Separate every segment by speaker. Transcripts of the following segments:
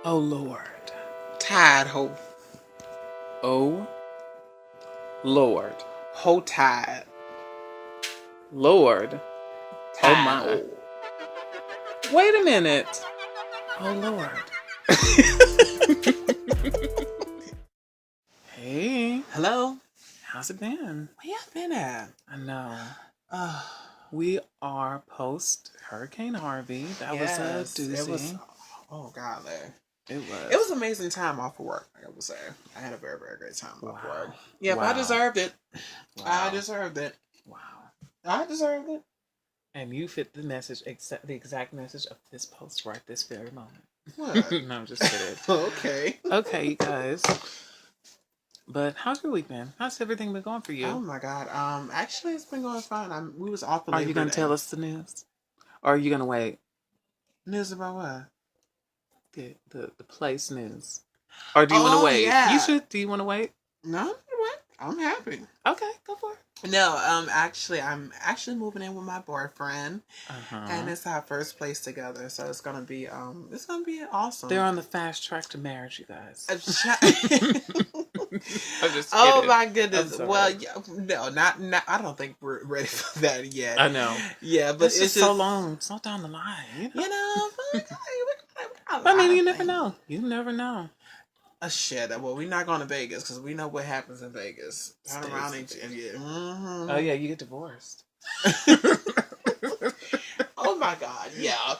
Speaker 1: Oh Lord.
Speaker 2: Tide ho.
Speaker 1: Oh Lord.
Speaker 2: Ho tide.
Speaker 1: Lord. Oh
Speaker 2: Tide
Speaker 1: my.
Speaker 2: ho.
Speaker 1: Wait a minute. Oh Lord. Hey,
Speaker 2: Hello?
Speaker 1: how's it been?
Speaker 2: Where you been at?
Speaker 1: I know.
Speaker 2: Uh,
Speaker 1: We are post Hurricane Harvey. That was a
Speaker 2: yes. It was,
Speaker 1: doozy.
Speaker 2: oh God,
Speaker 1: It
Speaker 2: it
Speaker 1: was.
Speaker 2: was amazing time off of work, I would say. I had a very, very great time off work.
Speaker 1: Wow.
Speaker 2: Yep, I
Speaker 1: Wow.
Speaker 2: deserved it. I
Speaker 1: Wow.
Speaker 2: deserved it.
Speaker 1: Wow.
Speaker 2: I deserved it.
Speaker 1: And you fit the message, the exact message of this post right this very moment.
Speaker 2: What?
Speaker 1: No, I'm just kidding.
Speaker 2: Okay.
Speaker 1: Okay, you guys. But how's your week been? How's everything been going for you?
Speaker 2: Oh my God. Actually, it's been going fine. We was off the
Speaker 1: Are you
Speaker 2: Labor
Speaker 1: going to
Speaker 2: Day.
Speaker 1: tell us the news? Or are you going to wait?
Speaker 2: News about what?
Speaker 1: The place news. Or do you want to
Speaker 2: Oh
Speaker 1: wait? You
Speaker 2: yeah.
Speaker 1: should. Do you want to wait?
Speaker 2: No, what? I'm happy.
Speaker 1: Okay, go for it.
Speaker 2: No, actually, I'm actually moving in with my boyfriend, and
Speaker 1: Uh-huh.
Speaker 2: it's our first place together. So it's gonna be awesome.
Speaker 1: They're on the fast track to marriage, you guys.
Speaker 2: I'm
Speaker 1: just
Speaker 2: oh
Speaker 1: kidding.
Speaker 2: my
Speaker 1: I'm
Speaker 2: goodness!
Speaker 1: sorry.
Speaker 2: Well, yeah, no, not. I don't think we're ready for that yet.
Speaker 1: I know.
Speaker 2: Yeah, but
Speaker 1: That's
Speaker 2: it's
Speaker 1: just so long. So down the line, you know.
Speaker 2: You know,
Speaker 1: I mean, you never know. You never know.
Speaker 2: Shit. Well, we're not going to Vegas because we know what happens in Vegas. Turn
Speaker 1: Stays
Speaker 2: around
Speaker 1: in
Speaker 2: and
Speaker 1: Vegas.
Speaker 2: yeah. Mm-hmm.
Speaker 1: Oh yeah, you get divorced.
Speaker 2: Oh my God, yeah.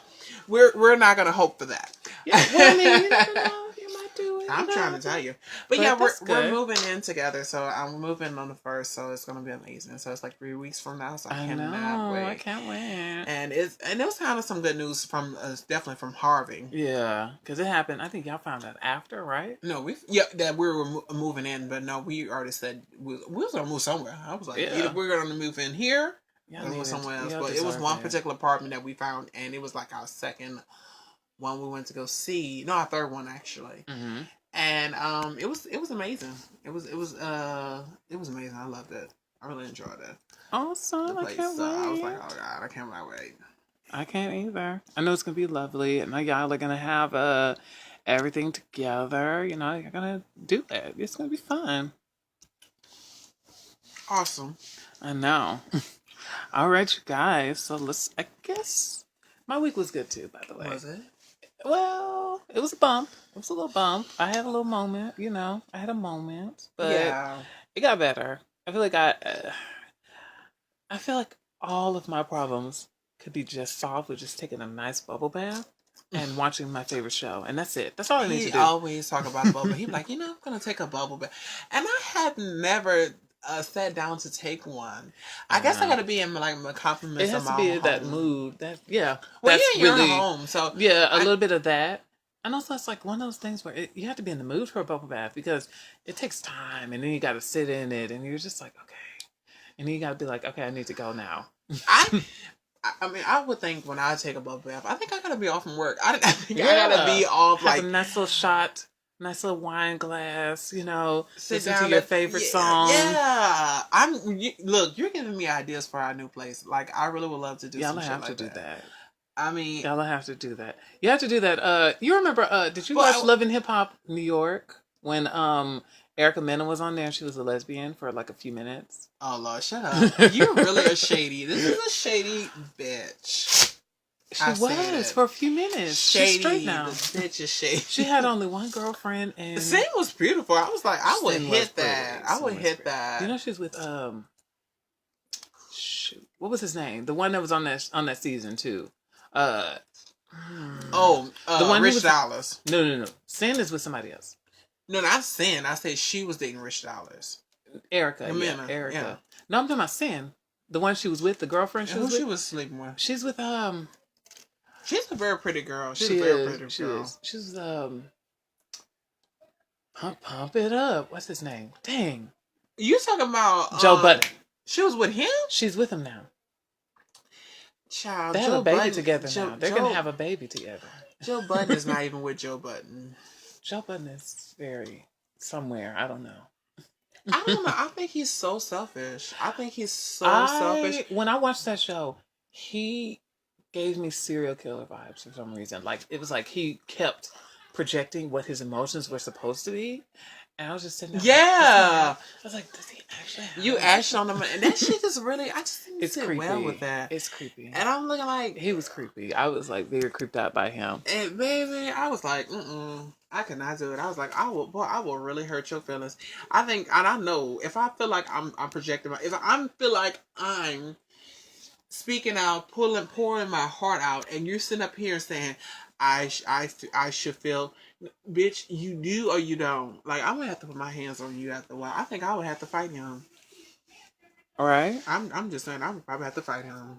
Speaker 2: We're not gonna hope for that.
Speaker 1: Yeah, well, I mean, you never know. You might do it.
Speaker 2: I'm trying to tell you, but yeah, we're moving in together. So I'm moving on the 1st, so it's gonna be amazing. So it's like 3 weeks from now, so I cannot wait.
Speaker 1: I can't wait.
Speaker 2: And it was kind of some good news from definitely from Harvey.
Speaker 1: Yeah, because it happened. I think y'all found out after, right?
Speaker 2: No, that we were moving in, but no, we already said we was gonna move somewhere. I was like, either we're gonna move in here. Or move somewhere else, but it was one particular apartment that we found, and it was like our second one we went to go see. No, our third one actually.
Speaker 1: Mm-hmm.
Speaker 2: And it was amazing. It was amazing. I loved it. I really enjoyed it.
Speaker 1: Awesome! I can't wait.
Speaker 2: I was like, oh God, I can't wait.
Speaker 1: I can't either. I know it's gonna be lovely. I know y'all are gonna have everything together. You know, you're gonna do it. It's gonna be fun.
Speaker 2: Awesome.
Speaker 1: I know. All right, you guys. So I guess my week was good too. By the way,
Speaker 2: Was it?
Speaker 1: Well, it was a bump. It was a little bump. I had a little moment. You know, I had a moment, but it got better. I feel like I feel like all of my problems could be just solved with just taking a nice bubble bath and watching my favorite show, and that's it. That's all I need to do.
Speaker 2: He always talk about bubble. He's like, I'm gonna take a bubble bath, and I have never sat down to take one. I guess I gotta be in like my compliments.
Speaker 1: It has to be that mood. Well,
Speaker 2: that's you're really home, so
Speaker 1: a little bit of that. And also, it's like one of those things where you have to be in the mood for a bubble bath because it takes time, and then you got to sit in it, and you're just like, okay, and then you got to be like, okay, I need to go now.
Speaker 2: I mean, I would think when I take a bubble bath, I think I gotta be off from work. I think I gotta be off
Speaker 1: have a nice little shot. Nice little wine glass, listen to your favorite song.
Speaker 2: Yeah, look, you're giving me ideas for our new place. Like, I really would love to do.
Speaker 1: Y'all have to do that.
Speaker 2: I mean,
Speaker 1: y'all have to do that. You have to do that. You remember? Did you watch Love and Hip Hop New York when Erica Mena was on there and she was a lesbian for like a few minutes?
Speaker 2: Oh Lord, shut up! You're really a shady. This is a shady bitch.
Speaker 1: She was for a few minutes.
Speaker 2: Shady.
Speaker 1: She's straight now.
Speaker 2: The bitch is shady.
Speaker 1: She had only one girlfriend, and
Speaker 2: the scene was beautiful. I was like, I would hit that. I would hit that.
Speaker 1: You know, she's with shoot, what was his name? The one that was on that season too.
Speaker 2: The one Rich Dollars.
Speaker 1: No. Sin is with somebody else.
Speaker 2: No, not Sin. I said she was dating Rich Dollars.
Speaker 1: Erica. Erica. Yeah. No, I'm talking about Sin. The one she was with, the girlfriend she was with.
Speaker 2: She was sleeping with.
Speaker 1: She's with
Speaker 2: She's a very pretty girl. She's a very pretty girl.
Speaker 1: She's pump it up. What's his name? Dang.
Speaker 2: You talking about
Speaker 1: Joe Budden?
Speaker 2: She was with him?
Speaker 1: She's with him now.
Speaker 2: Child,
Speaker 1: they have a baby together now. They're gonna have a baby together.
Speaker 2: Joe Budden is not even with Joe Budden.
Speaker 1: Joe Budden is very somewhere. I don't know.
Speaker 2: I don't know. I think he's so selfish. Selfish.
Speaker 1: When I watched that show, he gave me serial killer vibes for some reason. Like it was like he kept projecting what his emotions were supposed to be. And I was just sitting there.
Speaker 2: Yeah.
Speaker 1: I was like, does he actually have
Speaker 2: You actually on the and that shit is really I just didn't
Speaker 1: it's
Speaker 2: sit
Speaker 1: creepy.
Speaker 2: well with that.
Speaker 1: It's creepy.
Speaker 2: And I'm looking like
Speaker 1: he was creepy. I was like very creeped out by him.
Speaker 2: And baby, I was like, I cannot do it. I was like, I will really hurt your feelings. I think, and I know if I feel like I'm projecting, if I feel like I'm speaking out, pouring my heart out, and you're sitting up here saying, I should feel, bitch, you do or you don't. Like, I'm gonna have to put my hands on you after a while. I think I would have to fight him.
Speaker 1: All right.
Speaker 2: I'm just saying, I would probably have to fight him.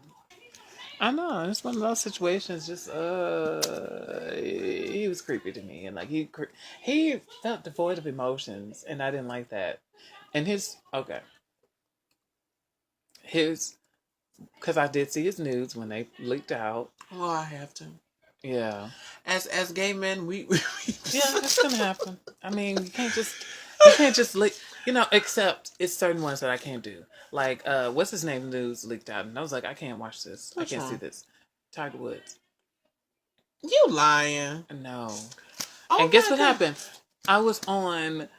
Speaker 1: I know, it's one of those situations. Just he was creepy to me, and like he felt devoid of emotions, and I didn't like that. And his because I did see his nudes when they leaked out.
Speaker 2: Well, I have to.
Speaker 1: Yeah.
Speaker 2: As gay men, we
Speaker 1: yeah, that's gonna happen. I mean, you can't just leak. Except it's certain ones that I can't do. Like, what's his name? News leaked out, and I was like, I can't watch this. I can't see this. Tiger Woods.
Speaker 2: You lying?
Speaker 1: No. Oh, and guess what happened? I was on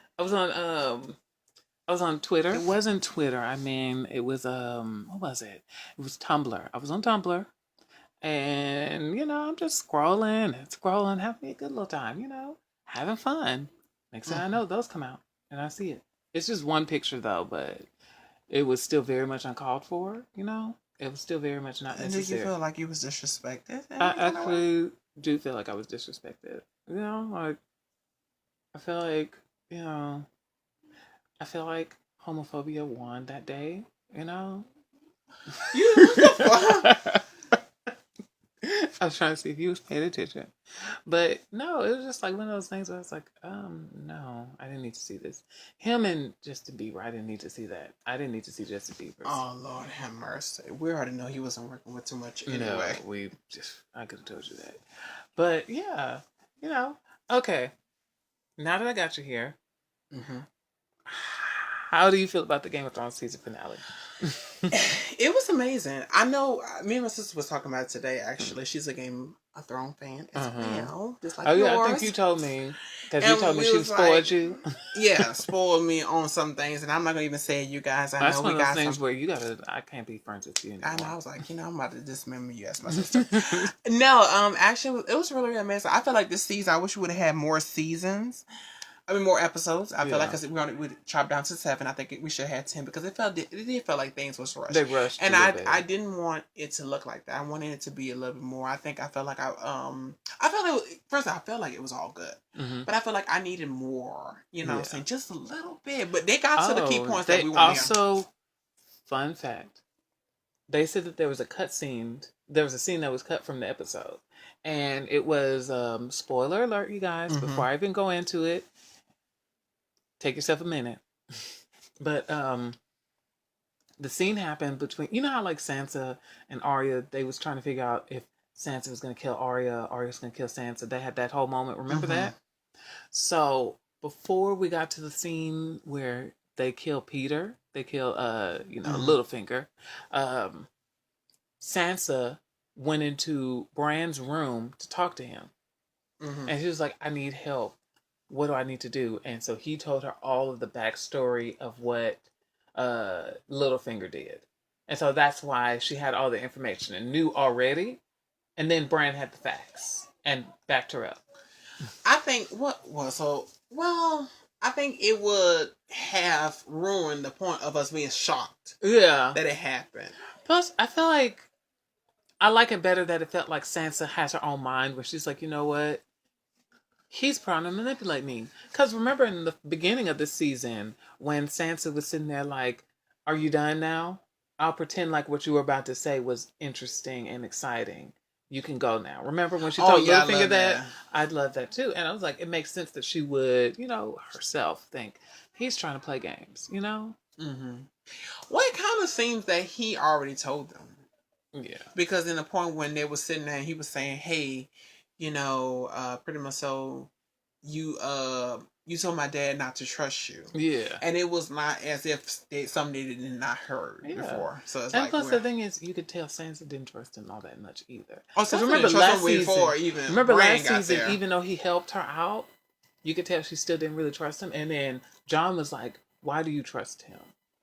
Speaker 1: Twitter. It wasn't Twitter. I mean, it was what was it? It was Tumblr. I was on Tumblr, and I'm just scrolling, having a good little time. Having fun. Next thing I know, those come out, and I see it. It's just one picture though, but it was still very much uncalled for. It was still very much not necessary.
Speaker 2: Did you feel like you was disrespected?
Speaker 1: I actually do feel like I was disrespected. Like I feel like homophobia won that day. You. I was trying to see if you was paying attention. But no, it was just like one of those things where I was like, no, I didn't need to see this. Him and Justin Bieber, I didn't need to see that. I didn't need to see Justin Bieber.
Speaker 2: Oh, Lord have mercy. We already know he wasn't working with too much anyway.
Speaker 1: I could have told you that. But yeah, okay. Now that I got you here, how do you feel about the Game of Thrones season finale?
Speaker 2: It was amazing. I know me and my sister was talking about it today, actually. She's a Game of Thrones fan as well. Just like yours.
Speaker 1: I think you told me. Because you told me she spoiled you.
Speaker 2: Yeah, spoiled me on some things. And I'm not going to even say it, you guys. I know we got things
Speaker 1: where I can't be friends with you anymore.
Speaker 2: I know. I was like, I'm about to dismember you as my sister. No, actually, it was really amazing. I feel like this season, I wish we would have had more seasons. More episodes. I feel like because we chopped down to 7. I think we should have had 10 because it did feel like things was rushed.
Speaker 1: They rushed,
Speaker 2: and I didn't want it to look like that. I wanted it to be a little bit more. I felt like I felt like it was all good, but I felt like I needed more. What I'm saying, just a little bit. But they got to the key points that we wanted. Also,
Speaker 1: fun fact, they said that there was a cut scene. There was a scene that was cut from the episode, and it was spoiler alert, you guys. Before I even go into it. Take yourself a minute. But the scene happened between, how like Sansa and Arya, they was trying to figure out if Sansa was going to kill Arya, Arya was going to kill Sansa. They had that whole moment. Remember that? So before we got to the scene where they kill Peter, they kill Littlefinger, Sansa went into Bran's room to talk to him. And she was like, I need help. What do I need to do? And so he told her all of the backstory of what Littlefinger did. And so that's why she had all the information and knew already. And then Bran had the facts and backed her up.
Speaker 2: I think I think it would have ruined the point of us being shocked.
Speaker 1: Yeah.
Speaker 2: That it happened.
Speaker 1: Plus, I feel like I like it better that it felt like Sansa has her own mind where she's like, you know what? He's trying to manipulate me. Because remember in the beginning of the season, when Sansa was sitting there like, are you done now? I'll pretend like what you were about to say was interesting and exciting. You can go now. Remember when she told Littlefinger that? I'd love that too. And I was like, it makes sense that she would, herself think, he's trying to play games, Well,
Speaker 2: it kind of seems that he already told them.
Speaker 1: Yeah.
Speaker 2: Because in the point when they were sitting there and he was saying, hey, pretty much so you you told my dad not to trust you.
Speaker 1: Yeah.
Speaker 2: And it was not as if something they did not heard before. So it's
Speaker 1: and plus the thing is, you could tell Sansa didn't trust him all that much either.
Speaker 2: Oh, so remember last season,
Speaker 1: even though he helped her out, you could tell she still didn't really trust him. And then Jon was like, why do you trust him?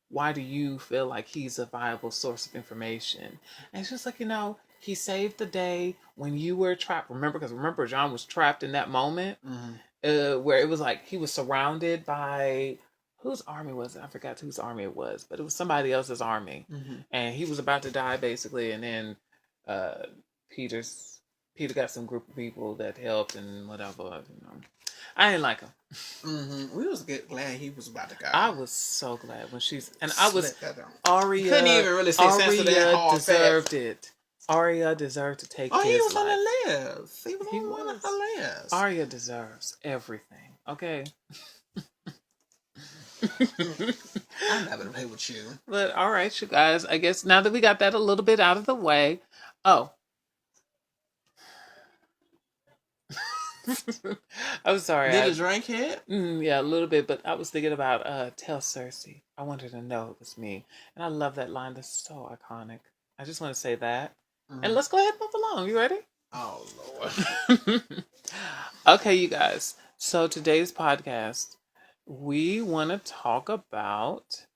Speaker 1: Why do you feel like he's a viable source of information? And it's just like, he saved the day when you were trapped. Remember, Jon was trapped in that moment where it was like he was surrounded by, whose army was it? I forgot whose army it was, but it was somebody else's army. And he was about to die, basically. And then Peter got some group of people that helped and whatever. I didn't like him.
Speaker 2: We was glad he was about to go.
Speaker 1: I was so glad when Arya.
Speaker 2: Couldn't even really say sense of that hard
Speaker 1: deserved it. Arya deserved to take his life.
Speaker 2: He was on the list. He was on one of the list.
Speaker 1: Arya deserves everything. Okay.
Speaker 2: I'm not gonna play with you.
Speaker 1: But all right, you guys. I guess now that we got that a little bit out of the way. Oh. I'm sorry.
Speaker 2: Did a drink hit?
Speaker 1: Yeah, a little bit. But I was thinking about tell Cersei. I want her to know it was me. And I love that line. That's so iconic. I just want to say that. And let's go ahead and move along. You ready?
Speaker 2: Oh, Lord.
Speaker 1: Okay, you guys. So today's podcast, we want to talk about,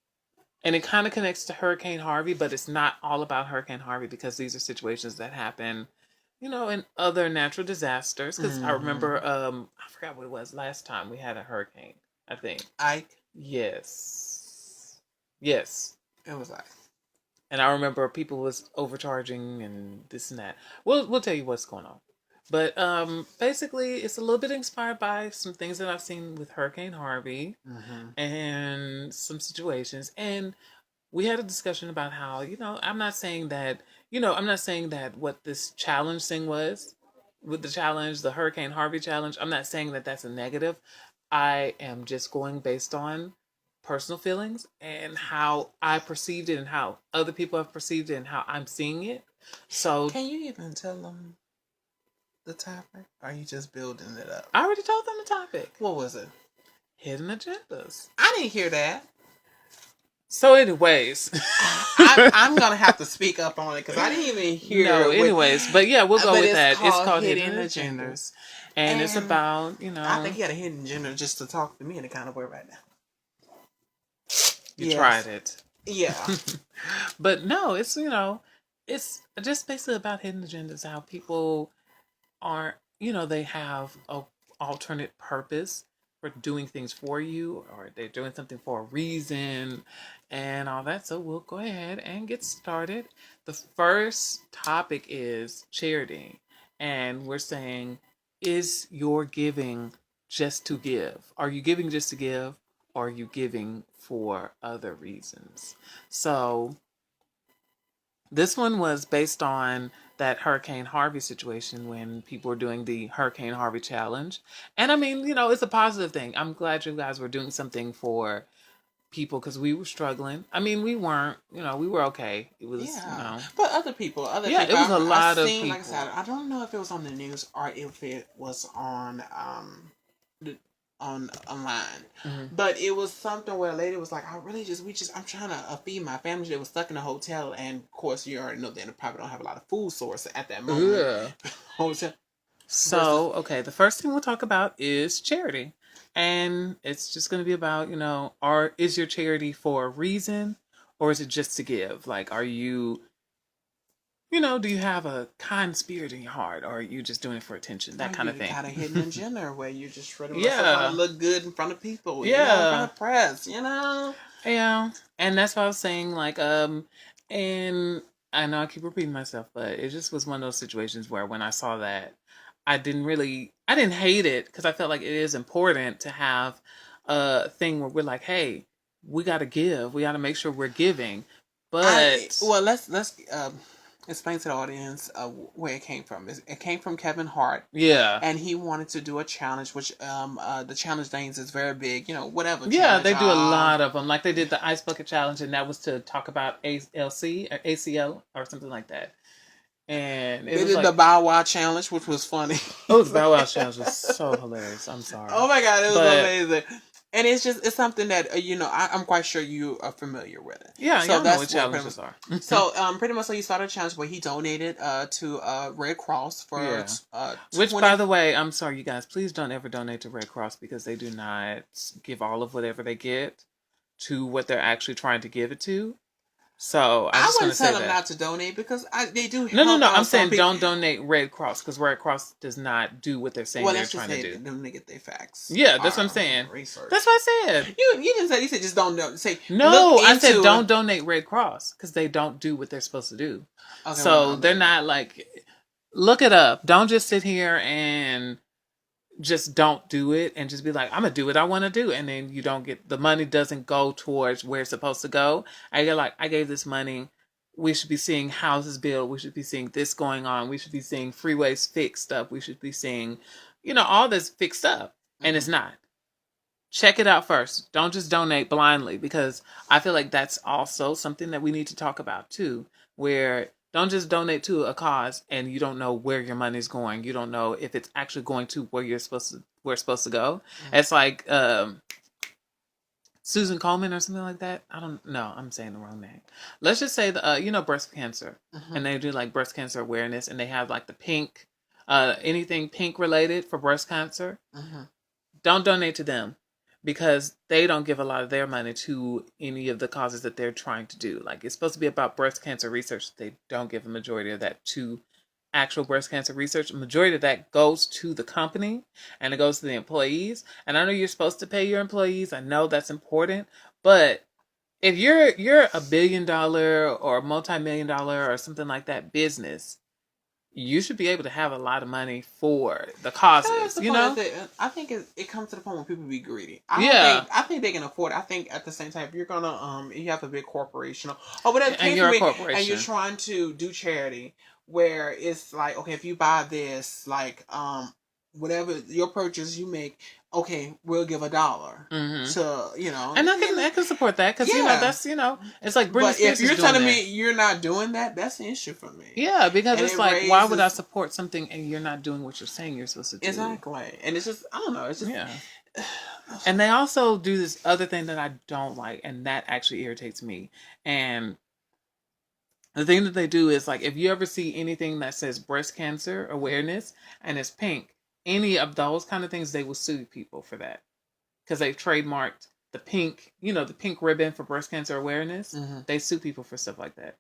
Speaker 1: and it kind of connects to Hurricane Harvey, but it's not all about Hurricane Harvey because these are situations that happen, in other natural disasters. Because I remember, I forgot what it was last time we had a hurricane, I think.
Speaker 2: Ike?
Speaker 1: Yes.
Speaker 2: It was Ike.
Speaker 1: And I remember people was overcharging and this and that. We'll tell you what's going on. But basically, it's a little bit inspired by some things that I've seen with Hurricane Harvey and some situations. And we had a discussion about how, I'm not saying that what this challenge thing was, with the Hurricane Harvey challenge, I'm not saying that that's a negative. I am just going based on personal feelings and how I perceived it and how other people have perceived it and how I'm seeing it. So
Speaker 2: can you even tell them the topic? Or are you just building it up?
Speaker 1: I already told them the topic.
Speaker 2: What was it?
Speaker 1: Hidden agendas.
Speaker 2: I didn't hear that.
Speaker 1: So anyways.
Speaker 2: I'm going to have to speak up on it because I didn't even hear
Speaker 1: No, anyways. But yeah, we'll go with that. It's called Hidden Agendas. And it's about,
Speaker 2: I think he had a hidden agenda just to talk to me in a kind of way right now.
Speaker 1: You tried it.
Speaker 2: Yeah.
Speaker 1: But no, it's, it's just basically about hidden agendas, how people are, they have a alternate purpose for doing things for you, or they're doing something for a reason and all that. So we'll go ahead and get started. The first topic is charity. And we're saying, is your giving just to give? Are you giving just to give? Or are you giving for other reasons? So this one was based on that Hurricane Harvey situation when people were doing the Hurricane Harvey challenge. And I mean, it's a positive thing. I'm glad you guys were doing something for people because we were struggling. I mean, we weren't, we were okay. It was,
Speaker 2: But other people.
Speaker 1: It was a lot of people.
Speaker 2: Like I said, I don't know if it was on the news or if it was on online, but it was something where a lady was like, I'm trying to feed my family. They was stuck in a hotel, and of course you already know they probably don't have a lot of food source at that moment. Hotel.
Speaker 1: So okay, the first thing we'll talk about is charity, and it's just going to be about is your charity for a reason, or is it just to give? Like, are you do you have a kind spirit in your heart, or are you just doing it for attention? That kind of thing.
Speaker 2: Kind of hidden agenda where you just try to look good in front of people. In front of press. Yeah,
Speaker 1: and that's what I was saying. Like, and I know I keep repeating myself, but it just was one of those situations where when I saw that, I didn't hate it because I felt like it is important to have a thing where we're like, hey, we got to give. We got to make sure we're giving. But
Speaker 2: let's explain to the audience where it came from. It came from Kevin Hart.
Speaker 1: Yeah.
Speaker 2: And he wanted to do a challenge, which the challenge things is very big, whatever.
Speaker 1: Yeah, they do a lot of them. Like they did the Ice Bucket Challenge, and that was to talk about ALC or ACL or something like that. And
Speaker 2: they did the Bow Wow challenge, which was funny.
Speaker 1: Oh, the Bow Wow challenge was so hilarious. I'm sorry.
Speaker 2: Oh my God, it was amazing. And it's something that I'm quite sure you are familiar with it.
Speaker 1: Yeah, so that's know what challenges are.
Speaker 2: So pretty much, so you started a challenge where he donated to Red Cross for
Speaker 1: which, by the way, I'm sorry, you guys, please don't ever donate to Red Cross because they do not give all of whatever they get to what they're actually trying to give it to. So
Speaker 2: I wouldn't tell them not to donate because they do.
Speaker 1: No. I'm saying don't donate Red Cross because Red Cross does not do what they're saying they're trying to do.
Speaker 2: Them to get their facts.
Speaker 1: Yeah, that's what I'm saying. Research. That's what I said.
Speaker 2: You didn't say. You said just don't say.
Speaker 1: No, I said don't donate Red Cross because they don't do what they're supposed to do. Okay, so they're not like, look it up. Don't just sit here and just don't do it and just be like, I'm gonna do what I want to do, and then you don't get the money, doesn't go towards where it's supposed to go. I get like, I gave this money, we should be seeing houses built, we should be seeing this going on, we should be seeing freeways fixed up, we should be seeing all this fixed up, and it's not. Check it out first. Don't just donate blindly, because I feel like that's also something that we need to talk about too, where don't just donate to a cause and you don't know where your money's going. You don't know if it's actually going to where it's supposed to go. Mm-hmm. It's like Susan Coleman or something like that. I don't know. I'm saying the wrong name. Let's just say breast cancer, and they do like breast cancer awareness, and they have like the pink, anything pink related for breast cancer. Don't donate to them, because they don't give a lot of their money to any of the causes that they're trying to do. Like, it's supposed to be about breast cancer research. They don't give a majority of that to actual breast cancer research. A majority of that goes to the company, and it goes to the employees. And I know you're supposed to pay your employees. I know that's important. But if you're a $1 billion or multi-million-dollar or something like that business, you should be able to have a lot of money for the causes,
Speaker 2: I think it comes to the point where people be greedy. I think they can afford it. I think at the same time, if you're gonna you have a big corporation or whatever, and you're a corporation, and you're trying to do charity, where it's like, okay, if you buy this, like whatever your purchase you make, okay, we'll give $1 to
Speaker 1: and I can support that, because that's it's like Britney Spears.
Speaker 2: If you're telling me you're not doing that, that's an issue for me.
Speaker 1: Yeah, because it's like, why would I support something and you're not doing what you're saying you're supposed to do?
Speaker 2: Exactly, and it's just, I don't know, it's just
Speaker 1: And they also do this other thing that I don't like, and that actually irritates me. And the thing that they do is, like, if you ever see anything that says breast cancer awareness and it's pink, any of those kind of things, they will sue people for that, because they've trademarked the pink, the pink ribbon for breast cancer awareness. They sue people for stuff like that.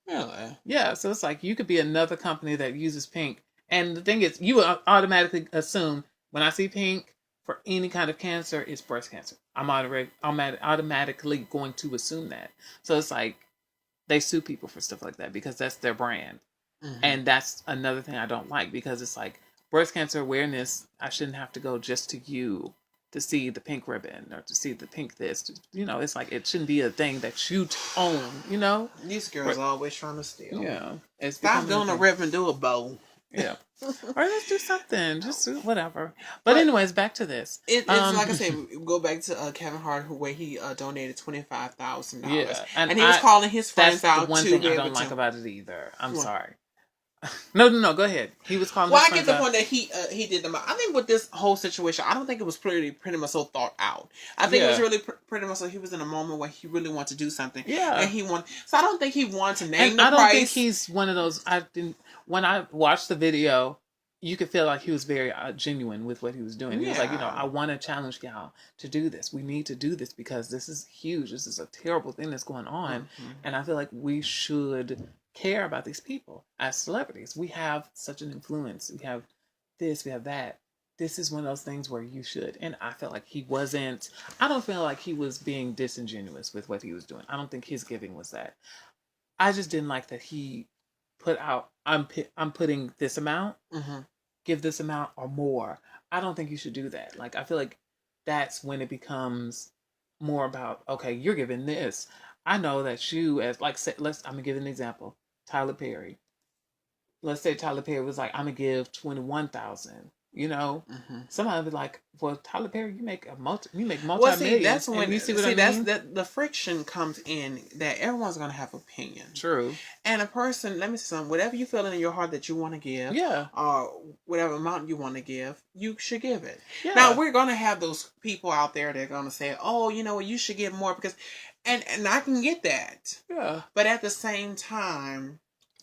Speaker 2: Really?
Speaker 1: Yeah. So it's like, you could be another company that uses pink, and the thing is, you automatically assume when I see pink for any kind of cancer, it's breast cancer. I'm automatically going to assume that. So it's like, they sue people for stuff like that because that's their brand, and that's another thing I don't like, because it's like, breast cancer awareness, I shouldn't have to go just to you to see the pink ribbon or to see the pink this. It's like, it shouldn't be a thing that you own,
Speaker 2: These girls are always trying to steal.
Speaker 1: Yeah.
Speaker 2: Stop doing a ribbon, do a bow.
Speaker 1: Yeah. Or let's do something. Just whatever. But anyways, back to this.
Speaker 2: It's like I said, go back to Kevin Hart, where he donated $25,000. Yeah. And he was calling his friends out. That's the one thing I don't like about it either. I'm sorry. No, go ahead. He was calling. Well, I get the point that he did them. I think with this whole situation, I don't think it was pretty much so thought out. I think it was really pretty much so he was in a moment where he really wanted to do something. Yeah, and he wanted. So I don't think he wanted to name the price. I don't think
Speaker 1: he's one of those. When I watched the video, you could feel like he was very genuine with what he was doing. He was like, I want to challenge y'all to do this. We need to do this because this is huge. This is a terrible thing that's going on, and I feel like we should care about these people as celebrities. We have such an influence. We have this, we have that. This is one of those things where you should. And I felt like I don't feel like he was being disingenuous with what he was doing. I don't think his giving was that. I just didn't like that he put out, I'm putting this amount, give this amount or more. I don't think you should do that. Like, I feel like that's when it becomes more about, okay, you're giving this. I know that you, as like, I'm gonna give an example. Tyler Perry. Let's say Tyler Perry was like, I'm gonna give $21,000 You know, somebody be like, "Well, Tyler Perry, you make multi-millions."
Speaker 2: Well, see, that's when
Speaker 1: you see what I mean?
Speaker 2: That's the friction comes in that everyone's gonna have opinion.
Speaker 1: True.
Speaker 2: And a person, let me say something. Whatever you feel in your heart that you want to give, or whatever amount you want to give, you should give it. Yeah. Now we're gonna have those people out there that are gonna say, "Oh, you know what, you should give more," because, and I can get that. Yeah. But at the same time,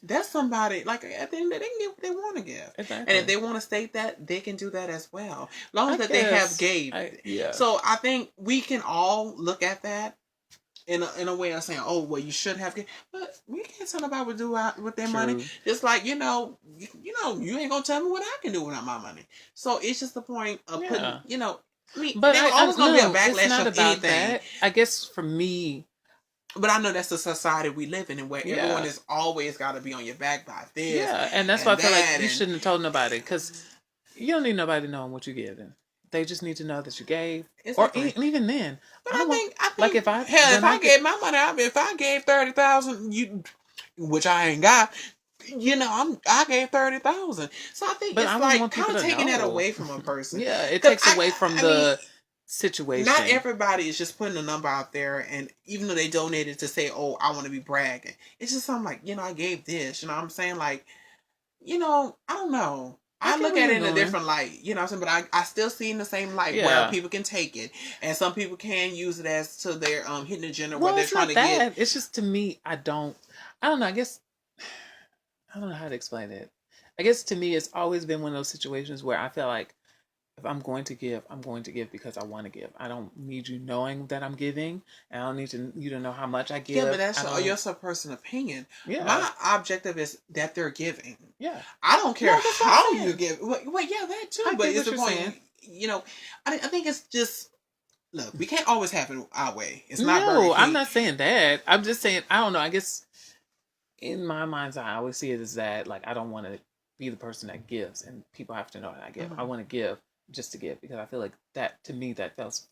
Speaker 2: that's somebody, like, at the end of the day, they can get what they want to give. Exactly. And if they want to state that, they can do that as well. As long as that they have gave. So I think we can all look at that in a way of saying, "Oh, well, you should have," but we can't tell nobody what to do with their money. Just like, you ain't gonna tell me what I can do with my money. So it's just the point of putting, I mean, but there's always gonna be a backlash of anything. That.
Speaker 1: I guess for me.
Speaker 2: But I know that's the society we live in, and where everyone is always got to be on your back by this.
Speaker 1: Yeah, and that's why I feel like you shouldn't have told nobody, because you don't need nobody knowing what you're giving. They just need to know that you gave, exactly. Or even then.
Speaker 2: But I think like if I gave my money out, if I gave 30,000, which I ain't got, I gave 30,000. So I think it's like kind of taking that away from a person.
Speaker 1: Yeah, it takes away from the situation.
Speaker 2: Not everybody is just putting a number out there, and even though they donated to say, "Oh, I want to be bragging," it's just something like, I gave this. You know what I'm saying? Like, I don't know. I look at it in a different light, what I'm saying? But I still see in the same light where people can take it, and some people can use it as to their hidden agenda where they're trying to get.
Speaker 1: It's just, to me, I don't know. I guess I don't know how to explain it. I guess to me, it's always been one of those situations where I feel like, if I'm going to give, I'm going to give because I want to give. I don't need you knowing that I'm giving. And I don't need you to know how much I give.
Speaker 2: Yeah, but that's your personal opinion. Yeah. My objective is that they're giving. Yeah. I don't care how you give. Well, yeah, that too. But it's the point. I think it's just, look, we can't always have it our way. It's not Burger King.
Speaker 1: I'm not saying that. I'm just saying, I don't know. I guess in my mind's eye, I always see it as that, like, I don't want to be the person that gives and people have to know that I give. I want to give just to give, because I feel like that, to me, that feels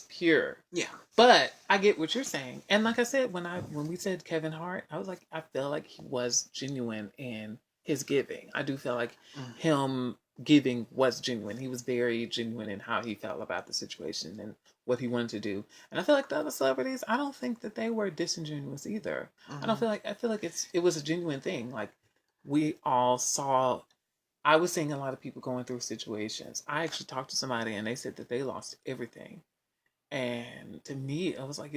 Speaker 1: pure. Yeah. But I get what you're saying, and like I said, when we said Kevin Hart, I was like, I feel like he was genuine in his giving. I do feel like him giving was genuine. He was very genuine in how he felt about the situation and what he wanted to do. And I feel like the other celebrities, I don't think that they were disingenuous either. I feel like it was a genuine thing. Like, we all saw. I was seeing a lot of people going through situations. I actually talked to somebody and they said that they lost everything. And to me, I was like,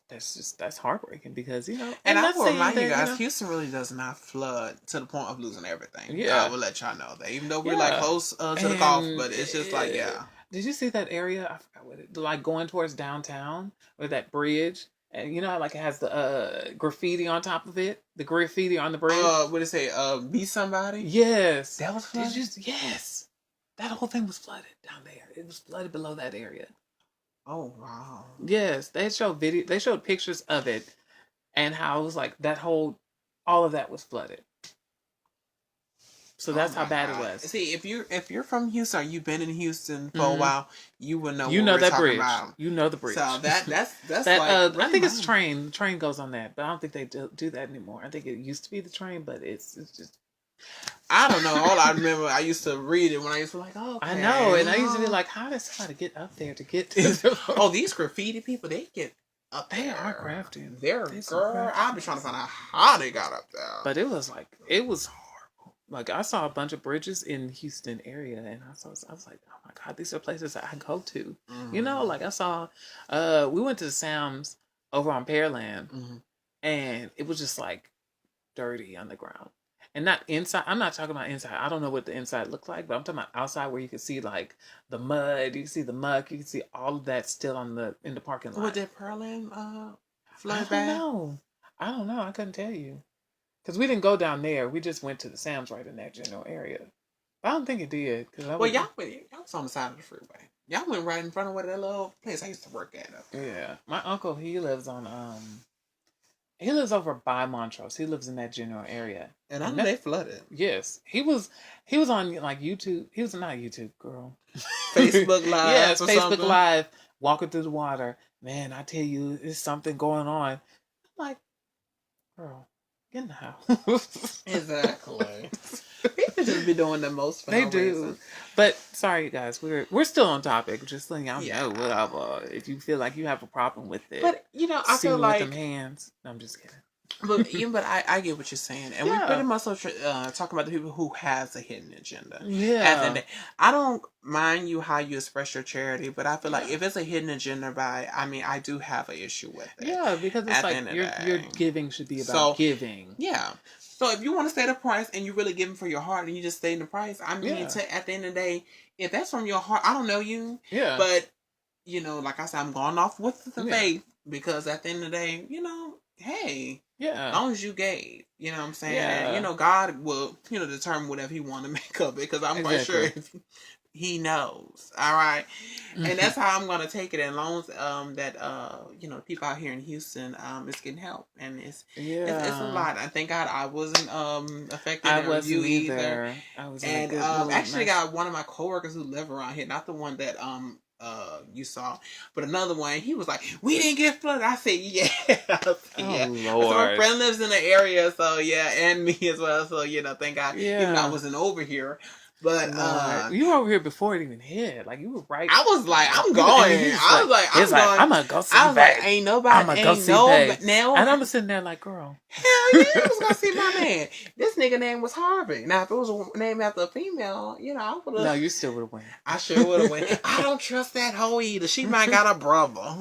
Speaker 1: that's heartbreaking, because,
Speaker 2: And I will remind you guys, Houston really does not flood to the point of losing everything. Yeah. I will let y'all know that. Even though we're like close to the Gulf, but it's just like, yeah.
Speaker 1: Did you see that area? I forgot what like going towards downtown with that bridge? And like it has the graffiti on top of it. The graffiti on the bridge.
Speaker 2: What did it say? Be somebody?
Speaker 1: Yes.
Speaker 2: That was flooded?
Speaker 1: Yes. That whole thing was flooded down there. It was flooded below that area.
Speaker 2: Oh, wow.
Speaker 1: Yes. They showed pictures of it, and how it was like all of that was flooded. So that's how bad it was.
Speaker 2: See, if you're from Houston, or you've been in Houston for a while, you would know.
Speaker 1: That bridge. You know the bridge.
Speaker 2: So that's that.
Speaker 1: Like, I think it's train. The train goes on that, but I don't think they do that anymore. I think it used to be the train, but it's just.
Speaker 2: I don't know. All I remember, I used to read it when I used to be like, oh, okay.
Speaker 1: I know, and I used to be like, how does somebody get up there to get to?
Speaker 2: Oh, these graffiti people, they get up there.
Speaker 1: They are crafty.
Speaker 2: Girl, I've been trying to find out how they got up there.
Speaker 1: But it was horrible. Like, I saw a bunch of bridges in Houston area, and I was like, oh my God, these are places that I go to. Like I saw, we went to the Sam's over on Pearland, and it was just like dirty on the ground. And not inside. I'm not talking about inside. I don't know what the inside looked like, but I'm talking about outside, where you can see like the mud, you can see the muck, you can see all of that still in the parking lot.
Speaker 2: What, did Pearland flood
Speaker 1: bad? I don't know. I couldn't tell you. Because we didn't go down there. We just went to the Sam's right in that general area. But I don't think it did.
Speaker 2: Y'all was on the side of the freeway. Y'all went right in front of where that little place I used to work at.
Speaker 1: Yeah. My uncle, he lives on, he lives over by Montrose. He lives in that general area.
Speaker 2: And I know they flooded.
Speaker 1: Yes. He was on like YouTube. He was not YouTube, girl.
Speaker 2: Facebook Live.
Speaker 1: Yes, Facebook Live, walking through the water. Man, I tell you, there's something going on. I'm like, girl, get in the house.
Speaker 2: Exactly. People just be doing the most for
Speaker 1: they
Speaker 2: no
Speaker 1: do.
Speaker 2: reason.
Speaker 1: But sorry, guys, we're still on topic. Just letting y'all know, whatever. If you feel like you have a problem with it,
Speaker 2: but I feel like
Speaker 1: with them hands. No, I'm just kidding.
Speaker 2: But I get what you're saying, and we pretty much talking about the people who has a hidden agenda.
Speaker 1: Yeah.
Speaker 2: At the end, I don't mind you how you express your charity, but I feel like if it's a hidden agenda, I do have an issue with it.
Speaker 1: Yeah, because it's like your giving should be about giving.
Speaker 2: Yeah. So if you want to stay the price and you really giving for your heart and you just stay in the price, at the end of the day, if that's from your heart, I don't know you.
Speaker 1: Yeah.
Speaker 2: But like I said, I'm going off with the faith because at the end of the day, hey.
Speaker 1: Yeah.
Speaker 2: As long as you gave, you know what I'm saying?
Speaker 1: Yeah.
Speaker 2: And, God will, determine whatever he want to make of it because I'm quite sure if he knows. All right. And that's how I'm going to take it as long as that, people out here in Houston is getting help. And it's a lot. I thank God I wasn't affected.
Speaker 1: I wasn't either. I was
Speaker 2: and actually got one of my coworkers who live around here, not the one that you saw, but another one. He was like, "We didn't get flooded." I said, "Yeah, yeah."
Speaker 1: Lord.
Speaker 2: So my friend lives in the area, so yeah, and me as well. So thank God.
Speaker 1: Yeah.
Speaker 2: Even though I wasn't over here, but
Speaker 1: you were over here before it even hit. Like you were right.
Speaker 2: I was like, I'm going.
Speaker 1: I'm gonna go see
Speaker 2: I was
Speaker 1: back.
Speaker 2: like, ain't nobody.
Speaker 1: I'm gonna go see back.
Speaker 2: Now,
Speaker 1: and I'm sitting there like, girl,
Speaker 2: hell yeah, I was gonna see my man. This nigga name was Harvey. Now, if it was a name after a female, I would have.
Speaker 1: No, you still would have went.
Speaker 2: I sure would have went. I don't trust that hoe either. She might got a brother.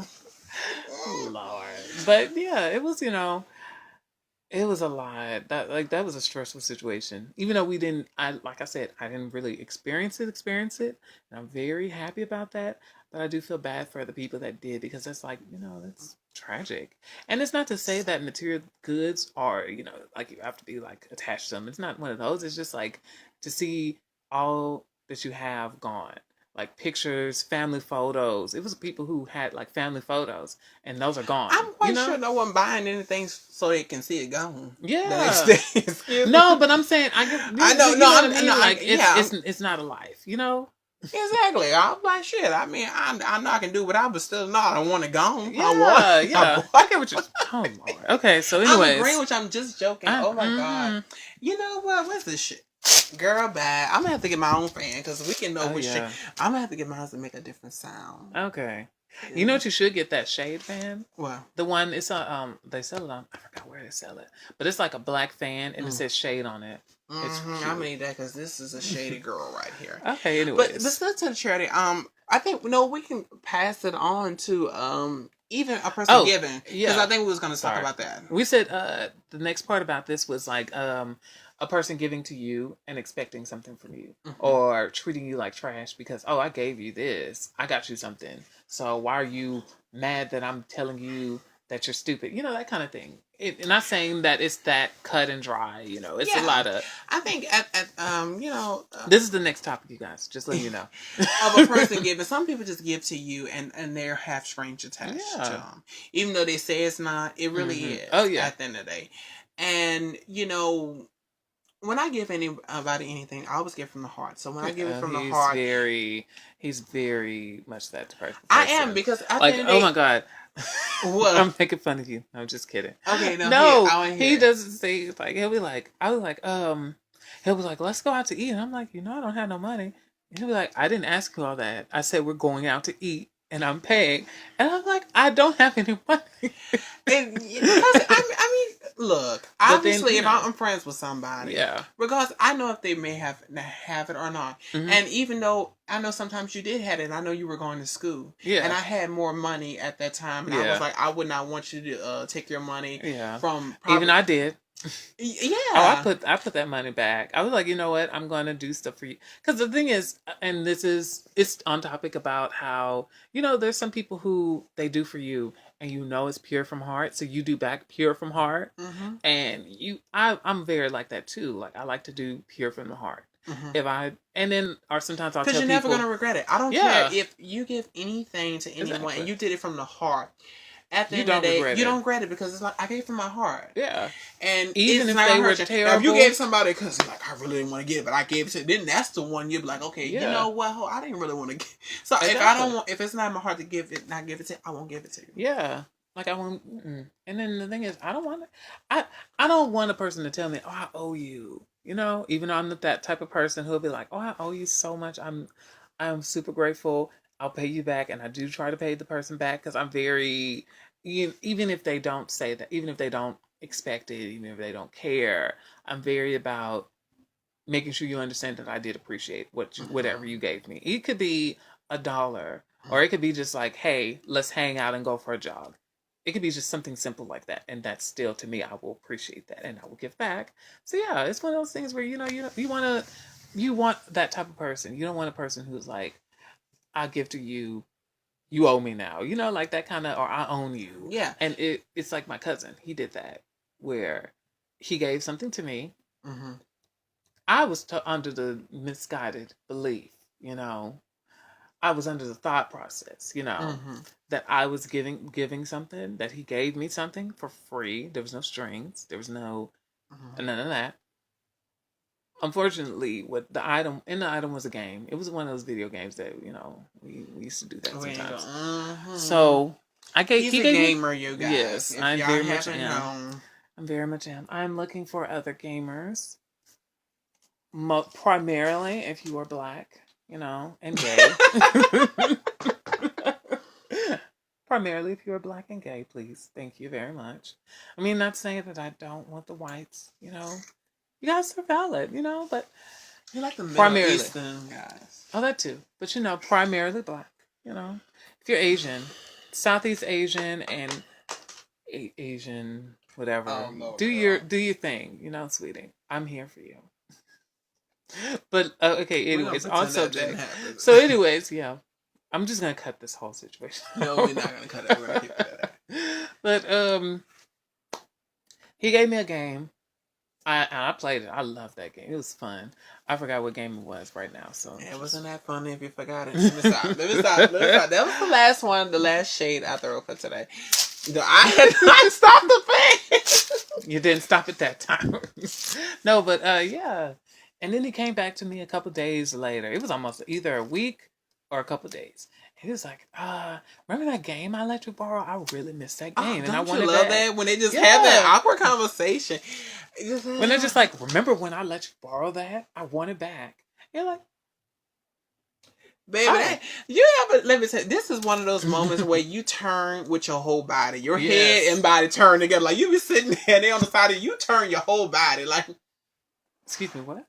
Speaker 1: Oh, Lord. But yeah, it was, it was a lot. That was a stressful situation. Even though like I said, I didn't really experience it. And I'm very happy about that. But I do feel bad for the people that did because it's like, that's tragic. And it's not to say that material goods are, like you have to be like attached to them. It's not one of those. It's just like to see all that you have gone. Like pictures, family photos. It was people who had like family photos, and those are gone.
Speaker 2: I'm quite sure no one buying anything so they can see it gone.
Speaker 1: Yeah.
Speaker 2: Excuse
Speaker 1: no, but I'm saying I know. It's not a life.
Speaker 2: Exactly. I'm like shit. I mean, I know I can do what I, but still no. I don't want it gone.
Speaker 1: Yeah, I get what you. Oh Lord. Okay, so anyways,
Speaker 2: I'm agreeing with you. I'm just joking. Oh my God. You know what? What's this shit? Girl, bad. I'm gonna have to get my own fan because we can know which shit. I'm gonna have to get mine to make a different sound.
Speaker 1: Okay. Yeah. You know what? You should get that shade fan.
Speaker 2: What?
Speaker 1: The one it's they sell it on. I forgot where they sell it, but it's like a black fan and it says shade on it. It's
Speaker 2: I'm gonna need that because this is a shady girl right here.
Speaker 1: Okay. Anyways,
Speaker 2: but still to the charity. I think we can pass it on to even a person giving because I think we was gonna talk about that.
Speaker 1: We said the next part about this was like a person giving to you and expecting something from you or treating you like trash because, I gave you this. I got you something. So why are you mad that I'm telling you that you're stupid? That kind of thing. Not saying that it's that cut and dry, it's a lot of...
Speaker 2: I think
Speaker 1: this is the next topic, you guys. Just letting you know.
Speaker 2: Of a person giving. Some people just give to you and they're half strange attached to them. Even though they say it's not, it really is.
Speaker 1: Oh, yeah.
Speaker 2: At the end of the day. And, when I give anybody anything, I always give from the heart. So when I give it from the heart,
Speaker 1: he's very much that person.
Speaker 2: I am because
Speaker 1: oh my God,
Speaker 2: what?
Speaker 1: I'm making fun of you. I'm just kidding.
Speaker 2: Okay,
Speaker 1: no, he doesn't say like he'll be like he'll be like let's go out to eat, and I'm like I don't have no money. And he'll be like I didn't ask you all that. I said we're going out to eat. And I'm paying, and I'm like, I don't have any money.
Speaker 2: And I mean, look, obviously, if I'm friends with somebody, because I know if they may have it or not, and even though I know sometimes you did have it, and I know you were going to school, and I had more money at that time, and I was like, I would not want you to take your money from.
Speaker 1: Even I did.
Speaker 2: Yeah.
Speaker 1: Oh, I put that money back. I was like, you know what? I'm going to do stuff for you. Because the thing is, and it's on topic about how, there's some people who they do for you and it's pure from heart. So you do back pure from heart. Mm-hmm. And I'm very like that too. Like I like to do pure from the heart. Mm-hmm. Or sometimes I'll tell people. Because
Speaker 2: you're never going to regret it. I don't care if you give anything to anyone and you did it from the heart. At the end of the day, you don't regret it because it's like I gave from my heart.
Speaker 1: Yeah,
Speaker 2: and
Speaker 1: even if they were terrible,
Speaker 2: if you gave somebody because like I really didn't want to give it, but I gave it to then that's the one you'd be like, okay, you know what? I didn't really want to give. So if it's not in my heart to give it, not give it to, I won't give it to you.
Speaker 1: Yeah, like I won't. And then the thing is, I don't want a person to tell me, oh, I owe you. You know, even though I'm not that type of person who'll be like, "Oh, I owe you so much. I'm super grateful. I'll pay you back," and I do try to pay the person back because I'm very, even if they don't say that, even if they don't expect it, even if they don't care, I'm very about making sure you understand that I did appreciate whatever you gave me. It could be $1, or it could be just like, "Hey, let's hang out and go for a jog." It could be just something simple like that, and that's still, to me, I will appreciate that, and I will give back. So yeah, it's one of those things where you want that type of person. You don't want a person who's like, "I give to you, you owe me now." You know, like that kind of, or "I own you."
Speaker 2: Yeah,
Speaker 1: and it's like my cousin. He did that where he gave something to me.
Speaker 2: Mm-hmm.
Speaker 1: I was under the misguided belief, I was under the thought process,
Speaker 2: Mm-hmm.
Speaker 1: that I was giving something, that he gave me something for free. There was no strings. There was no none of that. Unfortunately, what the item was a game. It was one of those video games that we used to do that sometimes. So
Speaker 2: He's a gamer, you guys.
Speaker 1: Yes,
Speaker 2: if
Speaker 1: I
Speaker 2: y'all
Speaker 1: very much
Speaker 2: haven't
Speaker 1: am.
Speaker 2: known.
Speaker 1: I'm very much am. I'm looking for other gamers, primarily if you are Black, and gay. Primarily if you're Black and gay, please. Thank you very much. I mean, not saying that I don't want the whites, You guys are valid, but
Speaker 2: you like the
Speaker 1: Middle
Speaker 2: Eastern guys.
Speaker 1: Oh, that too. But primarily Black, If you're Asian, Southeast Asian and Asian, whatever.
Speaker 2: Oh, no,
Speaker 1: do your thing, sweetie. I'm here for you. But okay, anyways, on subject. So anyways, yeah. I'm just gonna cut this whole situation.
Speaker 2: No, we're not gonna cut it. We're gonna keep it.
Speaker 1: But he gave me a game. I played it. I loved that game. It was fun. I forgot what game it was right now. So
Speaker 2: it wasn't that funny if you forgot it. Let me stop. That was the last one, the last shade I throw for today. I had not stopped the thing.
Speaker 1: You didn't stop it that time. No, but yeah. And then he came back to me a couple days later. It was almost either a week or a couple days. He was like, remember that game I let you borrow? I really missed that game.
Speaker 2: And I wanted that when they just have that awkward conversation.
Speaker 1: When they're just like, remember when I let you borrow that? I want it back. You're like,
Speaker 2: baby, let me tell you, this is one of those moments where you turn with your whole body. Your head and body turn together. Like, you be sitting there, they on the side of you, turn your whole body. Like,
Speaker 1: excuse me, what?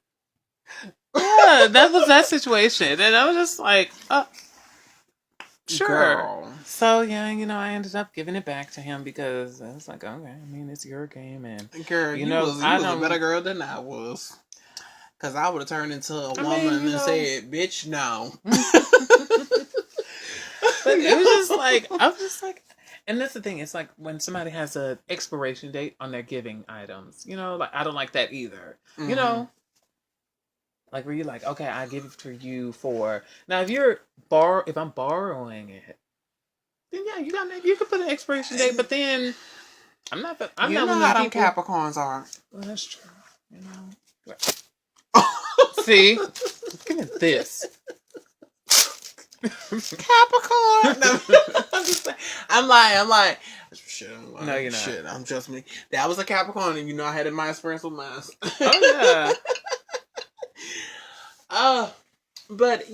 Speaker 1: Yeah, that was that situation. And I was just like, sure. Girl. So, yeah, I ended up giving it back to him because I was like, okay, I mean, it's your game. And,
Speaker 2: girl, you was a better girl than I was. Because I would have turned into a woman and said, bitch, no.
Speaker 1: But it was just like, I was just like, and that's the thing. It's like when somebody has an expiration date on their giving items, like, I don't like that either.
Speaker 2: Mm-hmm.
Speaker 1: Like, where you're like, okay, I give it to you for... Now, if I'm borrowing it, then yeah, you can put an expiration date, but then I'm not how them
Speaker 2: Capricorns are.
Speaker 1: Well, that's true. See? Give me this.
Speaker 2: Capricorn! No, I'm like, shit,
Speaker 1: no, you're not.
Speaker 2: Shit, I'm just me. That was a Capricorn, and I had my experience with mine.
Speaker 1: Oh,
Speaker 2: yeah. But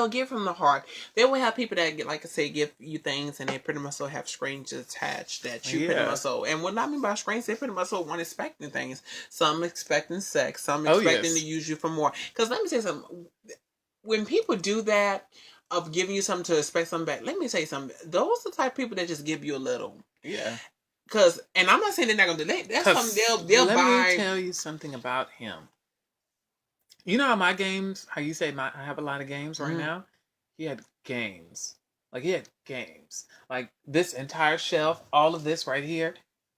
Speaker 2: give from the heart. Then we have people that like I say, give you things, and they pretty much so have strings attached that you pretty much so. And what I mean by strings, they pretty much so weren't expecting things. Some expecting sex, some expecting to use you for more. Because let me say something. When people do that of giving you something to expect something back, let me say something. Those are the type of people that just give you a little.
Speaker 1: Yeah.
Speaker 2: And I'm not saying they're not gonna do that. That's something they'll buy.
Speaker 1: Let me tell you something about him. You know how my games, how you say I have a lot of games right now? He had games. Like, he had games. Like, this entire shelf, all of this right here,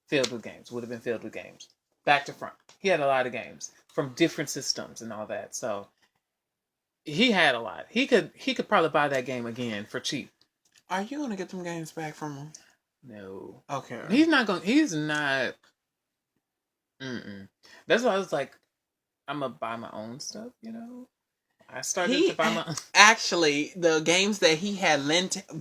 Speaker 1: filled with games. Would have been filled with games. Back to front. He had a lot of games from different systems and all that. So, he had a lot. He could probably buy that game again for cheap.
Speaker 2: Are you going to get them games back from him?
Speaker 1: No.
Speaker 2: Okay.
Speaker 1: He's not. That's why I was like, I'm gonna buy my own stuff, I started to buy my...
Speaker 2: Actually, the games that he had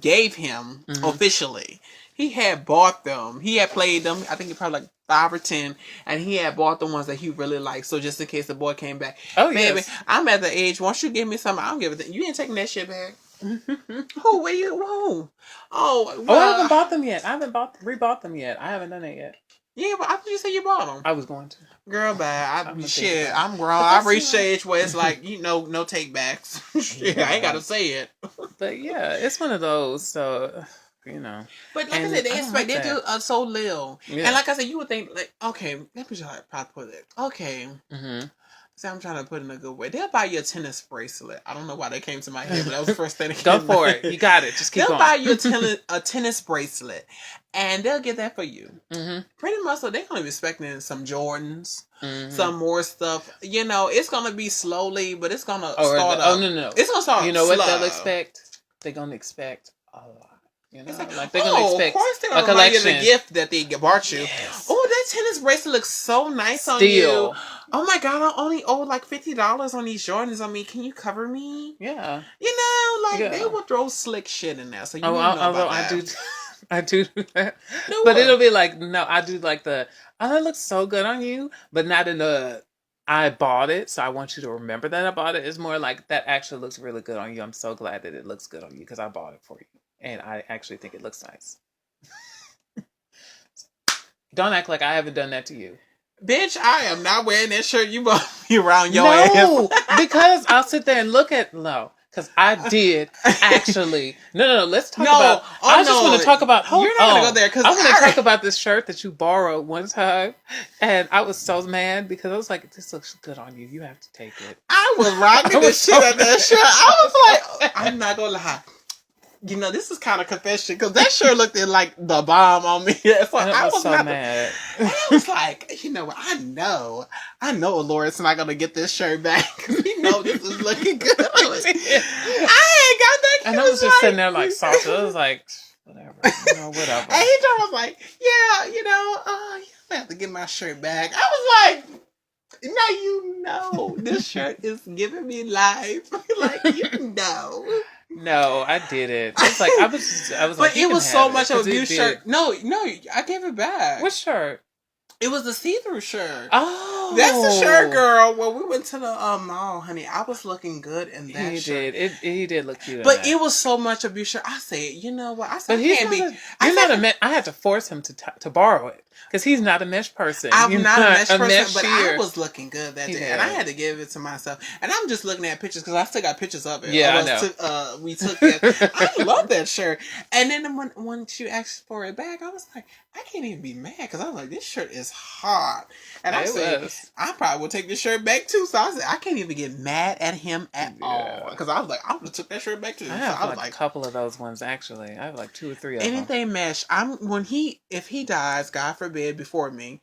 Speaker 2: gave him officially, he had bought them. He had played them. I think he probably like 5 or 10, and he had bought the ones that he really liked. So just in case the boy came back, baby, yes. I'm at the age. Once you give me something, I'll give it. You ain't taking that shit back. Who? Where you? Whoa! Oh,
Speaker 1: well, I haven't bought them yet. I haven't rebought them yet. I haven't done it yet.
Speaker 2: Yeah, but I thought you said you bought them.
Speaker 1: I was going to.
Speaker 2: Girl, bad. I'm grown. I reached the age where it's like, no take backs. Shit, yeah. I ain't gotta say it.
Speaker 1: But yeah, it's one of those. So,
Speaker 2: But like I said, they expect they do so little. Yeah. And like I said, you would think like, okay, let me just probably put it. Okay. See, I'm trying to put it in a good way. They'll buy you a tennis bracelet. I don't know why that came to my head, but that was the first thing that came to my head. Go for it.
Speaker 1: You got it. Just keep going.
Speaker 2: They'll buy you a tennis bracelet, and they'll get that for you. Pretty much, so they're going to be expecting some Jordans, some more stuff. It's going to be slowly, but it's going to start up. Oh, no. It's going to start.
Speaker 1: You know what they'll expect? They're going to expect a lot. It's like they're gonna expect
Speaker 2: of course they're gonna remind you of the gift that they bought you. Yes. Oh, that tennis bracelet looks so nice on you. Oh my God, I only owe like $50 on these Jordans on me. Can you cover me?
Speaker 1: Yeah.
Speaker 2: They will throw slick shit in there. So you know about that.
Speaker 1: I do that. No, but it'll be like, no, I do like that looks so good on you, but not in the I bought it, so I want you to remember that I bought it. It's more like that actually looks really good on you. I'm so glad that it looks good on you because I bought it for you. And I actually think it looks nice. Don't act like I haven't done that to you.
Speaker 2: Bitch, I am not wearing that shirt you bought me around your ass. No,
Speaker 1: because I'll sit there and look at... No, because I did actually... No, let's talk about... I just want to talk about...
Speaker 2: You're not going to go there because
Speaker 1: I want to talk about this shirt that you borrowed one time. And I was so mad because I was like, this looks good on you. You have to take it.
Speaker 2: I was rocking the shit out of that shirt. I was like, I'm not going to lie. This is kind of confession because that sure looked like the bomb on me. So
Speaker 1: I was so mad.
Speaker 2: I was like, what? I know Laura's not gonna get this shirt back because this is looking good. I ain't got that.
Speaker 1: And I was just sitting there like salty. I was like, whatever, whatever.
Speaker 2: And he was like, yeah, you have to get my shirt back. I was like, now this shirt is giving me life.
Speaker 1: No, I didn't. It's like I was
Speaker 2: but
Speaker 1: like,
Speaker 2: it was so much of a new shirt. No, I gave it back.
Speaker 1: What shirt?
Speaker 2: It was the see-through shirt.
Speaker 1: Oh,
Speaker 2: that's the shirt, girl. When we went to the mall, honey, I was looking good in that shirt.
Speaker 1: He did look cute.
Speaker 2: But it was so much of your shirt. I said, you know what? I said,
Speaker 1: but he's I had to force him to borrow it because he's not a mesh person.
Speaker 2: I'm not a mesh person, but I was looking good that day, and I had to give it to myself. And I'm just looking at pictures because I still got pictures of it.
Speaker 1: Yeah, I know.
Speaker 2: We took it. I love that shirt. And then when she asked for it back, I was like, I can't even be mad because I was like, this shirt is hot. And I said, I probably will take this shirt back too. So I said, I can't even get mad at him at all. Because I was like, I would have took that shirt back too.
Speaker 1: I have a couple of those ones actually. I have like 2 or 3 of them.
Speaker 2: Anything mesh. If he dies, God forbid, before me,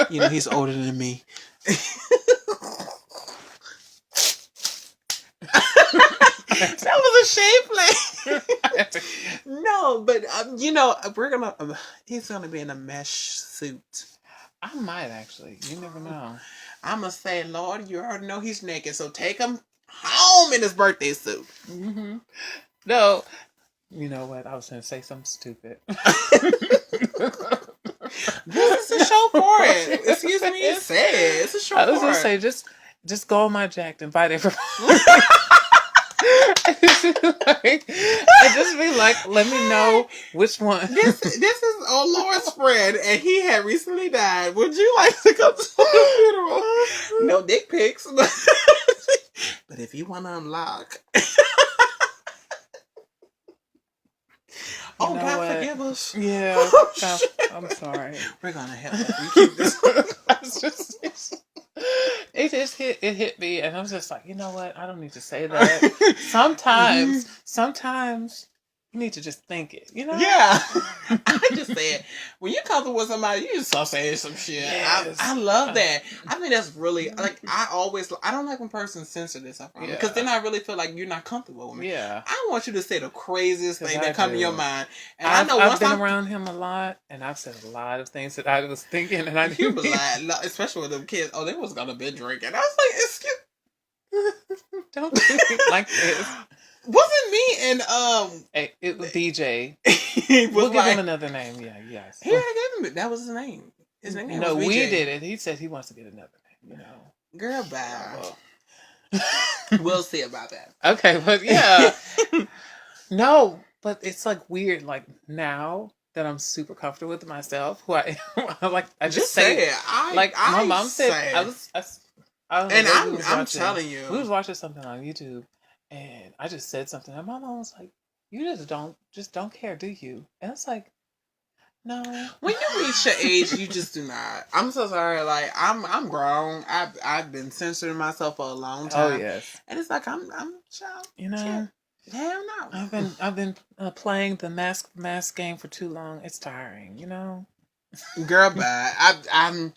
Speaker 2: he's older than me. That was a shade play. No, but he's gonna be in a mesh suit.
Speaker 1: I might actually. You never know.
Speaker 2: I'm gonna say, Lord, you already know he's naked, so take him home in his birthday suit.
Speaker 1: Mm-hmm. No, you know what? I was gonna say something stupid.
Speaker 2: This is a show for it. Excuse me, say it. It's a show for it. I was
Speaker 1: gonna say, just go on my Jack and invite everybody. and just be like, let me know which one.
Speaker 2: This is Laura's friend, and he had recently died. Would you like to come to the funeral? No dick pics, but if you want to unlock. Oh, God, what? Forgive us.
Speaker 1: Yeah. I'm sorry.
Speaker 2: We're going to help you keep this.
Speaker 1: It hit me, and I was just like, you know what? I don't need to say that. Sometimes you need to just think it,
Speaker 2: Yeah. I just said, when you're comfortable with somebody, you just start saying some shit. Yes. I love that. I think that's really, I don't like when persons censor this stuff because then I really feel like you're not comfortable with me.
Speaker 1: Yeah.
Speaker 2: I want you to say the craziest thing that comes to your mind. And
Speaker 1: I've been around him a lot, and I've said a lot of things that I was thinking, and
Speaker 2: you was like, especially with them kids. Oh, they was gonna be drinking. I was like, excuse.
Speaker 1: Don't do me like this.
Speaker 2: Wasn't me and
Speaker 1: Hey, it was DJ.
Speaker 2: We'll
Speaker 1: give him another name. Yeah, yes.
Speaker 2: He already gave him it. That was his name. His name
Speaker 1: no,
Speaker 2: was
Speaker 1: we did it. He said he wants to get another name. You know,
Speaker 2: girl, bye. We'll see about that.
Speaker 1: Okay, but yeah, no, but it's like weird. Like now that I'm super comfortable with myself, who I am, like I just say it. My mom said I'm
Speaker 2: telling you,
Speaker 1: we was watching something on YouTube, and I just said something, and my mom was like, "You just don't care, do you?" And it's like, no.
Speaker 2: When you reach your age, you just do not. I'm so sorry. Like I'm grown. I've been censoring myself for a long time.
Speaker 1: Oh yes.
Speaker 2: And it's like I'm child.
Speaker 1: You know.
Speaker 2: Hell no.
Speaker 1: I've been playing the mask game for too long. It's tiring. You know.
Speaker 2: Girl, bye. I'm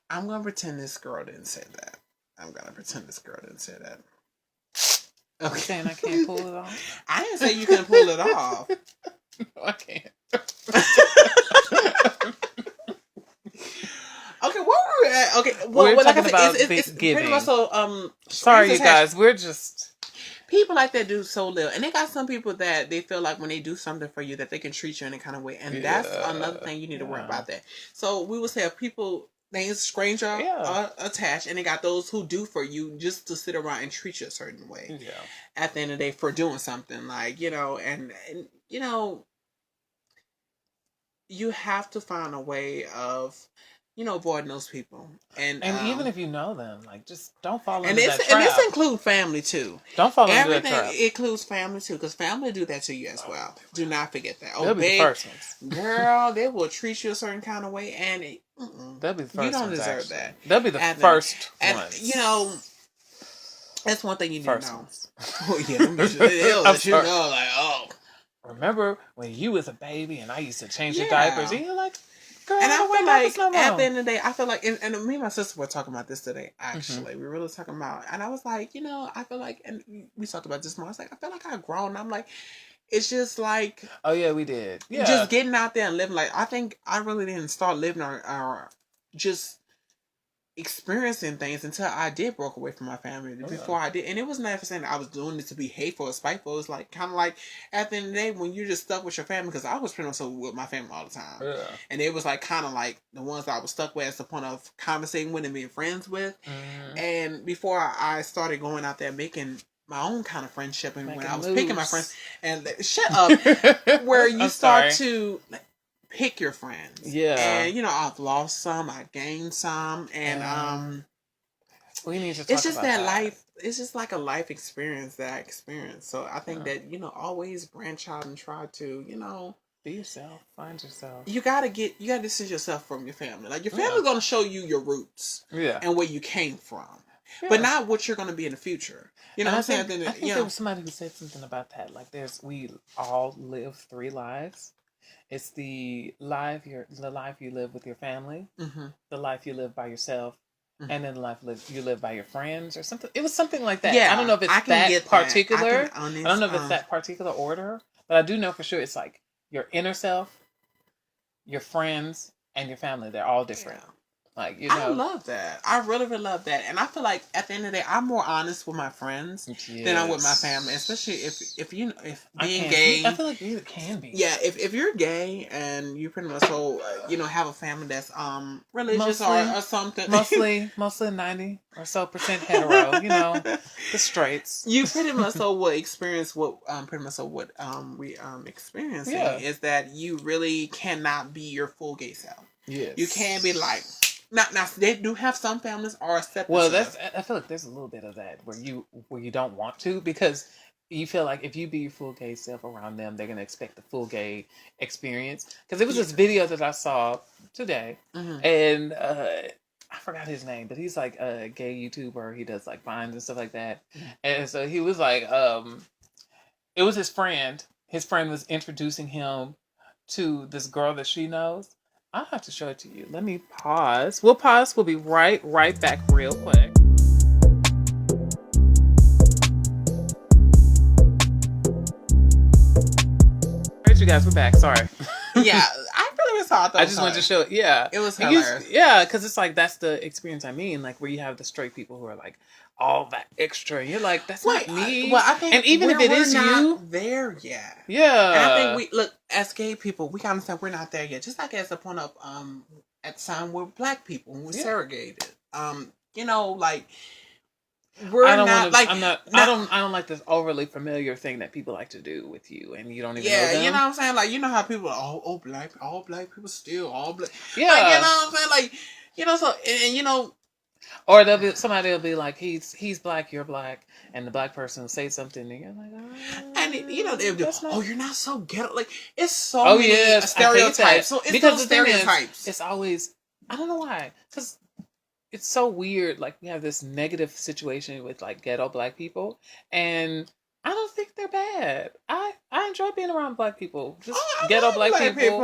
Speaker 2: gonna pretend this girl didn't say that. I'm gonna pretend this girl didn't say that.
Speaker 1: Okay. You're saying I can't pull it off?
Speaker 2: I didn't say you couldn't pull it off.
Speaker 1: No, I can't.
Speaker 2: Okay, where were we at? Okay,
Speaker 1: well, we're talking about it's pretty much
Speaker 2: so.
Speaker 1: Sorry, you guys. We're just
Speaker 2: people like that do so little, and they got some people that they feel like when they do something for you that they can treat you in a kind of way, and that's another thing you need to worry about. That. So we will say if people names stranger are attached, and they got those who do for you just to sit around and treat you a certain way.
Speaker 1: Yeah.
Speaker 2: At the end of the day, for doing something like and you know, you have to find a way of avoiding those people, and
Speaker 1: even if you know them, like just don't fall into
Speaker 2: that trap. And this includes family too.
Speaker 1: Don't fall into that trap.
Speaker 2: Everything includes family too, because family do that to you as well. Do not forget that.
Speaker 1: They'll be the first ones.
Speaker 2: Girl, they will treat you a certain kind of way, and
Speaker 1: they'll be the first.
Speaker 2: You don't
Speaker 1: ones,
Speaker 2: deserve
Speaker 1: actually.
Speaker 2: that.
Speaker 1: They'll be the first ones.
Speaker 2: And that's one thing you need to know.
Speaker 1: Ones.
Speaker 2: Oh yeah, they'll let you know, like, oh.
Speaker 1: Remember when you was a baby and I used to change your diapers, and you're like. Girl,
Speaker 2: and I feel like at the end of the day, I feel like, and me and my sister were talking about this today. Actually, we were really talking about, and I was like, I feel like, and we talked about this more. I was like, I feel like I've grown. I'm like, it's just like,
Speaker 1: oh yeah, we did,
Speaker 2: just getting out there and living. Like I think I really didn't start living our just experiencing things until I did broke away from my family. Before I did, and it was never saying that I was doing it to be hateful or spiteful. It was like kind of like at the end of the day when you're just stuck with your family, because I was pretty much with my family all the time, and it was like kind of like the ones that I was stuck with as the point of conversating with and being friends with. And before I started going out there making my own kind of friendship, and when I was picking my friends, and shut up, where you start to pick your friends. Yeah. And I've lost some, I gained some, and
Speaker 1: we need to talk
Speaker 2: it's just
Speaker 1: about
Speaker 2: that life, it's just like a life experience that I experienced. So I think that, always branch out and try to,
Speaker 1: be yourself, find yourself.
Speaker 2: You gotta distance yourself from your family. Like your family's gonna show you your roots. Yeah. And where you came from. Yeah. But not what you're gonna be in the future. You know what I'm saying?
Speaker 1: I think there was somebody who said something about that. Like we all live 3 lives. It's the life you live with your family, the life you live by yourself, and then the life you live by your friends or something. It was something like that. Yeah, I don't know if it's that particular. I don't know if it's that particular order, but I do know for sure it's like your inner self, your friends, and your family. They're all different. Yeah. Like,
Speaker 2: I love that. I really, really love that. And I feel like at the end of the day, I'm more honest with my friends than I'm with my family. Especially if being gay.
Speaker 1: I feel like you can be.
Speaker 2: Yeah, if you're gay and you pretty much have a family that's religious or something.
Speaker 1: Mostly 90 or so % hetero, the straights.
Speaker 2: You pretty much will experience what we experiencing is that you really cannot be your full gay self. Yes. You can be like Now they do have some families are accepting.
Speaker 1: Well, I feel like there's a little bit of that where you don't want to, because you feel like if you be your full gay self around them, they're gonna expect the full gay experience. Because there was this video that I saw today, and I forgot his name, but he's like a gay YouTuber. He does like vines and stuff like that, and so he was like, it was his friend. His friend was introducing him to this girl that she knows. I'll have to show it to you. Let me pause. We'll pause. We'll be right back real quick. Alright, you guys, we're back. Sorry.
Speaker 2: Yeah, I really just thought that
Speaker 1: I just wanted to show it. Yeah.
Speaker 2: It was hilarious.
Speaker 1: Because it's like, that's the experience I mean. Like, where you have the straight people who are like, all that extra. And you're like, that's not me.
Speaker 2: Well, I think,
Speaker 1: and even if it is you,
Speaker 2: there yet.
Speaker 1: Yeah.
Speaker 2: And I think we look as gay people, we gotta understand we're not there yet. Just like as the point of at the time we're black people and we're segregated. You know, like we're not like
Speaker 1: I don't like this overly familiar thing that people like to do with you, and you don't even know them.
Speaker 2: You know what I'm saying? Like, you know how people are all black people still all black.
Speaker 1: Yeah,
Speaker 2: like, you know what I'm saying? Like, you know, so and you know.
Speaker 1: Or somebody will be like, he's black, you're black, and the black person will say something, and you're like, oh,
Speaker 2: and you know they'll do, oh, you're not so ghetto. Like, it's so many stereotypes. So it's because the stereotypes.
Speaker 1: It's always, I don't know why, because it's so weird. Like, we have this negative situation with like ghetto black people, and I don't think they're bad. I enjoy being around black people. Just ghetto black people.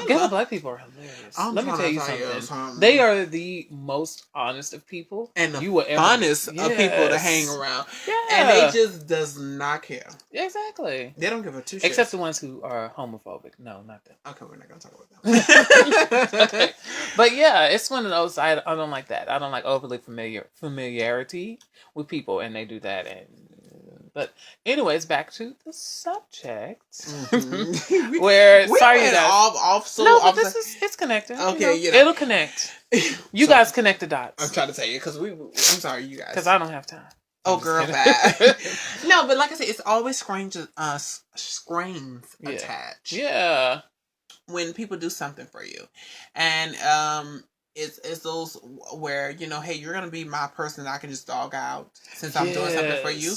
Speaker 1: Ghetto black people are hilarious. Let me tell you something. They are the most honest of people.
Speaker 2: And the funnest of people to hang around.
Speaker 1: Yeah.
Speaker 2: And they just does not care.
Speaker 1: Exactly.
Speaker 2: They don't give a two shits.
Speaker 1: Except the ones who are homophobic. No, not them.
Speaker 2: Okay, we're not going to talk about that.
Speaker 1: Okay. But yeah, it's one of those, I don't like that. I don't like overly familiarity with people, and they do that. But anyways, back to the subject.
Speaker 2: Mm-hmm.
Speaker 1: Where sorry you guys. It's connected.
Speaker 2: Okay,
Speaker 1: it'll connect. You guys connect the dots.
Speaker 2: I'm trying to tell you because I'm sorry, you guys.
Speaker 1: Because I don't have time.
Speaker 2: Oh, girl, bad. No, but like I said, it's always screens attached.
Speaker 1: Yeah.
Speaker 2: When people do something for you, and it's those where, you know, hey, you're gonna be my person that I can just dog out since I'm doing something for you,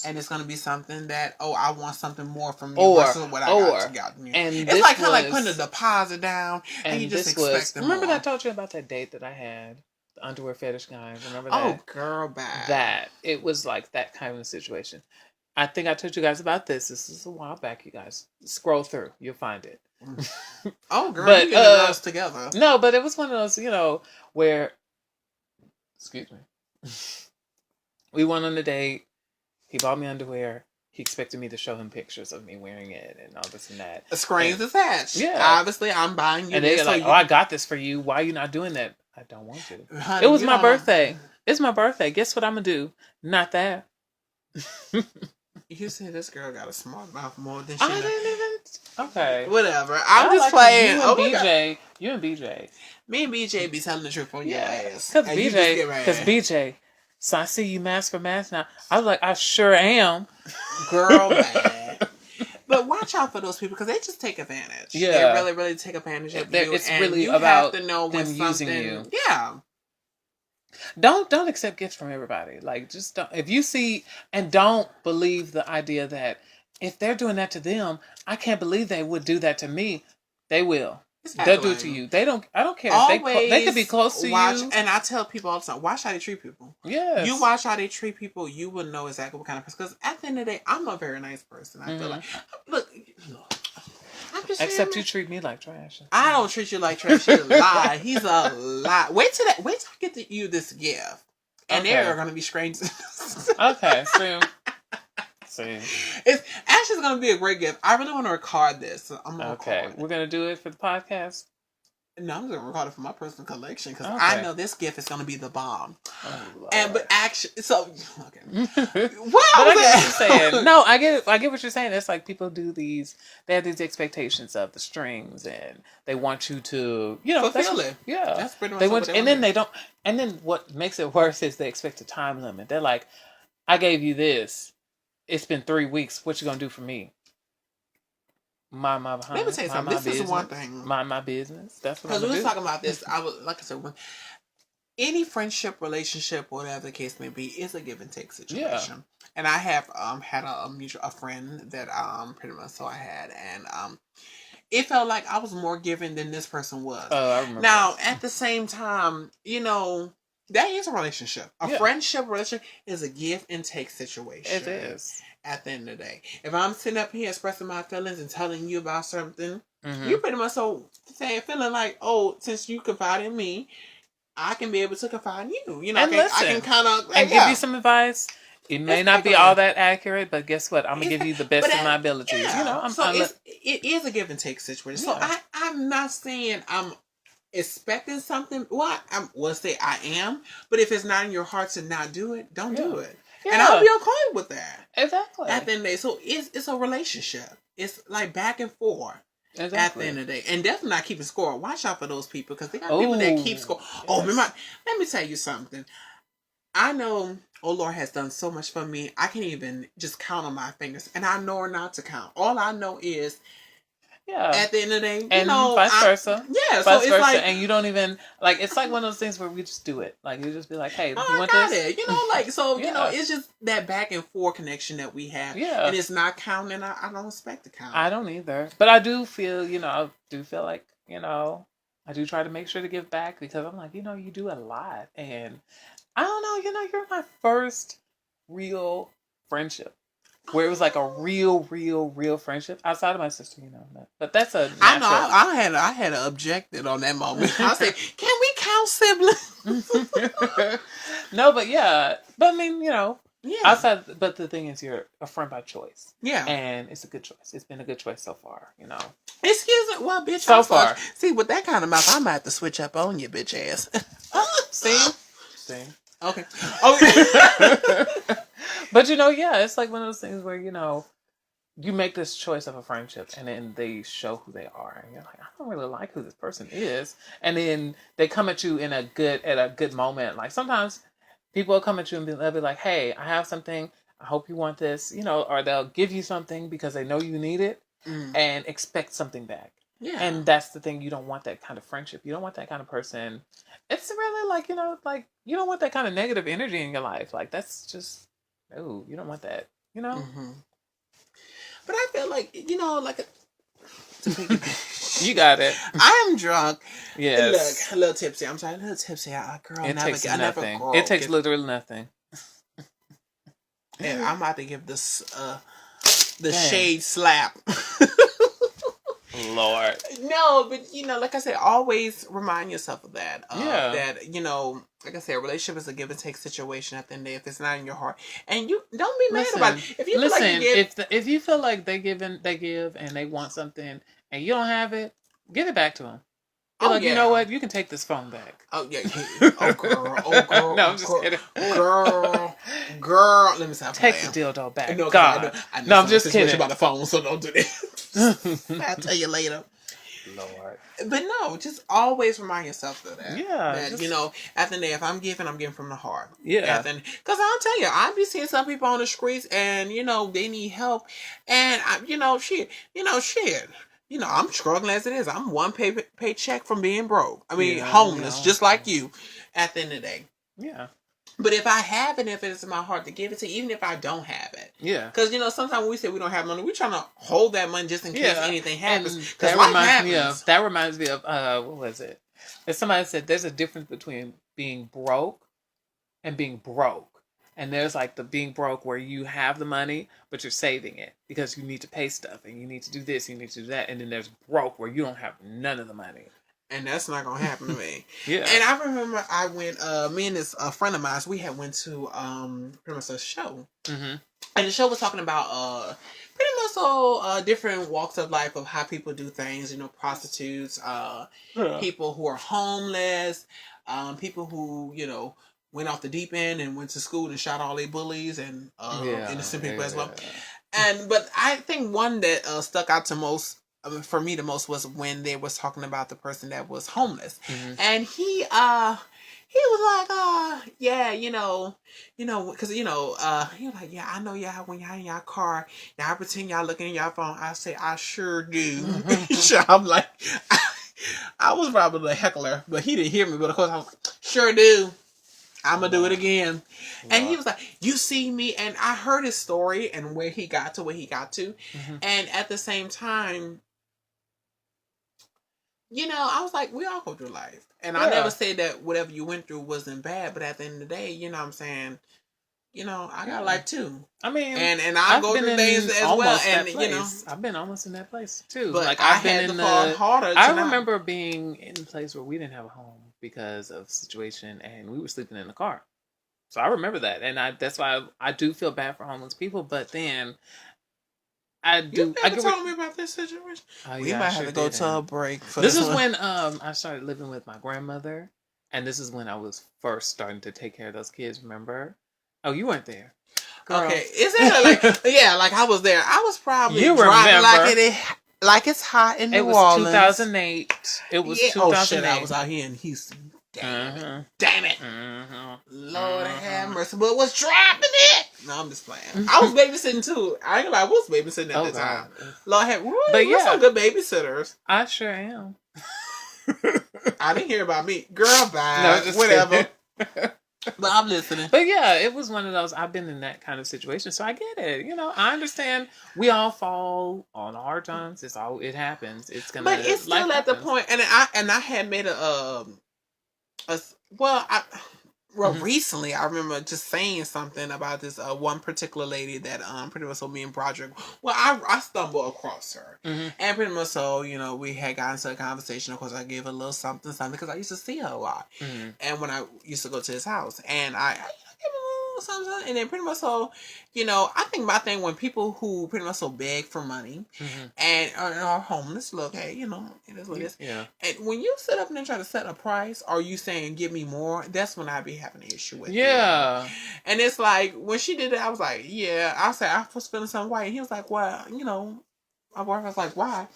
Speaker 2: and it's gonna be something that, oh, I want something more from you versus what I got you. And it's like kind of like putting a deposit down, and you just expect them.
Speaker 1: Remember
Speaker 2: more.
Speaker 1: that I told you about that date that I had, the underwear fetish guy? Remember that?
Speaker 2: Oh, girl, bad.
Speaker 1: That it was like that kind of situation. I think I told you guys about this. This is a while back, you guys. Scroll through, you'll find it.
Speaker 2: Oh, girl, but, you get us together.
Speaker 1: No, but it was one of those, you know, where, excuse me, we went on a date. He bought me underwear. He expected me to show him pictures of me wearing it and all this and that.
Speaker 2: Screens attached.
Speaker 1: Yeah.
Speaker 2: Obviously, I'm buying you.
Speaker 1: And they're like, oh, I got this for you. Why are you not doing that? I don't want to.
Speaker 2: Honey,
Speaker 1: it was my birthday. It's my birthday. Guess what I'm going to do? Not that.
Speaker 2: You said this girl got a smart mouth more than she
Speaker 1: I didn't even... Okay.
Speaker 2: Whatever. I'm just playing.
Speaker 1: You and BJ.
Speaker 2: Me and BJ be telling the truth on your ass.
Speaker 1: Because BJ... So I see you mask for mask now. I was like, I sure am.
Speaker 2: Girl, man. But watch out for those people because they just take advantage.
Speaker 1: Yeah.
Speaker 2: They really, really take advantage of you.
Speaker 1: It's
Speaker 2: and
Speaker 1: really
Speaker 2: you
Speaker 1: about
Speaker 2: have to know
Speaker 1: them using
Speaker 2: something,
Speaker 1: you.
Speaker 2: Yeah.
Speaker 1: Don't accept gifts from everybody. Like, just don't. If you see, and don't believe the idea that if they're doing that to them, I can't believe they would do that to me. They will.
Speaker 2: Exactly.
Speaker 1: They'll do it to you. They don't. I don't care.
Speaker 2: Always
Speaker 1: they could be close to you.
Speaker 2: And I tell people all the time, watch how they treat people.
Speaker 1: Yes.
Speaker 2: You watch how they treat people, you will know exactly what kind of person. Because at the end of the day, I'm a very nice person. I feel like, look.
Speaker 1: Except you treat me like trash.
Speaker 2: I don't treat you like trash. He's a lie. He's a lie. Wait till I get you this gift, and there are going to be strangers.
Speaker 1: Okay, see.
Speaker 2: It's actually going to be a great gift. I really want to record this. So I'm gonna record
Speaker 1: we're going to do it for the podcast.
Speaker 2: No, I'm going to record it for my personal collection because I know this gift is going to be the bomb.
Speaker 1: Oh,
Speaker 2: but actually, so okay.
Speaker 1: But I get what you're saying. No, I get what you're saying. It's like people do these. They have these expectations of the strings, and they want you to, you know,
Speaker 2: fulfill it.
Speaker 1: Yeah,
Speaker 2: that's pretty much what
Speaker 1: and then they don't. And then what makes it worse is they expect a time limit. They're like, "I gave you this. It's been 3 weeks. What you gonna do for me?" Mind my behind.
Speaker 2: Let me tell you something. This is one thing.
Speaker 1: Mind my business. That's what.
Speaker 2: Because we were talking about this. I was like I said, any friendship, relationship, whatever the case may be, is a give and take situation. Yeah. And I have had a friend that pretty much so I had, and it felt like I was more giving than this person was.
Speaker 1: Oh, I remember.
Speaker 2: Now at the same time, you know, that is a relationship. A friendship relationship is a give and take situation.
Speaker 1: It is.
Speaker 2: At the end of the day, if I'm sitting up here expressing my feelings and telling you about something, you pretty much feeling like, oh, since you confide in me, I can be able to confide in you. You know, I can kind of
Speaker 1: give you some advice. It may not be all that accurate, but guess what? I'm gonna give you the best of my abilities.
Speaker 2: Yeah.
Speaker 1: You know,
Speaker 2: it is a give and take situation. Yeah. So I'm not saying I'm expecting something. Well, will say I am, but if it's not in your heart to not do it, don't do it. Yeah. And I'll be okay with that.
Speaker 1: Exactly.
Speaker 2: At the end of the day, so it's a relationship. It's like back and forth. Exactly. At the end of the day, and definitely not keeping score. Watch out for those people because they got people that keep score. Yes. Oh, let me tell you something. I know, oh Lord has done so much for me. I can't even just count on my fingers, and I know not to count. All I know is, at the end of the day,
Speaker 1: and vice versa. Yeah, so it's like, and you don't even like. It's like one of those things where we just do it. Like you just be like, "Hey, you want this?"
Speaker 2: It. You know, like so. You know, it's just that back and forth connection that we have. Yeah, and it's not counting. I don't expect to count.
Speaker 1: I don't either, but I do feel. I do feel like I do try to make sure to give back because I'm like, you do a lot, and I don't know, you're my first real friendship. Where it was like a real friendship outside of my sister, But that's a natural...
Speaker 2: I know. I had objected on that moment. I said, "Can we count siblings?"
Speaker 1: No, but yeah. But I mean, outside. But the thing is, you're a friend by choice. Yeah, and it's a good choice. It's been a good choice so far.
Speaker 2: Excuse me, well, bitch.
Speaker 1: So far,
Speaker 2: see, with that kind of mouth, I might have to switch up on you, bitch ass.
Speaker 1: See.
Speaker 2: Okay.
Speaker 1: But it's like one of those things where you make this choice of a friendship, and then they show who they are, and you're like, I don't really like who this person is, and then they come at you at a good moment. Like sometimes people will come at you and they'll be like, "Hey, I have something. I hope you want this," or they'll give you something because they know you need it, and expect something back. Yeah. And that's the thing. You don't want that kind of friendship. You don't want that kind of person. It's really like, like you don't want that kind of negative energy in your life. Like that's just, no, you don't want that,
Speaker 2: Mm-hmm. But I feel like,
Speaker 1: you got it.
Speaker 2: I am drunk.
Speaker 1: Yes.
Speaker 2: Look, a little tipsy. I'm sorry, a little tipsy. Girl,
Speaker 1: it takes nothing. It takes literally nothing.
Speaker 2: And I'm about to give this, the shade slap.
Speaker 1: Lord.
Speaker 2: No, but like I said, always remind yourself of that. That, like I said, a relationship is a give and take situation at the end of the day if it's not in your heart. And you don't be mad about it. If you feel like
Speaker 1: if you feel like they give and they want something and you don't have it, give it back to them. You know what? You can take this phone back.
Speaker 2: Oh, yeah. Oh, girl.
Speaker 1: No, I'm just kidding.
Speaker 2: Girl. Let me stop.
Speaker 1: Take the dildo back. No, God. I'm just kidding.
Speaker 2: About the phone, so don't do that. I'll tell you later.
Speaker 1: Lord.
Speaker 2: But no, just always remind yourself of that.
Speaker 1: Yeah.
Speaker 2: That, at the end of the day, if I'm giving from the heart.
Speaker 1: Yeah.
Speaker 2: Because I'll tell you, I be seeing some people on the streets and, they need help. And, shit. I'm struggling as it is. I'm one paycheck from being broke. I mean, homeless, just like you, at the end of the day.
Speaker 1: Yeah.
Speaker 2: But if I have it, if it's in my heart to give it to, even if I don't have it.
Speaker 1: Yeah.
Speaker 2: Because, sometimes when we say we don't have money, we're trying to hold that money just in case anything happens.
Speaker 1: That reminds me of, what was it? That somebody said there's a difference between being broke and being broke. And there's like the being broke where you have the money, but you're saving it because you need to pay stuff and you need to do this, you need to do that. And then there's broke where you don't have none of the money.
Speaker 2: And that's not going to happen to me.
Speaker 1: Yeah.
Speaker 2: And I remember I went, me and this friend of mine, we had went to pretty much a show.
Speaker 1: Mm-hmm.
Speaker 2: And the show was talking about pretty much all different walks of life of how people do things, prostitutes, people who are homeless, people who, went off the deep end and went to school and shot all their bullies and innocent people as well. But I think one that stuck out to most, for me the most, was when they was talking about the person that was homeless.
Speaker 1: Mm-hmm.
Speaker 2: And he was like, because, he was like, yeah, I know y'all, when y'all in y'all car, y'all pretend y'all looking at y'all phone. I say, I sure do. So I'm like, I was probably the heckler, but he didn't hear me. But of course, I was like, sure do. I'm going to do it again. Wow. And he was like, you see me? And I heard his story and where he got to. Mm-hmm. And at the same time, I was like, we all go through life. And I never said that whatever you went through wasn't bad. But at the end of the day, what I'm saying, I got life too.
Speaker 1: I mean,
Speaker 2: and I go through things as well. And,
Speaker 1: I've been almost in that place too.
Speaker 2: But
Speaker 1: like
Speaker 2: I've been in the harder.
Speaker 1: I remember being in a place where we didn't have a home because of situation, and we were sleeping in the car. So I remember that, and that's why I do feel bad for homeless people. But then I do.
Speaker 2: You never told me about this situation. We might have to go to a break for
Speaker 1: this. This is when I started living with my grandmother, and this is when I was first starting to take care of those kids. Remember? Oh, you weren't there.
Speaker 2: Girl. Okay, is it like yeah? Like I was there. I was probably driving like it's hot in New Orleans.
Speaker 1: It was 2008. It was 2008. Oh shit!
Speaker 2: I was out here in Houston. Damn it! Lord have mercy. But was dropping it. No, I'm just playing. I was babysitting too. I ain't gonna lie, I was babysitting at the time. Lord have we're some good babysitters.
Speaker 1: I sure am.
Speaker 2: I didn't hear about me. Girl, bye. No, just whatever. But I'm listening.
Speaker 1: But yeah, it was one of those. I've been in that kind of situation, so I get it. You know, I understand. We all fall on hard times. It happens. It's gonna.
Speaker 2: But it's still at the point, and I had made recently I remember just saying something about this one particular lady that pretty much so me and Broderick. Well, I stumbled across her, and pretty much so we had gotten into a conversation. Of course, I gave her a little something because I used to see her a lot, and when I used to go to his house, and I gave her a little something, and then pretty much so I think my thing when people who pretty much so beg for money and are homeless, look, hey, it is what it is. Yeah. And when you sit up and try to set a price, or you saying give me more, that's when I be having an issue with.
Speaker 1: Yeah.
Speaker 2: You. And it's like when she did it, I was like, yeah. I said I was feeling some way. And he was like, well, my boyfriend was like, why?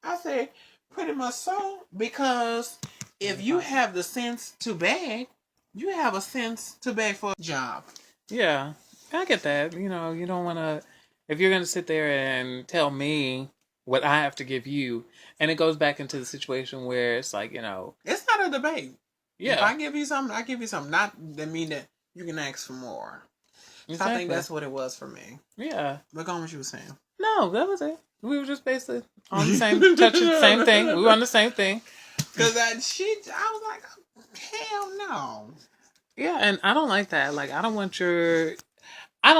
Speaker 2: I said, pretty much so, because if you have the sense to beg, you have a sense to beg for a job.
Speaker 1: Yeah. I get that. You don't want to, if you're going to sit there and tell me what I have to give you, and it goes back into the situation where it's like,
Speaker 2: it's not a debate. Yeah. If I give you something, I give you something. Not that mean that you can ask for more. Exactly. So I think that's what it was for me.
Speaker 1: Yeah.
Speaker 2: But go on what you were saying.
Speaker 1: No, that was it. We were just basically on the same, touching the same thing. We were on the same thing.
Speaker 2: Because I was like, hell no.
Speaker 1: Yeah, and I don't like that. Like, I don't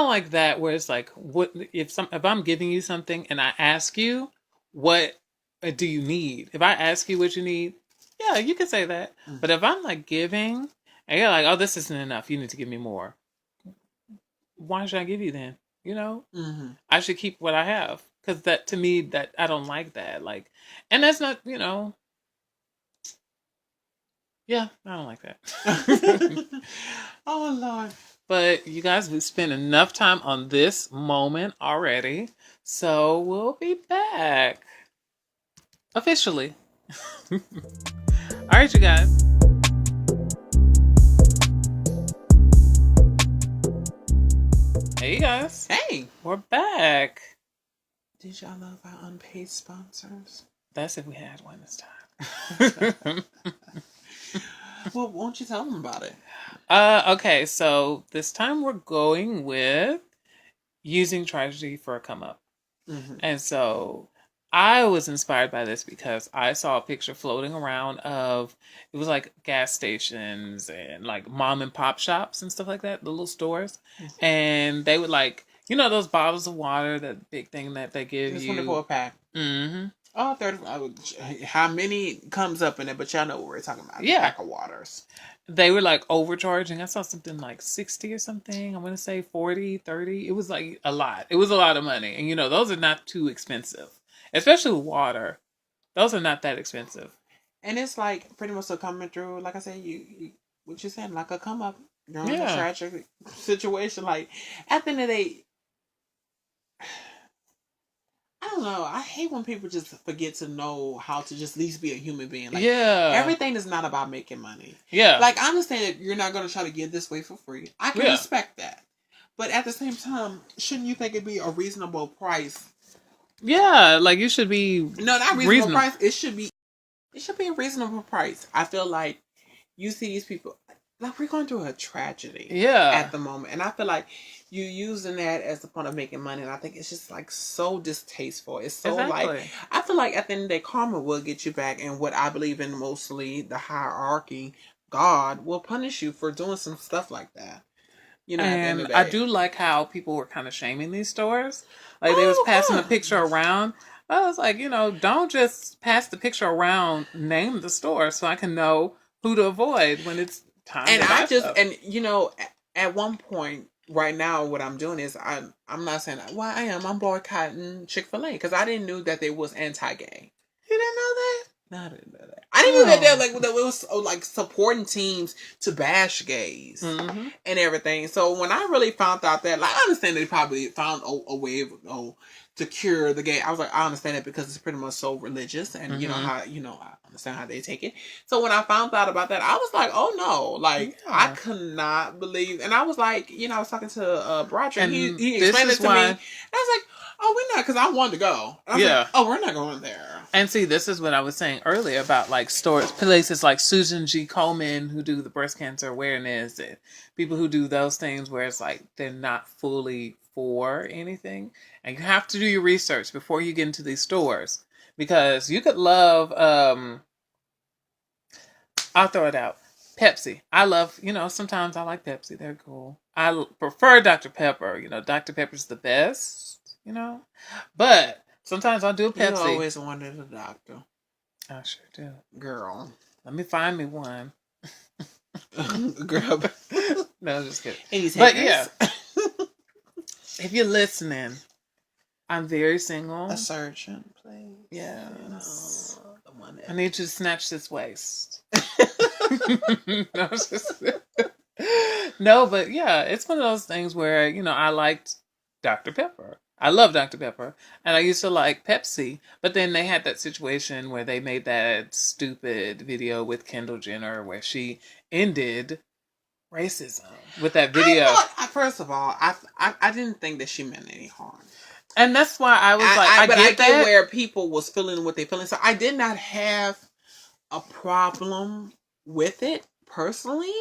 Speaker 1: like that where it's like, what if I'm giving you something and I ask you, what do you need? If I ask you what you need, yeah, you can say that. Mm-hmm. But if I'm like giving and you're like, oh, this isn't enough, you need to give me more. Why should I give you then? I should keep what I have, because that to me that I don't like that. Like, and that's not Yeah, I don't like that.
Speaker 2: Oh Lord.
Speaker 1: But you guys, we spent enough time on this moment already. So we'll be back. Officially. All right, you guys. Hey, you guys.
Speaker 2: Hey.
Speaker 1: We're back.
Speaker 2: Did y'all love our unpaid sponsors?
Speaker 1: That's if we had one this time.
Speaker 2: Well, won't you tell them about it?
Speaker 1: Okay, so this time we're going with using tragedy for a come up. And so I was inspired by this because I saw a picture floating around of, it was like gas stations and like mom and pop shops and stuff like that, the little stores. And they would like, those bottles of water, that big thing that they give you.
Speaker 2: 24 pack. Oh, 30. How many comes up in it? But y'all know what we're talking about. Yeah. Pack of waters.
Speaker 1: They were like overcharging. I saw something like 60 or something. I want to say 40, 30. It was like a lot. It was a lot of money. And those are not too expensive. Especially water. Those are not that expensive.
Speaker 2: And it's like pretty much so coming through, like I said, you what you saying, like a come up. You're in a tragic situation. Like, at the end of the day, I don't know. I hate when people just forget to know how to just at least be a human being. Like, everything is not about making money. Yeah. Like, I understand that you're not going to try to give this way for free. I can respect that. But at the same time, shouldn't you think it'd be a reasonable price?
Speaker 1: Yeah, like you should be.
Speaker 2: No, not reasonable price. It should be a reasonable price. I feel like you see these people, like we're going through a tragedy. Yeah. At the moment. And I feel like you using that as the point of making money, and I think it's just like so distasteful. It's so like, I feel like at the end of the day, karma will get you back, and what I believe in mostly, the hierarchy, God will punish you for doing some stuff like that.
Speaker 1: And I do like how people were kind of shaming these stores. Like they was passing the picture around. I was like, don't just pass the picture around, name the store so I can know who to avoid when it's time.
Speaker 2: And
Speaker 1: to buy stuff.
Speaker 2: at one point right now, what I'm doing is I'm not saying I'm boycotting Chick-fil-A because I didn't know that they was anti-gay.
Speaker 1: You didn't know that?
Speaker 2: No, I didn't know that. I didn't know that that it was like supporting teams to bash gays and everything. So when I really found out that, like, I understand they probably found a way of to cure the gay. I was like, I understand it because it's pretty much so religious, and I understand how they take it. So when I found out about that, I was like, oh no, like I could not believe. And I was like, I was talking to Broderick, and he explained it to me, and I was like, oh, we're not, because I wanted to go. And I was like, oh, we're not going there.
Speaker 1: And see, this is what I was saying earlier about like places like Susan G. Komen, who do the breast cancer awareness, and people who do those things where it's like they're not fully for anything. And you have to do your research before you get into these stores, because you could love, I'll throw it out, Pepsi. I love, sometimes I like Pepsi. They're cool. I prefer Dr. Pepper. Dr. Pepper's the best, but sometimes I'll do a Pepsi.
Speaker 2: You always wanted a doctor.
Speaker 1: I sure do.
Speaker 2: Girl.
Speaker 1: Let me find me one.
Speaker 2: Girl.
Speaker 1: No, just kidding. But yeah. If you're listening, I'm very single.
Speaker 2: A surgeon, please.
Speaker 1: Yes. The one I need you to snatch this waist. No, but yeah, it's one of those things where, I liked Dr. Pepper. I love Dr. Pepper. And I used to like Pepsi. But then they had that situation where they made that stupid video with Kendall Jenner where she ended racism with that video.
Speaker 2: First of all, I didn't think that she meant any harm.
Speaker 1: And that's why I was I get
Speaker 2: where people was feeling what they feeling. So I did not have a problem with it. Personally,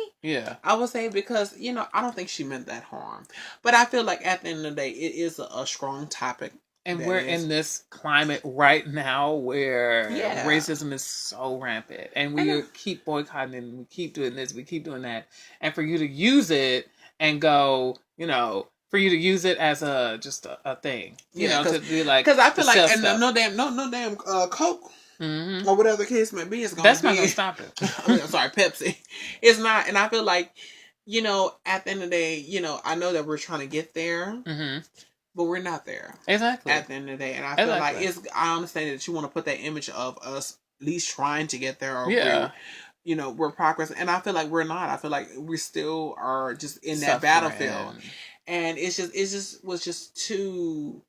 Speaker 2: I would say, because I don't think she meant that harm, but I feel like at the end of the day, it is a strong topic,
Speaker 1: and we're in this climate right now where racism is so rampant, and we keep boycotting, and we keep doing this, we keep doing that, and for you to use it and go, for you to use it as just a thing, to be like,
Speaker 2: because I feel like, and no damn Coke. Mm-hmm. Or whatever the case may be,
Speaker 1: that's not gonna stop it.
Speaker 2: I'm sorry, Pepsi. It's not, and I feel like, at the end of the day, I know that we're trying to get there, but we're not there.
Speaker 1: Exactly.
Speaker 2: At the end of the day, and I feel like I understand that you want to put that image of us at least trying to get there, or we're progressing, and I feel like we're not. I feel like we still are just in that battlefield, and it was just too.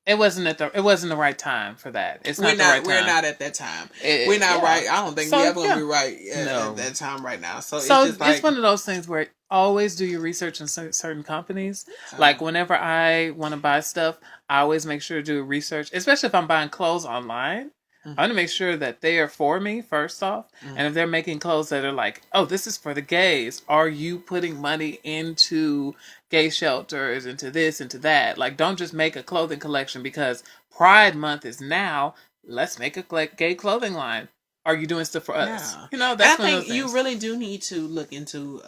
Speaker 1: It wasn't the right time for that. It's not the right time.
Speaker 2: We're not at that time. We're not right. I don't think we're ever going to be right at that time right now. So it's just like,
Speaker 1: it's one of those things where always do your research on certain companies. Like whenever I want to buy stuff, I always make sure to do research, especially if I'm buying clothes online. I want to make sure that they are for me, first off. And if they're making clothes that are like, oh, this is for the gays, are you putting money into gay shelters, into this, into that? Like, don't just make a clothing collection because Pride Month is now. Let's make a gay clothing line. Are you doing stuff for us? That's
Speaker 2: I think you really do need to look into,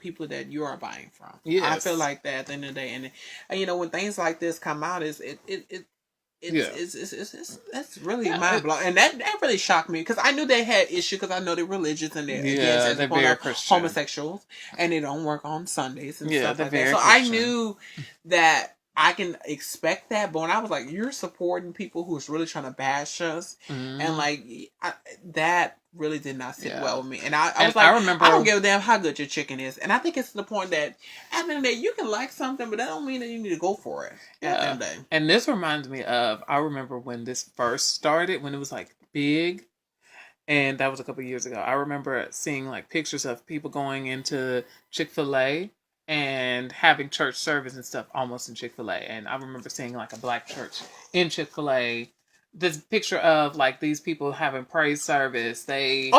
Speaker 2: people that you are buying from. Yes. I feel like that at the end of the day. And when things like this come out, it's really mind blowing, and that really shocked me because I knew they had issue because I know they're religious and they're very Christian. Homosexuals, and they don't work on Sundays and stuff like that. So I knew that I can expect that, but when I was like, you're supporting people who's really trying to bash us, and like that really did not sit well with me. And I was like, I remember, I don't give a damn how good your chicken is. And I think it's to the point that at the end of the day, you can like something, but that don't mean that you need to go for it. At the end of the day.
Speaker 1: And this reminds me of, I remember when this first started, when it was like big, and that was a couple of years ago. I remember seeing like pictures of people going into Chick-fil-A and having church service and stuff almost in Chick-fil-A. And I remember seeing like a black church in Chick-fil-A. This picture of like these people having praise service. They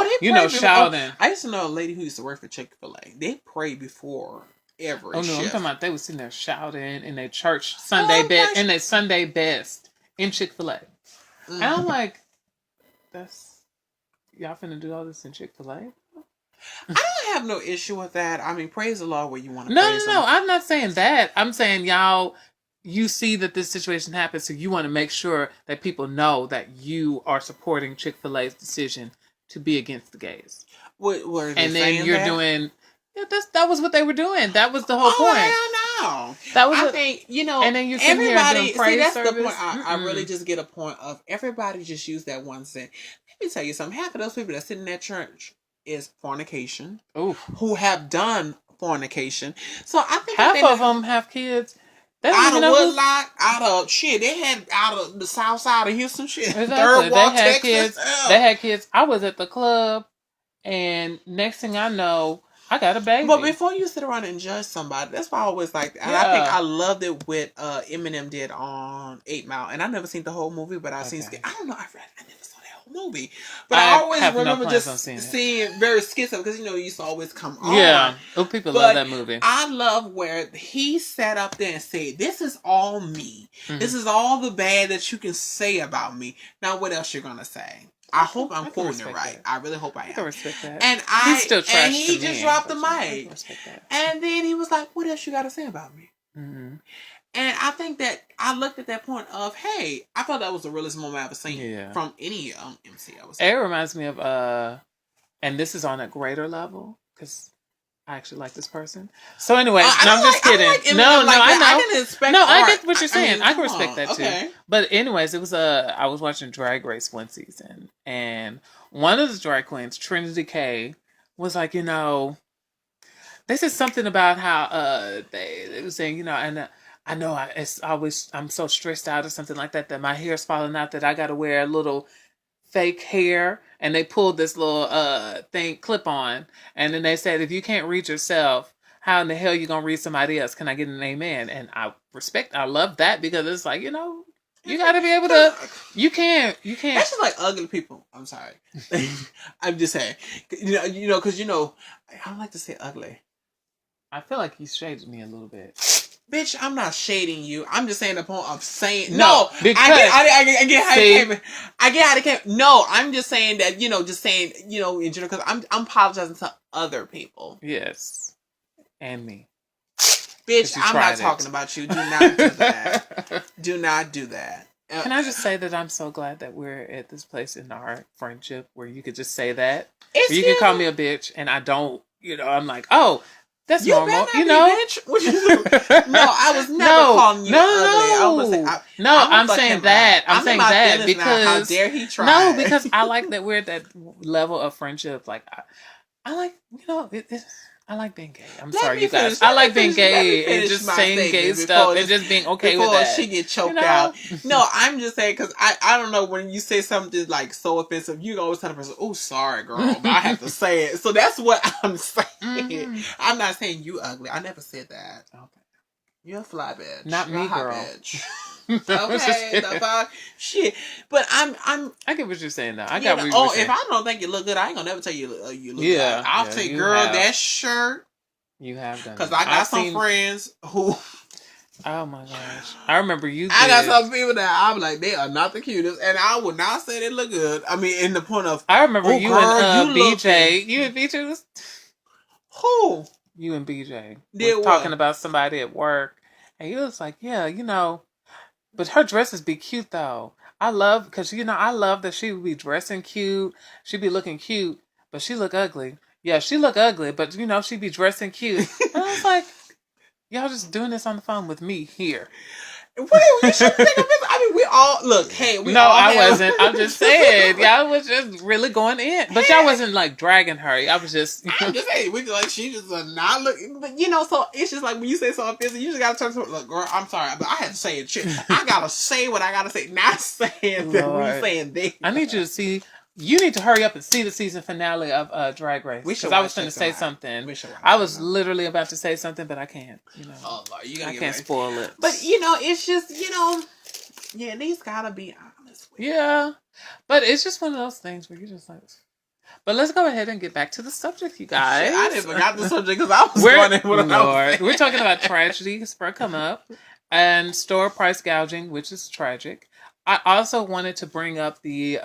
Speaker 1: shouting.
Speaker 2: I used to know a lady who used to work for Chick-fil-A. They pray before every shift.
Speaker 1: I'm talking about they were sitting there shouting in their church Sunday best, in their Sunday best in Chick-fil-A. And I'm like, y'all finna do all this in Chick-fil-A?
Speaker 2: I don't have no issue with that. I mean, praise the Lord where you want to praise Him.
Speaker 1: No, I'm not saying that. I'm saying you see that this situation happens, so you want to make sure that people know that you are supporting Chick-fil-A's decision to be against the gays.
Speaker 2: What
Speaker 1: and then you're doing Yeah, that was what they were doing. That was the whole point.
Speaker 2: No.
Speaker 1: That was
Speaker 2: I think,
Speaker 1: and then you
Speaker 2: everybody,
Speaker 1: see,
Speaker 2: that's
Speaker 1: service.
Speaker 2: the point I really just get a point of. Everybody just use that one thing. Let me tell you something. Half of those people that sit in that church is fornication.
Speaker 1: Oof.
Speaker 2: Who have done fornication. So I think
Speaker 1: half of them have kids.
Speaker 2: Out of Woodlock, they had out of the south side of Houston,
Speaker 1: Exactly. Third Ward, Texas. Kids. They had kids. I was at the club, and next thing I know, I got a baby.
Speaker 2: But before you sit around and judge somebody, that's why I always like. And I think I loved it with Eminem did on 8 Mile, and I never seen the whole movie, but I seen. I don't know. I never saw that whole movie, but I always remember just seeing very skits of because it used to always come on.
Speaker 1: Yeah, people love that movie.
Speaker 2: I love where he sat up there and said, "This is all me. Mm-hmm. This is all the bad that you can say about me. Now, what else you're gonna say?" I hope I'm quoting it right. I really hope I am.
Speaker 1: I can respect that.
Speaker 2: And
Speaker 1: he's still trash
Speaker 2: and he just dropped the mic. And then he was like, "What else you got to say about me?" Mm-hmm. And I think that I looked at that point of, hey, I thought that was the realest moment I ever seen from any MC.
Speaker 1: It reminds me of, and this is on a greater level because I actually like this person. So anyway, I'm just kidding. I know.
Speaker 2: I didn't expect.
Speaker 1: No, I get what you're saying. I can respect that too. But anyways, it was I was watching Drag Race one season, and one of the drag queens, Trinity K, was like, they said something about how they were saying, and I know I'm so stressed out or something like that my hair's falling out that I got to wear a little fake hair, and they pulled this little clip on, and then they said, if you can't read yourself, how in the hell you gonna read somebody else? Can I get an amen? And I love that because it's like, you gotta be able to, you can't.
Speaker 2: That's just like ugly people. I'm sorry. I'm just saying, because I don't like to say ugly.
Speaker 1: I feel like you shaded me a little bit.
Speaker 2: Bitch, I'm not shading you. I'm just saying the point of saying
Speaker 1: no. Because
Speaker 2: I get how it came. I get how it came. No, I'm just saying that just saying in general because I'm apologizing to other people.
Speaker 1: Yes, and me.
Speaker 2: Bitch, I'm not talking about you. Do not do that. Do not do that.
Speaker 1: Can I just say that I'm so glad that we're at this place in our friendship where you could just say that. You can call me a bitch, and I don't. I'm like, oh. That's normal,
Speaker 2: bitch. What you do? No, I was never calling you ugly.
Speaker 1: I'm saying that. I'm saying that because
Speaker 2: how dare he try?
Speaker 1: No, because I like that we're at that level of friendship. Like I like I like being gay. I'm sorry, you guys. I like being gay and just saying gay stuff and just being okay with that.
Speaker 2: Before she get choked out. No, I'm just saying because I don't know when you say something like so offensive, you always tell the person, "Oh, sorry, girl," but I have to say it. So that's what I'm saying. Mm-hmm. I'm not saying you ugly. I never said that. Okay. You're a fly bitch.
Speaker 1: Not me, girl.
Speaker 2: Bitch. Okay, the fuck, shit. But
Speaker 1: I get what you're saying now. I got what you're saying.
Speaker 2: If I don't think you look good, I ain't gonna never tell you you look good. I'll say, girl, that shirt.
Speaker 1: You have done.
Speaker 2: Because I got some friends who.
Speaker 1: Oh my gosh! I remember you.
Speaker 2: I got some people that I'm like, they are not the cutest, and I would not say they look good. I mean, in the point of.
Speaker 1: I remember you and BJ. You and BJ was.
Speaker 2: Who?
Speaker 1: You and BJ was talking about somebody at work, and he was like, "Yeah, but her dresses be cute though. I love because I love that she would be dressing cute. She'd be looking cute, but she look ugly. Yeah, she look ugly, but she'd be dressing cute." And I was like, "Y'all just doing this on the phone with me here."
Speaker 2: What you should think of this? I mean, we all look. Hey, we
Speaker 1: no,
Speaker 2: all
Speaker 1: I wasn't. I'm just saying, y'all was just really going in, but y'all wasn't like dragging her. I was just.
Speaker 2: I'm just saying, we like she just not looking, but so it's just like when you say something offensive, you just gotta turn to look, girl. I'm sorry, but I had to say it. Shit, I gotta say what I gotta say. Not saying that we saying this.
Speaker 1: I need you to see. You need to hurry up and see the season finale of Drag Race. Because I was going to say something. I was literally about to say something, but I can't.
Speaker 2: Oh, Lord,
Speaker 1: I can't spoil it.
Speaker 2: But it's just yeah, these gotta be honest with you.
Speaker 1: Yeah, but it's just one of those things where you're just like. But let's go ahead and get back to the subject, you guys.
Speaker 2: I didn't forgot the subject because I was going
Speaker 1: We're talking about tragedies for come up and store price gouging, which is tragic. I also wanted to bring up the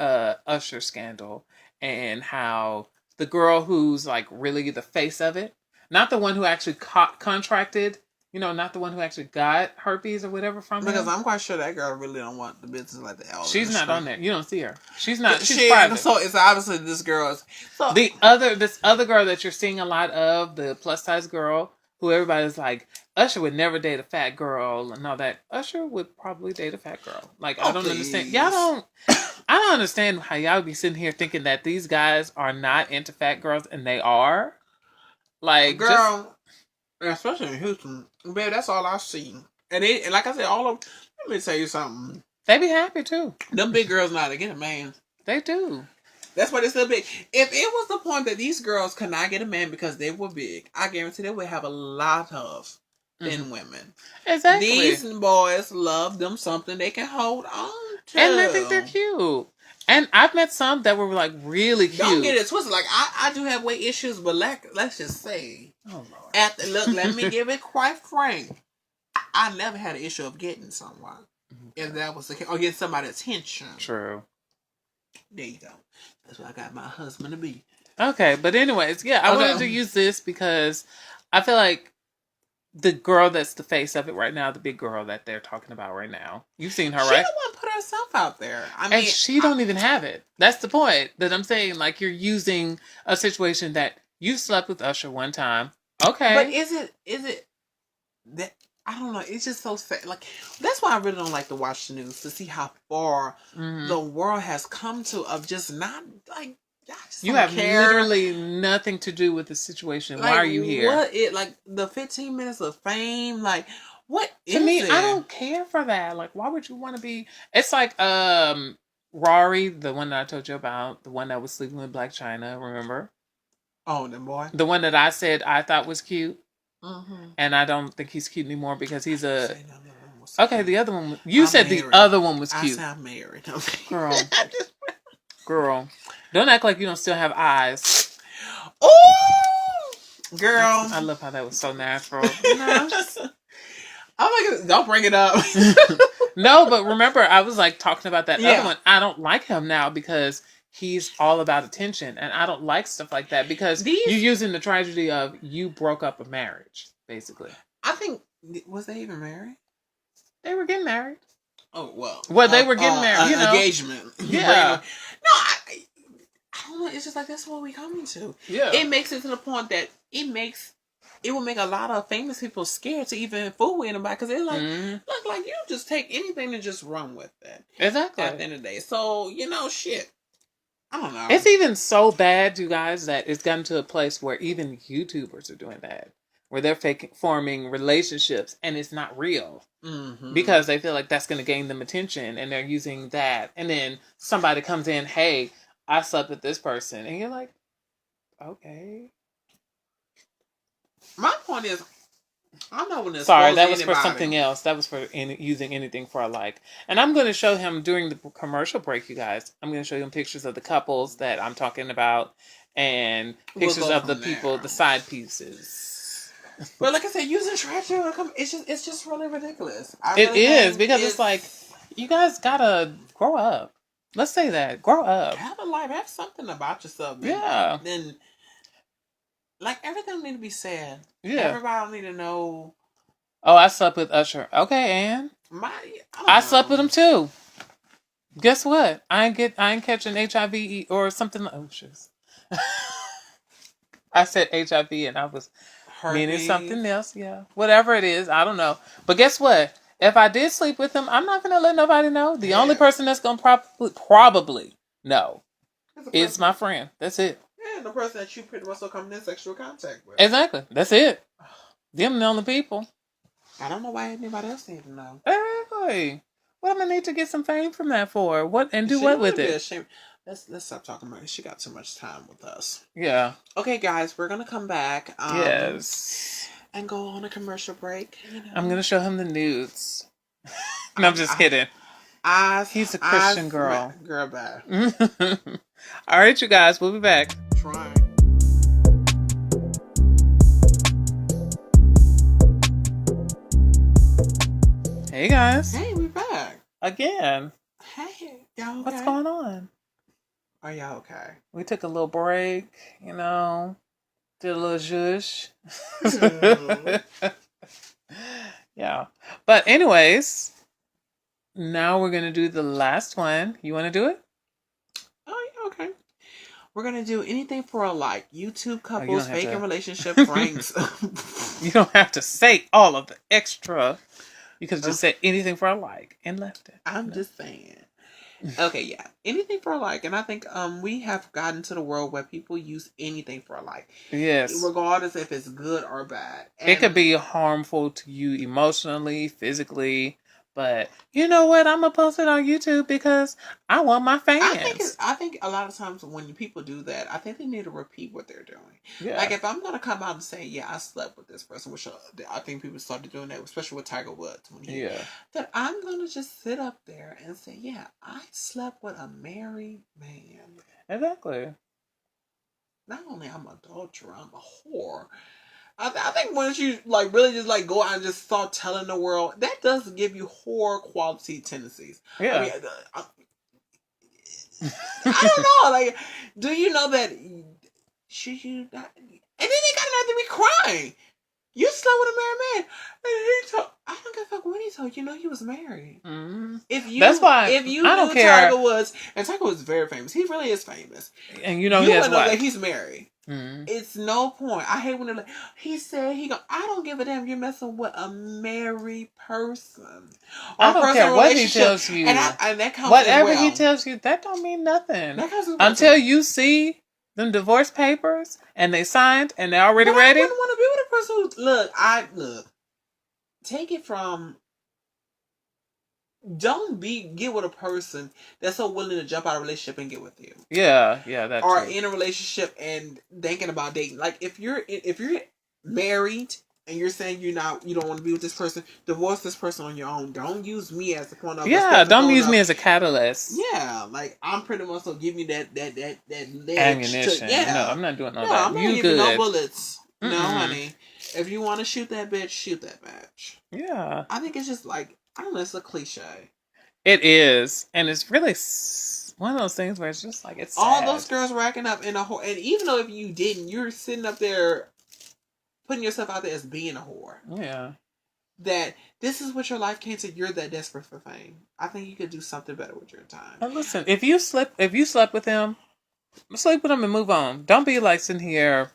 Speaker 1: Usher scandal and how the girl who's like really the face of it, not the one who actually contracted not the one who actually got herpes or whatever from
Speaker 2: because
Speaker 1: him.
Speaker 2: I'm quite sure that girl really don't want the business like the elder.
Speaker 1: She's not on there. You don't see her. She's not. She's private.
Speaker 2: So it's obviously this girl's. So
Speaker 1: this other girl that you're seeing a lot of, the plus size girl, who everybody's like, Usher would never date a fat girl and all that. Usher would probably date a fat girl. Like, I don't understand. I don't understand how y'all be sitting here thinking that these guys are not into fat girls, and they are. Like,
Speaker 2: girl, especially in Houston, babe, that's all I see. And like I said, let me tell you something.
Speaker 1: They be happy too.
Speaker 2: Them big girls know how to get a man.
Speaker 1: They do.
Speaker 2: That's why they're still big. If it was the point that these girls could not get a man because they were big, I guarantee they would have a lot of thin women.
Speaker 1: Exactly.
Speaker 2: These boys love them something they can hold on to.
Speaker 1: And they think they're cute. And I've met some that were like really cute.
Speaker 2: Don't get it twisted. Like I do have weight issues, but let's just say,
Speaker 1: oh Lord.
Speaker 2: Let me give it quite frank. I never had an issue of getting someone. If that was the case, or getting somebody's attention.
Speaker 1: True.
Speaker 2: There you go. That's what I got my husband to be.
Speaker 1: Okay, but anyways, yeah, I wanted to use this because I feel like the girl that's the face of it right now, the big girl that they're talking about right now. You've seen her, right? She
Speaker 2: don't want to put herself out there.
Speaker 1: And she don't even have it. That's the point that I'm saying. Like, you're using a situation that you slept with Usher one time. Okay.
Speaker 2: But is it that, I don't know. It's just so sad. Like, that's why I really don't like to watch the news, to see how far the world has come to of just not, like,
Speaker 1: you have literally nothing to do with the situation. Like, why are you here?
Speaker 2: Like the 15 minutes of fame? Like, what
Speaker 1: to me, I don't care for that. Like, why would you want to be? It's like Rory, the one that I told you about, the one that was sleeping with Black China. Remember?
Speaker 2: Oh, the boy.
Speaker 1: The one that I said I thought was cute, and I don't think he's cute anymore because he's a. Okay, the other one. You said the other one was cute.
Speaker 2: I said I'm married.
Speaker 1: Girl, don't act like you don't still have eyes.
Speaker 2: Oh, girl!
Speaker 1: I love how that was so natural.
Speaker 2: I'm like, don't bring it up.
Speaker 1: No, but remember, I was like talking about that other one. I don't like him now because he's all about attention, and I don't like stuff like that because you're using the tragedy of you broke up a marriage, basically.
Speaker 2: I think, was they even married?
Speaker 1: They were getting married.
Speaker 2: Oh, well.
Speaker 1: Well, they were getting married,
Speaker 2: engagement.
Speaker 1: Yeah.
Speaker 2: No, I don't know. It's just like, that's what we coming to.
Speaker 1: Yeah.
Speaker 2: It makes it to the point that it will make a lot of famous people scared to even fool with anybody because they're like, look, like, you just take anything and just run with it.
Speaker 1: Exactly.
Speaker 2: At the end of the day. So, shit. I don't know.
Speaker 1: It's even so bad, you guys, that it's gotten to a place where even YouTubers are doing that. Where they're forming relationships and it's not real. Because they feel like that's going to gain them attention and they're using that. And then somebody comes in, hey, I slept with this person. And you're like, okay.
Speaker 2: My point is, I'm not going to.
Speaker 1: Sorry, that was for something else. That was for using anything for a like. And I'm going to show him during the commercial break, you guys. I'm going to show him pictures of the couples that I'm talking about and pictures of the people, the side pieces.
Speaker 2: But like I said, using trash, it's just really ridiculous.
Speaker 1: It is because it's like, you guys gotta grow up. Let's say that, grow up.
Speaker 2: Have a life, have something about yourself. Then, like, everything need to be said. Yeah, everybody need to know.
Speaker 1: Oh, I slept with Usher. Okay, Ann. I slept with him too. Guess what? I ain't catching HIV or something. Oh shit. I said HIV and I was. Meaning something else, yeah. Whatever it is, I don't know. But guess what? If I did sleep with him, I'm not going to let nobody know. The only person that's going to probably know is my friend. That's it.
Speaker 2: Yeah, the person that you pretty much will come in sexual contact with.
Speaker 1: Exactly. That's it. Them the only people.
Speaker 2: I don't know why anybody else need to know.
Speaker 1: Exactly. What am I need to get some fame from that for? What and do what with it?
Speaker 2: Let's stop talking about it. She got too much time with us.
Speaker 1: Yeah.
Speaker 2: Okay, guys, we're gonna come back.
Speaker 1: Yes.
Speaker 2: And go on a commercial break.
Speaker 1: I'm gonna show him the nudes. No, I'm just kidding. He's a Christian girl.
Speaker 2: Girl, bye.
Speaker 1: All right, you guys, we'll be back.
Speaker 2: Trying.
Speaker 1: Hey guys.
Speaker 2: Hey, we're back
Speaker 1: again.
Speaker 2: Hey, y'all. Okay?
Speaker 1: What's going on?
Speaker 2: Are y'all okay?
Speaker 1: We took a little break, did a little zhush. Yeah. But anyways, now we're gonna do the last one. You want to do it?
Speaker 2: Oh yeah, okay. We're gonna do anything for a like. YouTube couples faking relationship pranks.
Speaker 1: You don't have to say all of the extra. You could just say anything for a like and left it.
Speaker 2: I'm just saying. Okay, yeah. Anything for a like. And I think we have gotten to the world where people use anything for a like.
Speaker 1: Yes.
Speaker 2: Regardless if it's good or bad.
Speaker 1: And it could be harmful to you emotionally, physically. But you know what? I'm gonna post it on YouTube because I want my fans.
Speaker 2: I think a lot of times when people do that, I think they need to repeat what they're doing. Yeah. Like if I'm gonna come out and say, "Yeah, I slept with this person," which I think people started doing that, especially with Tiger Woods. That I'm gonna just sit up there and say, "Yeah, I slept with a married man."
Speaker 1: Exactly.
Speaker 2: Not only I'm an adulterer, I'm a whore. I think once you like really just like go out and just start telling the world, that does give you whore quality tendencies. Yeah. I mean, I don't know. Like, do you know that? Should you not? And then they got to be crying. You slept with a married man, and he told. I don't give a fuck when he told you. Know he was married.
Speaker 1: Mm-hmm. That's why
Speaker 2: if you I don't care. Tiger Woods, and Tiger Woods is very famous. He really is famous.
Speaker 1: And you know he has
Speaker 2: know that he's married. Mm-hmm. It's no point. I hate when they're like, he said he go. I don't give a damn. You're messing with a married person.
Speaker 1: I don't care what he tells you. And that comes whatever he tells you, that don't mean nothing. Until you see them divorce papers and they signed and they're already ready.
Speaker 2: I wouldn't want to be with a person who look. Take it from. Don't get with a person that's so willing to jump out of a relationship and get with you.
Speaker 1: Yeah, that.
Speaker 2: Or in a relationship and thinking about dating. Like if you're married and you're saying you don't want to be with this person, divorce this person on your own. Don't use me as the point of.
Speaker 1: Yeah, don't use me as a catalyst.
Speaker 2: Yeah, like I'm pretty much gonna give you that ledge
Speaker 1: ammunition. No, I'm not doing all that.
Speaker 2: I'm not giving no bullets. Mm-mm. No, honey. If you want to shoot that bitch, shoot that bitch.
Speaker 1: Yeah,
Speaker 2: I think it's just like. I don't know, it's a cliche.
Speaker 1: It is. And it's really one of those things where it's just like, it's sad.
Speaker 2: All those girls racking up in a whore. And even though if you didn't, you're sitting up there putting yourself out there as being a whore.
Speaker 1: Yeah.
Speaker 2: That this is what your life came to. You're that desperate for fame. I think you could do something better with your time.
Speaker 1: And listen, if you slept with him, sleep with him and move on. Don't be like sitting here.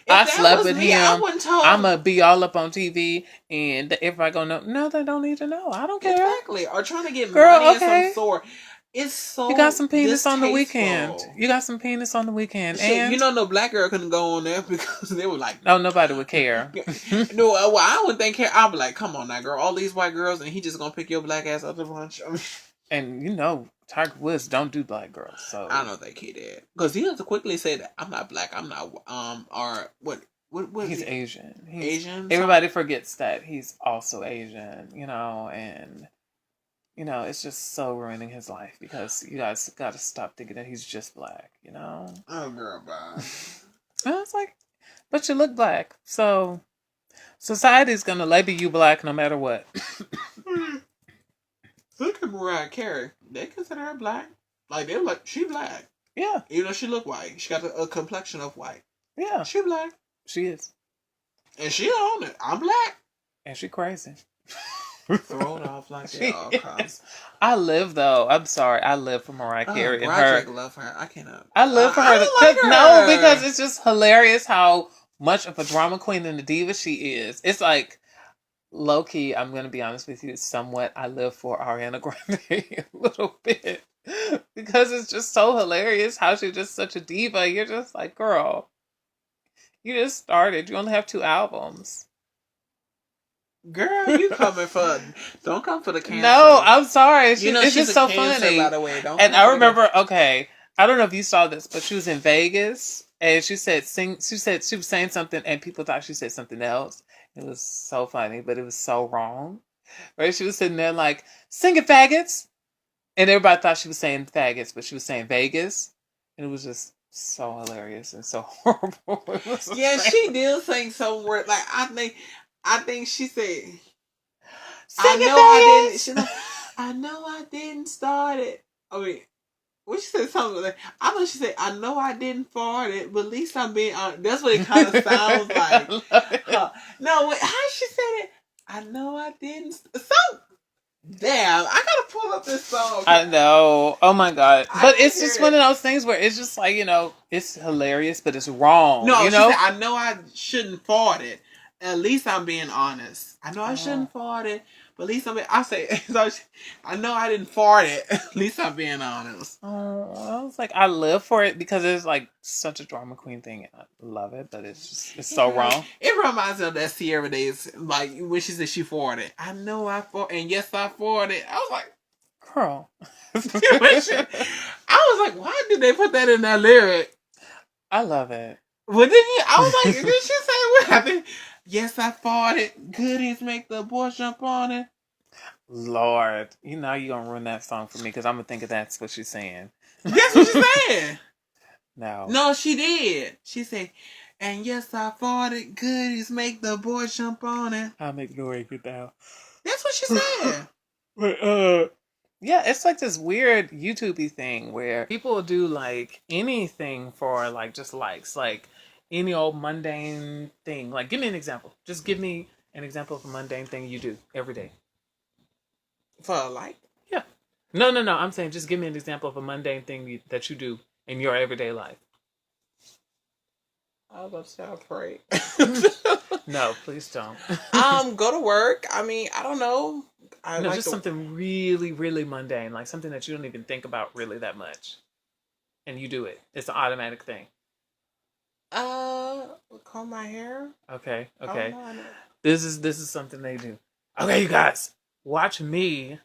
Speaker 1: I slept with him. I'm gonna be all up on TV, and everybody gonna know. No, they don't need to know. I don't care.
Speaker 2: Exactly. Or trying to get money in some sort. It's so.
Speaker 1: You got some penis on the weekend. And
Speaker 2: no black girl couldn't go on there because they were like,
Speaker 1: no, nobody would care.
Speaker 2: No, well, I wouldn't think care. I'd be like, come on, now, girl. All these white girls, and he just gonna pick your black ass up a bunch.
Speaker 1: And Tiger Woods don't do black girls, so
Speaker 2: I don't think he did because he has to quickly say that I'm not black, I'm not or what
Speaker 1: he's Asian.
Speaker 2: Asian.
Speaker 1: Everybody forgets that he's also Asian, and it's just so ruining his life because you guys got to stop thinking that he's just black,
Speaker 2: Oh, girl, bye.
Speaker 1: And it's like, but you look black, so society's gonna label you black no matter what.
Speaker 2: Look at Mariah Carey. They consider her black. Like, they're like, she black.
Speaker 1: Yeah.
Speaker 2: Even though she look white. She got a complexion of white.
Speaker 1: Yeah.
Speaker 2: She black.
Speaker 1: She is.
Speaker 2: And she on it. I'm black.
Speaker 1: And she crazy.
Speaker 2: Throw it off like that all comes.
Speaker 1: I live, though. I'm sorry. I live for Mariah Carey. And
Speaker 2: Broderick love her. I cannot.
Speaker 1: I live for her.
Speaker 2: Like her.
Speaker 1: No, because it's just hilarious how much of a drama queen and a diva she is. It's like... Low key, I'm going to be honest with you, somewhat I live for Ariana Grande a little bit. Because it's just so hilarious how she's just such a diva. You're just like, girl, you just started. You only have 2 albums.
Speaker 2: Girl, you coming for... Don't come for the cancer.
Speaker 1: No, I'm sorry. It's just so funny.
Speaker 2: By the way.
Speaker 1: And I remember, I don't know if you saw this, but she was in Vegas and she said she was saying something and people thought she said something else. It was so funny, but it was so wrong. Right? She was sitting there like, sing it, faggots. And everybody thought she was saying faggots, but she was saying Vegas. And it was just so hilarious and so horrible.
Speaker 2: Yeah, she did sing some word. Like, I think she said, I know I didn't start it. I mean, What she said something like, I know she said, I know I didn't fart it, but at least I'm being honest. That's what it kind of sounds like. No, how she said it? I know I didn't. Damn, I gotta pull up this song.
Speaker 1: I know. Oh my God. But it's just one of those things where it's just like, it's hilarious, but it's wrong.
Speaker 2: No,
Speaker 1: she
Speaker 2: said, I know I shouldn't fart it. At least I'm being honest. I know I shouldn't fart it, but at least I know I didn't fart it. At least I'm being honest.
Speaker 1: I was like, I live for it because it's like such a drama queen thing. I love it, but it's so wrong.
Speaker 2: It reminds me of that Sierra days, like when she said she farted. I know I farted, and yes, I farted. I was like,
Speaker 1: girl.
Speaker 2: I was like, why did they put that in that lyric?
Speaker 1: I love it.
Speaker 2: Well, I was like, did she say what happened? Yes, I farted. Goodies make the boy jump on it.
Speaker 1: Lord, you're gonna ruin that song for me because I'm gonna think that's what she's saying.
Speaker 2: That's what she's saying.
Speaker 1: No,
Speaker 2: she did. She said, and yes, I farted. Goodies make the boy jump on it.
Speaker 1: I'm ignoring it now.
Speaker 2: That's what she said.
Speaker 1: But yeah, it's like this weird YouTube-y thing where people do like anything for like just likes, like any old mundane thing. Like, give me an example. Just give me an example of a mundane thing you do every day.
Speaker 2: For a like?
Speaker 1: Yeah. No. I'm saying just give me an example of a mundane thing that you do in your everyday life.
Speaker 2: I was about to say I pray.
Speaker 1: No, please don't.
Speaker 2: Go to work. I mean, I don't know.
Speaker 1: Just something really, really mundane, like something that you don't even think about really that much, and you do it. It's an automatic thing.
Speaker 2: Comb my hair.
Speaker 1: Okay. This is something they do. Okay, you guys, watch me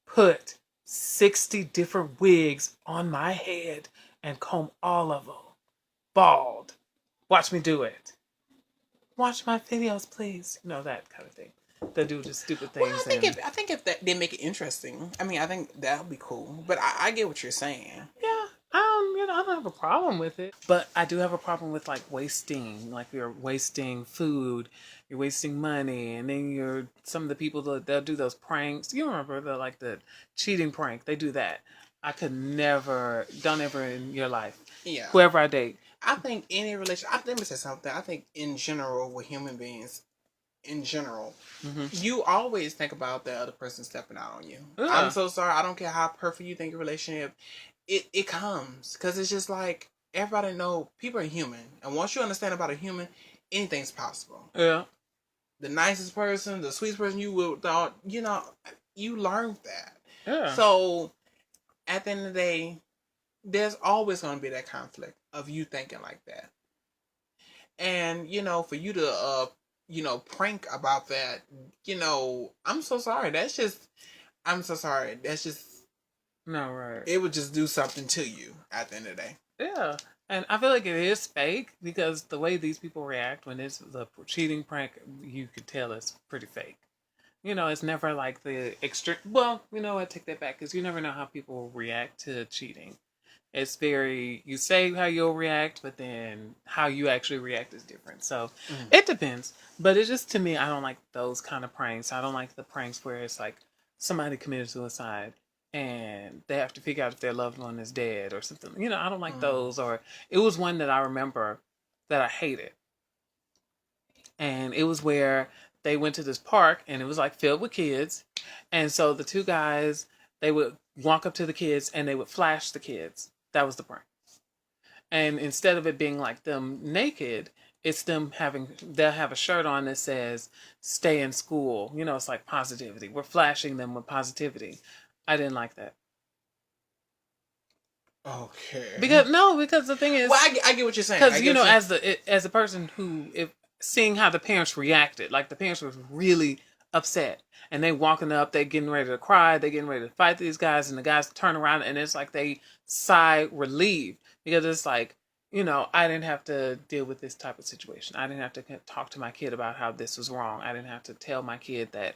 Speaker 1: put 60 different wigs on my head and comb all of them bald. Watch me do it. Watch my videos, please. That kind of thing. They do just stupid things.
Speaker 2: Well, I think if they make it interesting, I mean, I think that'll be cool. But I get what you're saying.
Speaker 1: Yeah, I don't have a problem with it. But I do have a problem with like wasting. Like you're wasting food, you're wasting money, and then some of the people they'll do those pranks. You remember the cheating prank? They do that. I could never, don't ever in your life.
Speaker 2: Yeah.
Speaker 1: Whoever I date.
Speaker 2: I think any relationship. Let me say something. I think in general with human beings. In general, you always think about the other person stepping out on you. Yeah. I'm so sorry. I don't care how perfect you think your relationship. It comes because it's just like everybody know people are human, and once you understand about a human, anything's possible.
Speaker 1: Yeah.
Speaker 2: The nicest person, the sweetest person you would thought, you learned that.
Speaker 1: Yeah.
Speaker 2: So at the end of the day, there's always going to be that conflict of you thinking like that, and for you to prank about that, I'm so sorry. I'm so sorry. That's just...
Speaker 1: No, right.
Speaker 2: It would just do something to you at the end of the day.
Speaker 1: Yeah. And I feel like it is fake because the way these people react when it's the cheating prank, you could tell it's pretty fake. It's never like the extreme... Well, I take that back because you never know how people react to cheating. It's you say how you'll react, but then how you actually react is different. So it depends. But it's just, to me, I don't like those kind of pranks. I don't like the pranks where it's like somebody committed suicide and they have to figure out if their loved one is dead or something. I don't like those. Or it was one that I remember that I hated. And it was where they went to this park and it was like filled with kids. And so the two guys, they would walk up to the kids and they would flash the kids. That was the prank. And instead of it being like them naked, it's them they'll have a shirt on that says, stay in school. It's like positivity. We're flashing them with positivity. I didn't like that.
Speaker 2: Okay.
Speaker 1: Because the thing is...
Speaker 2: Well, I get what you're saying.
Speaker 1: Because, as a person who, seeing how the parents reacted, like the parents were really upset. And they walking up, they getting ready to cry, they getting ready to fight these guys, and the guys turn around and it's like they sigh relieved. Because it's like, I didn't have to deal with this type of situation. I didn't have to talk to my kid about how this was wrong. I didn't have to tell my kid that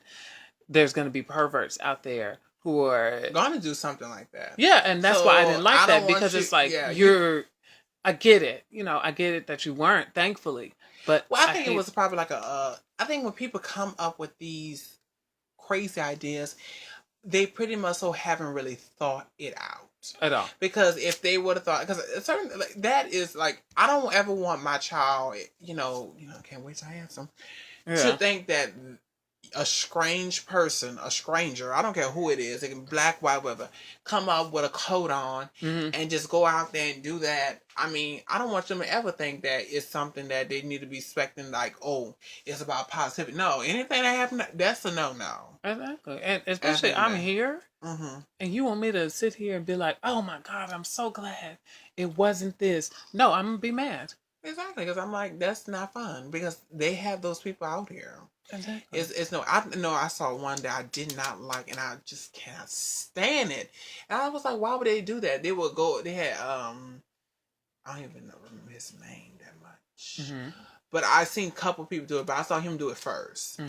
Speaker 1: there's going to be perverts out there who are
Speaker 2: going to do something like that.
Speaker 1: Yeah, and that's why I didn't like that, because it's like, I get it. I get it that you weren't, thankfully. But
Speaker 2: I think it was probably like I think when people come up with these crazy ideas, they pretty much haven't really thought it out.
Speaker 1: at all.
Speaker 2: Because if they would have thought, because certain like, that is like, I don't ever want my child, can't wait till I have some, to think that a strange person, a stranger, I don't care who it is, it can be black, white, whatever, come up with a coat on and just go out there and do that. I mean, I don't want them to ever think that it's something that they need to be expecting, like, oh, it's about positivity. No, anything that happens, that's a no-no.
Speaker 1: Exactly. And especially I'm here, and you want me to sit here and be like, oh my God, I'm so glad it wasn't this. No, I'm going to be mad.
Speaker 2: Exactly, because I'm like, that's not fun, because they have those people out here.
Speaker 1: Exactly.
Speaker 2: I saw one that I did not like, and I just cannot stand it. And I was like, why would they do that? They would go. They had I don't even remember his name that much, but I seen a couple people do it. But I saw him do it first,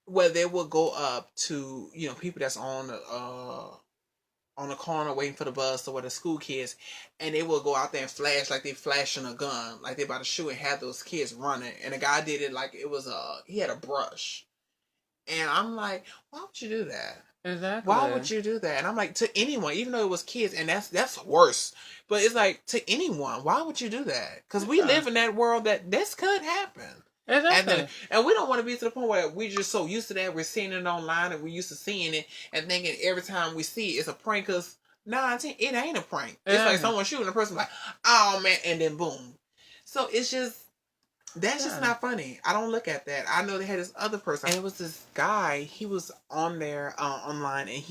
Speaker 2: where they would go up to people that's on the corner waiting for the bus or with the school kids, and they will go out there and flash like they flashing a gun, like they about to shoot, and have those kids running. And the guy did it like it was he had a brush, and I'm like, why would you do that?
Speaker 1: Exactly.
Speaker 2: Why would you do that? And I'm like, to anyone, even though it was kids, and that's worse. But it's like, to anyone, why would you do that? Because we live in that world that this could happen.
Speaker 1: Exactly.
Speaker 2: And we don't want to be to the point where we're just so used to that, we're seeing it online, and we're used to seeing it and thinking every time we see it, it's a prank. Because it ain't a prank. It's like someone shooting a person, like, oh man, and then boom. So it's just, that's just not funny. I don't look at that. I know they had this other person, and it was this guy. He was on there online, and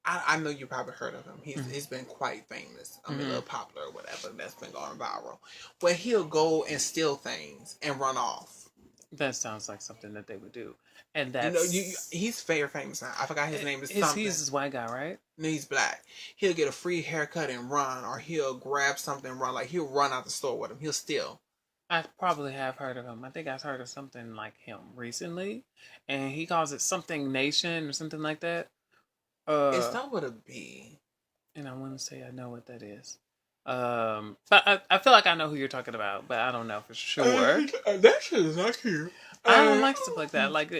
Speaker 2: I know you probably heard of him. He's been quite famous. I mean, a little popular or whatever. That's been going viral. Where he'll go and steal things and run off.
Speaker 1: That sounds like something that they would do. And that's...
Speaker 2: he's very famous now. I forgot his name is something.
Speaker 1: He's this white guy, right?
Speaker 2: No, he's black. He'll get a free haircut and run, or he'll grab something and run. Like, he'll run out the store with him. He'll steal.
Speaker 1: I probably have heard of him. I think I've heard of something like him recently. And he calls it something Nation or something like that.
Speaker 2: It's not what it be.
Speaker 1: And I want to say I know what that is. But I feel like I know who you're talking about, but I don't know for sure.
Speaker 2: That shit is not cute.
Speaker 1: I don't like stuff like that. Like,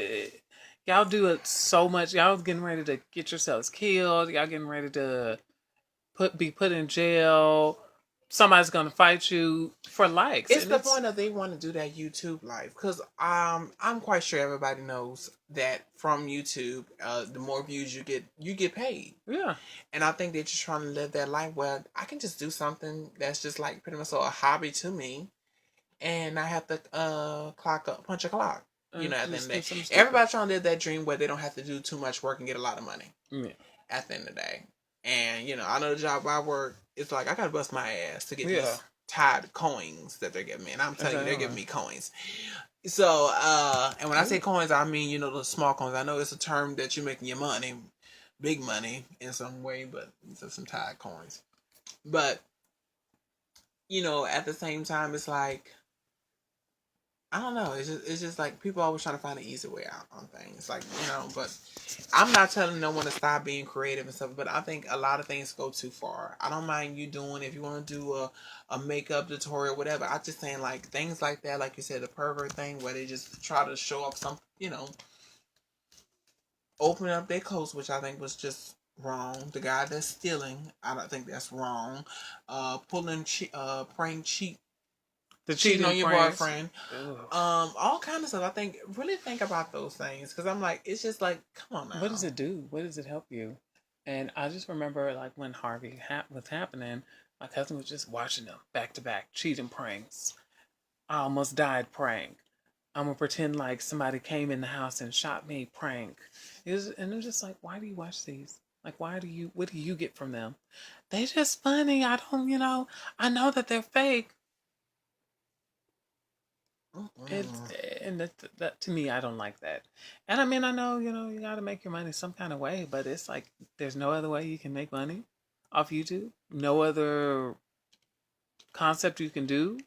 Speaker 1: y'all do it so much. Y'all getting ready to get yourselves killed. Y'all getting ready to be put in jail. Somebody's gonna fight you for likes.
Speaker 2: It's the point that they want to do that YouTube live, because I'm quite sure everybody knows that from YouTube, the more views you get paid.
Speaker 1: Yeah.
Speaker 2: And I think they're just trying to live that life where I can just do something that's just like pretty much a hobby to me, and I have to punch a clock. At the end of the day, everybody's trying to live that dream where they don't have to do too much work and get a lot of money. Yeah. At the end of the day. And, I know the job where I work, it's like, I gotta bust my ass to get these Tide coins that they're giving me. And I'm telling you, they're giving me coins. So, and when I say coins, I mean, the small coins. I know it's a term that you're making your money, big money in some way, but it's some Tide coins. But, at the same time, it's like, I don't know. It's just like people always trying to find an easy way out on things. Like, but I'm not telling no one to stop being creative and stuff, but I think a lot of things go too far. I don't mind you doing, if you want to do a makeup tutorial, whatever. I'm just saying, like, things like that, like you said, the pervert thing where they just try to show off some, open up their coats, which I think was just wrong. The guy that's stealing, I don't think that's wrong. Praying cheat. The cheating on your boyfriend. All kind of stuff. I think, really think about those things. Because I'm like, it's just like, come on now.
Speaker 1: What does it do? What does it help you? And I just remember, like, when Harvey was happening, my cousin was just watching them back to back, cheating pranks. I almost died prank. I'm going to pretend like somebody came in the house and shot me prank. And it was just like, why do you watch these? Like, what do you get from them? They just funny. I don't, I know that they're fake. And that to me, I don't like that. And I mean, I know, you got to make your money some kind of way, but it's like, there's no other way you can make money off YouTube. No other concept you can do,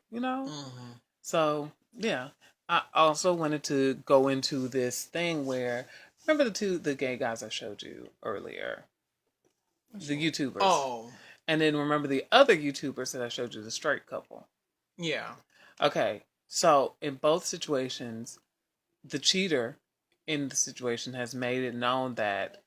Speaker 1: So, yeah. I also wanted to go into this thing where, remember the gay guys I showed you earlier? The YouTubers.
Speaker 2: Oh.
Speaker 1: And then remember the other YouTubers that I showed you, the straight couple.
Speaker 2: Yeah.
Speaker 1: Okay. So, in both situations, the cheater in the situation has made it known that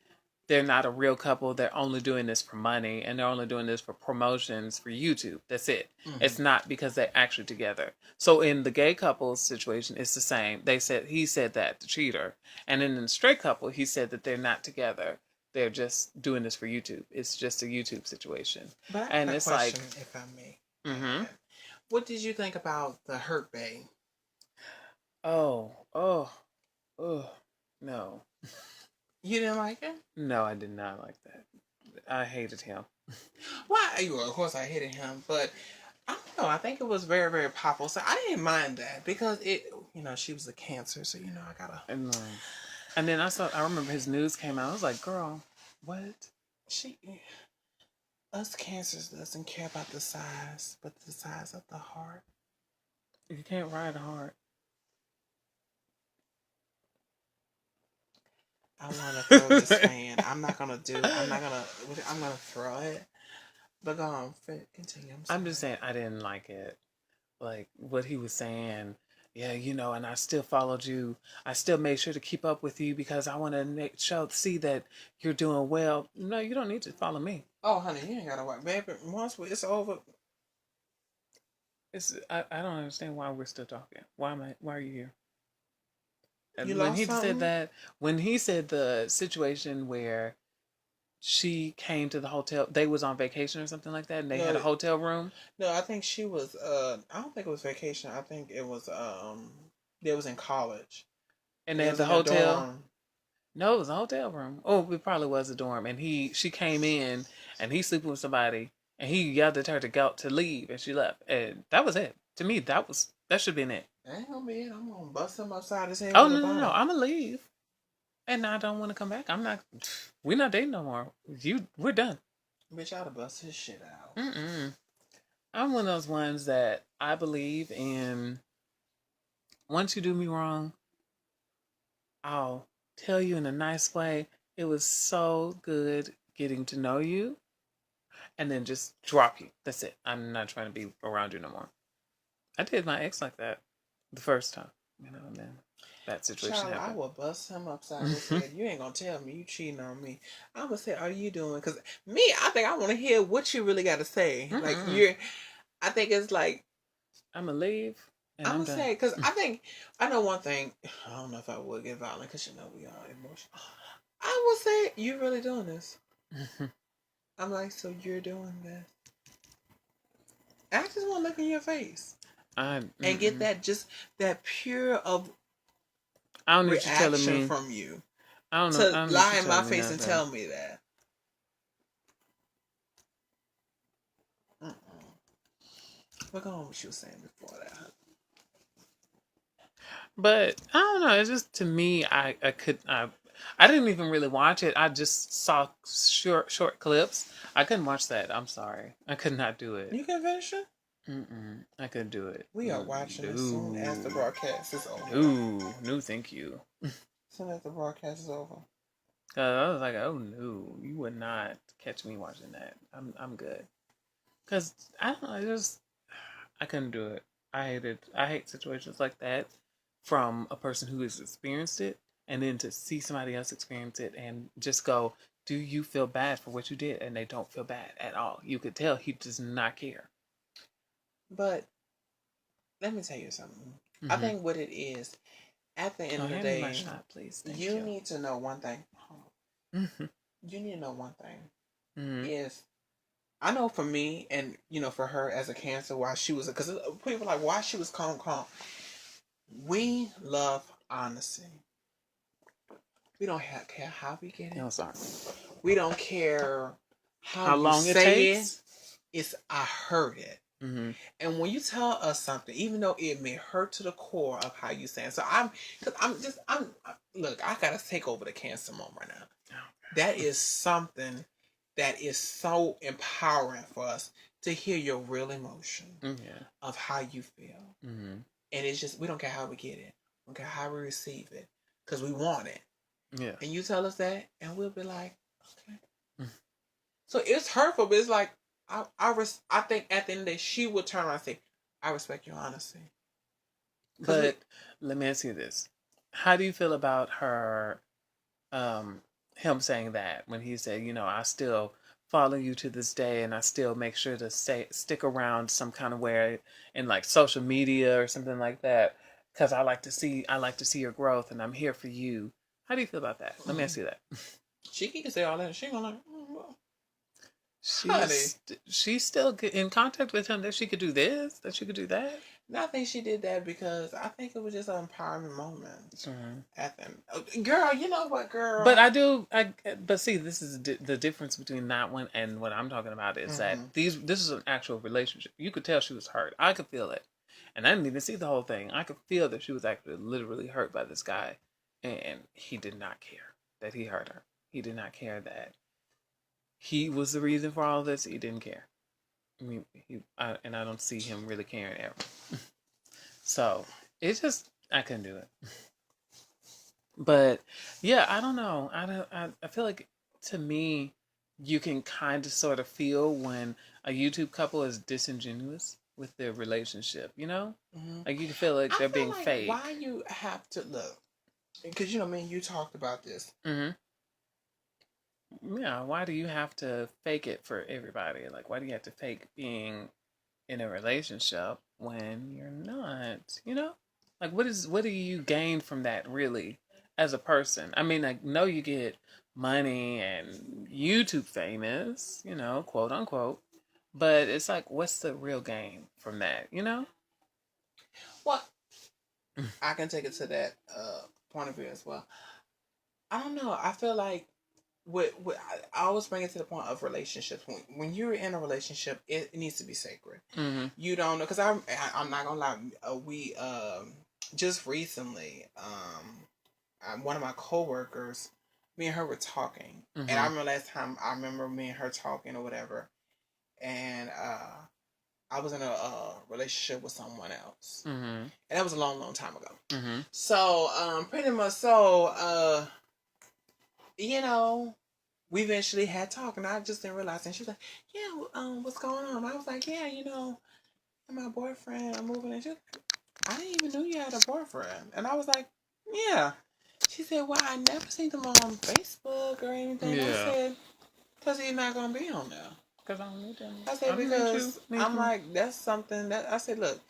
Speaker 1: they're not a real couple. They're only doing this for money, and they're only doing this for promotions for YouTube. That's it. Mm-hmm. It's not because they're actually together. So in the gay couple situation, it's the same. He said that, the cheater. And in the straight couple, he said that they're not together. They're just doing this for YouTube. It's just a YouTube situation.
Speaker 2: But I have a question, if I may. Mm-hmm. What did you think about the Hurt Bae?
Speaker 1: Oh, no.
Speaker 2: You didn't like it?
Speaker 1: No, I did not like that. I hated him.
Speaker 2: Why? Well, of course I hated him, but I don't know. I think it was very, very powerful. So I didn't mind that because she was a Cancer, so I gotta.
Speaker 1: And then I remember his news came out. I was like, girl, what?
Speaker 2: Us Cancers doesn't care about the size, but the size of the heart.
Speaker 1: You can't ride a heart.
Speaker 2: I want to throw this fan. I'm gonna throw it. But go on, continue.
Speaker 1: I'm just saying I didn't like it. Like what he was saying. Yeah, and I still followed you. I still made sure to keep up with you because I want to see that you're doing well. No, you don't need to follow me.
Speaker 2: Oh, honey, you ain't gotta work, baby. Once it's over,
Speaker 1: I don't understand why we're still talking. Why are you here? And when he said the situation where she came to the hotel, they was on vacation or something like that, and they had a hotel room.
Speaker 2: No, I think she was. I don't think it was vacation. I think it was. They was in college,
Speaker 1: and they had the hotel. No, it was a hotel room. Oh, it probably was a dorm. And she came in, and he sleeping with somebody, and he yelled at her to leave, and she left, and that was it. To me, that should have been it.
Speaker 2: That ain't gonna be it. I'm gonna bust him upside his head.
Speaker 1: Oh no! I'm gonna leave, and I don't want to come back. We're not dating no more. We're done.
Speaker 2: Bitch, I'd have bust his shit out.
Speaker 1: I'm one of those ones that I believe in. Once you do me wrong, I'll tell you in a nice way. It was so good getting to know you, and then just drop you. That's it. I'm not trying to be around you no more. I did my ex like that the first time, and then that situation happened.
Speaker 2: I will bust him upside his head. You ain't gonna tell me you cheating on me. I'm gonna say, "Are you doing?" Because I think I want to hear what you really got to say. Like I think it's like
Speaker 1: I'm gonna leave.
Speaker 2: I'm gonna say because I know one thing. I don't know if I would get violent because we are emotional. I would say you're really doing this. I'm like, so you're doing this. I just want to look in your face. And get that pure of
Speaker 1: I don't need you telling me
Speaker 2: from you.
Speaker 1: I don't know.
Speaker 2: To lie in my face and tell me that. Look on what you were saying before that.
Speaker 1: But I don't know. It's just to me, I didn't even really watch it. I just saw short clips. I couldn't watch that. I'm sorry. I could not do it.
Speaker 2: You can finish it?
Speaker 1: I couldn't do it.
Speaker 2: We are watching as soon as the broadcast is over.
Speaker 1: No, thank you.
Speaker 2: As soon as the broadcast is over.
Speaker 1: I was like, oh no, you would not catch me watching that. I'm good. Cause I don't know, I couldn't do it. I hate situations like that from a person who has experienced it, and then to see somebody else experience it and just go, do you feel bad for what you did? And they don't feel bad at all. You could tell he does not care.
Speaker 2: But let me tell you something. I think what it is, at the end of the day,
Speaker 1: shot, please.
Speaker 2: You need to know one thing. You need to know one thing. Is I know for me and for her as a Cancer, why she was, because people are like why she was calm. We love honesty. We don't care how we get it.
Speaker 1: No, sorry.
Speaker 2: We don't care how
Speaker 1: long it takes.
Speaker 2: It's I heard it. And when you tell us something, even though it may hurt to the core of how you say it, so look, I gotta take over the Cancer mom right now. That is something that is so empowering for us to hear your real emotion of how you feel. And it's just, we don't care how we get it. We don't care how we receive it. Because we want it.
Speaker 1: Yeah.
Speaker 2: And you tell us that, and we'll be like, okay. So it's hurtful, but it's like, I think at the end of the day, she will turn around and say, I respect your honesty.
Speaker 1: But let me ask you this. How do you feel about her him saying that when he said, I still follow you to this day, and I still make sure to stick around some kind of way in like social media or something like that, because I like to see your growth, and I'm here for you. How do you feel about that? Let me ask you that.
Speaker 2: She can say all that. She gonna like,
Speaker 1: she's still in contact with him, that she could do this, that she could do that.
Speaker 2: No, I think she did that because I think it was just an empowerment moment. At them, girl, you know what, girl?
Speaker 1: But see, this is the difference between that one and what I'm talking about is that this is an actual relationship. You could tell she was hurt. I could feel it, and I didn't even see the whole thing. I could feel that she was actually literally hurt by this guy, and he did not care that he hurt her. He did not care that he was the reason for all this. He didn't care. I mean, I don't see him really caring ever. So it's just, I couldn't do it. But yeah, I don't know. I feel like, to me, you can kind of sort of feel when a YouTube couple is disingenuous with their relationship. Like you can feel like they're being fake.
Speaker 2: Why you have to look? Because man, you talked about this.
Speaker 1: Yeah, why do you have to fake it for everybody? Like, why do you have to fake being in a relationship when you're not? Like, what do you gain from that, really, as a person? I mean, I know you get money and YouTube famous, quote unquote, but it's like, what's the real gain from that?
Speaker 2: Well, I can take it to that point of view as well. I don't know. I feel like I always bring it to the point of relationships. When you're in a relationship, it needs to be sacred. You don't know, because I'm not gonna lie. We just recently, one of my coworkers, me and her were talking, and I remember last time I remember me and her talking or whatever, and I was in a relationship with someone else, and that was a long, long time ago. So pretty much so. We eventually had talk, and I just didn't realize. And she was like, "Yeah, what's going on?" I was like, "Yeah, my boyfriend, I'm moving." And she was like, "I didn't even know you had a boyfriend." And I was like, "Yeah." She said, "Well, I never seen them on Facebook or anything." Yeah. I said, "Because he's not gonna be on there." Because I don't need him. I said, because I'm like, that's something that I said, look,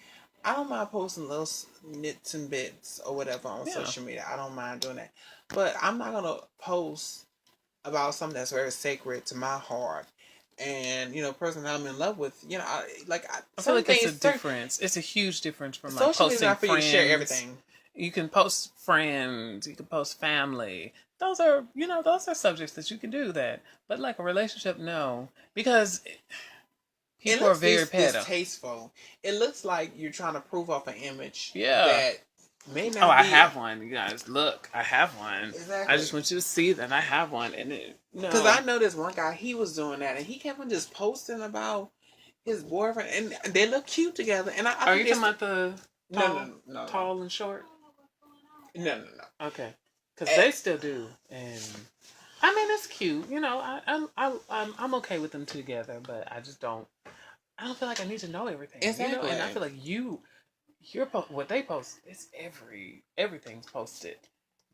Speaker 2: I don't mind posting little nits and bits or whatever on social media. I don't mind doing that. But I'm not going to post about something that's very sacred to my heart. And, person that I'm in love with, I
Speaker 1: feel like it's a difference. It's a huge difference from like posting friends. For you to share everything. You can post friends, you can post family. Those are subjects that you can do that. But like a relationship, no. Because people are very
Speaker 2: distasteful. It looks like you're trying to prove off an image that may not be.
Speaker 1: I have one, you guys. Look, I have one. Exactly. I just want you to see that I have one. And
Speaker 2: because I know this one guy, he was doing that, and he kept on just posting about his boyfriend, and they look cute together. And
Speaker 1: are you talking about the tall and short?
Speaker 2: No.
Speaker 1: Okay, because they still do, and I mean it's cute. I'm okay with them together, but I just don't. I don't feel like I need to know everything.
Speaker 2: Exactly,
Speaker 1: and I feel like what they post. It's everything's posted.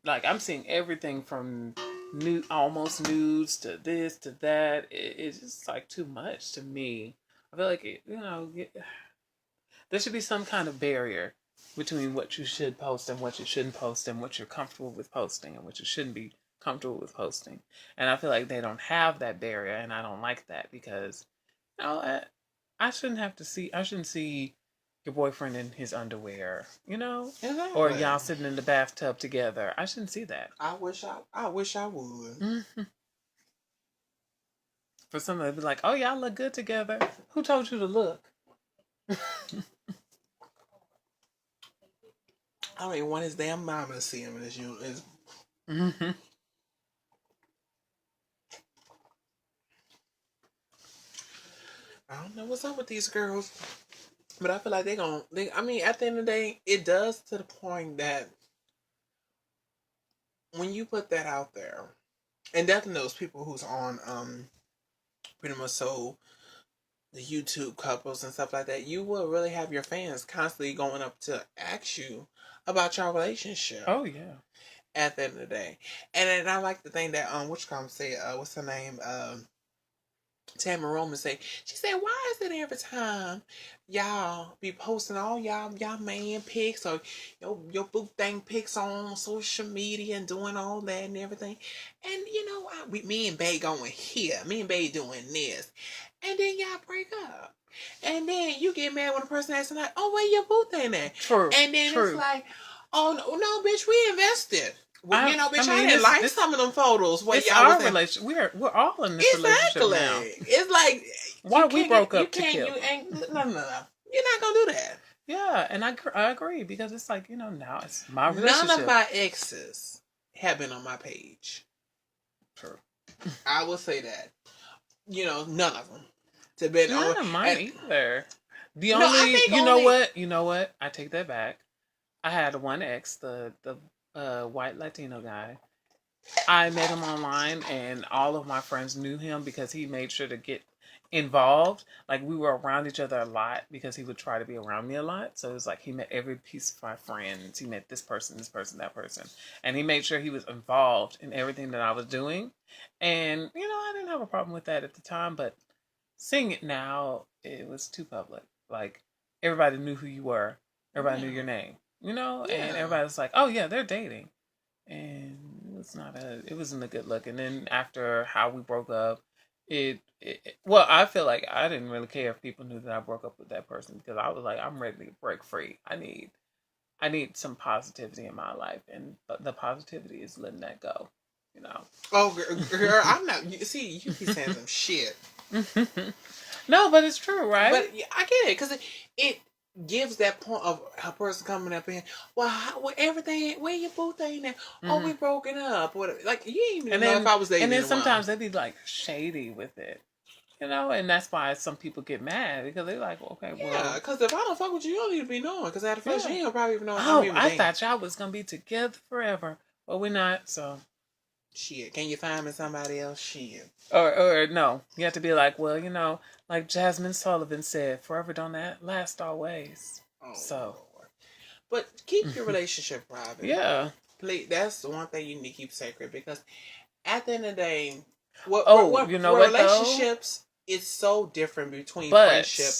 Speaker 1: Like I'm seeing everything from almost nudes to this to that. It's just like too much to me. I feel like there should be some kind of barrier between what you should post and what you shouldn't post, and what you're comfortable with posting and what you shouldn't be comfortable with posting. And I feel like they don't have that barrier, and I don't like that because, I shouldn't see your boyfriend in his underwear,
Speaker 2: exactly.
Speaker 1: or y'all sitting in the bathtub together. I shouldn't see that.
Speaker 2: I wish I would.
Speaker 1: Mm-hmm. For somebody to be like, "Oh, y'all look good together." Who told you to look?
Speaker 2: I don't even want his damn mama to see him in his
Speaker 1: Mm-hmm.
Speaker 2: I don't know what's up with these girls, but I feel like I mean, at the end of the day, it does to the point that when you put that out there, and definitely those people who's on pretty much so the YouTube couples and stuff like that, you will really have your fans constantly going up to ask you about your relationship.
Speaker 1: Oh yeah.
Speaker 2: at the end of the day. And then I like the thing that which come say what's her name Tammy Roman say. She said, "Why is it every time y'all be posting all y'all man pics or your boo thing pics on social media and doing all that and everything, and me and Bae going here, me and Bae doing this, and then y'all break up, and then you get mad when a person asks like, oh, where your boo thing at?
Speaker 1: True.
Speaker 2: And then
Speaker 1: True.
Speaker 2: it's like, oh no, bitch, we invested." Well, bitch, I
Speaker 1: mean,
Speaker 2: didn't like some of them photos.
Speaker 1: It's our relationship. We're all in this relationship now.
Speaker 2: It's like
Speaker 1: why we broke up to kill.
Speaker 2: No. You're not gonna do that.
Speaker 1: Yeah, and I agree because it's like now it's my relationship.
Speaker 2: None of my exes have been on my page.
Speaker 1: True.
Speaker 2: I will say that. None of them. To be
Speaker 1: none of mine either. The only you know what? I take that back. I had one ex, the white Latino guy. I met him online and all of my friends knew him because he made sure to get involved. Like we were around each other a lot because he would try to be around me a lot. So it was like he met every piece of my friends. He met this person, that person. And he made sure he was involved in everything that I was doing. And, I didn't have a problem with that at the time, but seeing it now, it was too public. Like everybody knew who you were. Everybody knew your name. And everybody was like, oh yeah, they're dating. And it wasn't a good look. And then after how we broke up, well, I feel like I didn't really care if people knew that I broke up with that person because I was like, I'm ready to break free. I need some positivity in my life, and the positivity is letting that go.
Speaker 2: Oh, girl, I'm not. See, you keep saying some shit.
Speaker 1: No, but it's true, right?
Speaker 2: But I get it because it gives that point of a person coming up in, well, everything, where your boo thing now? Mm-hmm. Oh, we broken up. What? Like you didn't even know if I was dating.
Speaker 1: And then sometimes they be like shady with it, and that's why some people get mad because they're like, okay, well,
Speaker 2: yeah, because if I don't fuck with you, you don't need to be knowing. Because at first, you ain't probably even know.
Speaker 1: I thought y'all was gonna be together forever, but we're not. So.
Speaker 2: Shit, can you find me somebody else? Shit.
Speaker 1: Or no, you have to be like, well, like Jasmine Sullivan said, forever don't last always. Oh, so.
Speaker 2: Lord. But keep your relationship private.
Speaker 1: Yeah.
Speaker 2: Please, that's the one thing you need to keep sacred because at the end of the day, relationships, it's so different between friendship.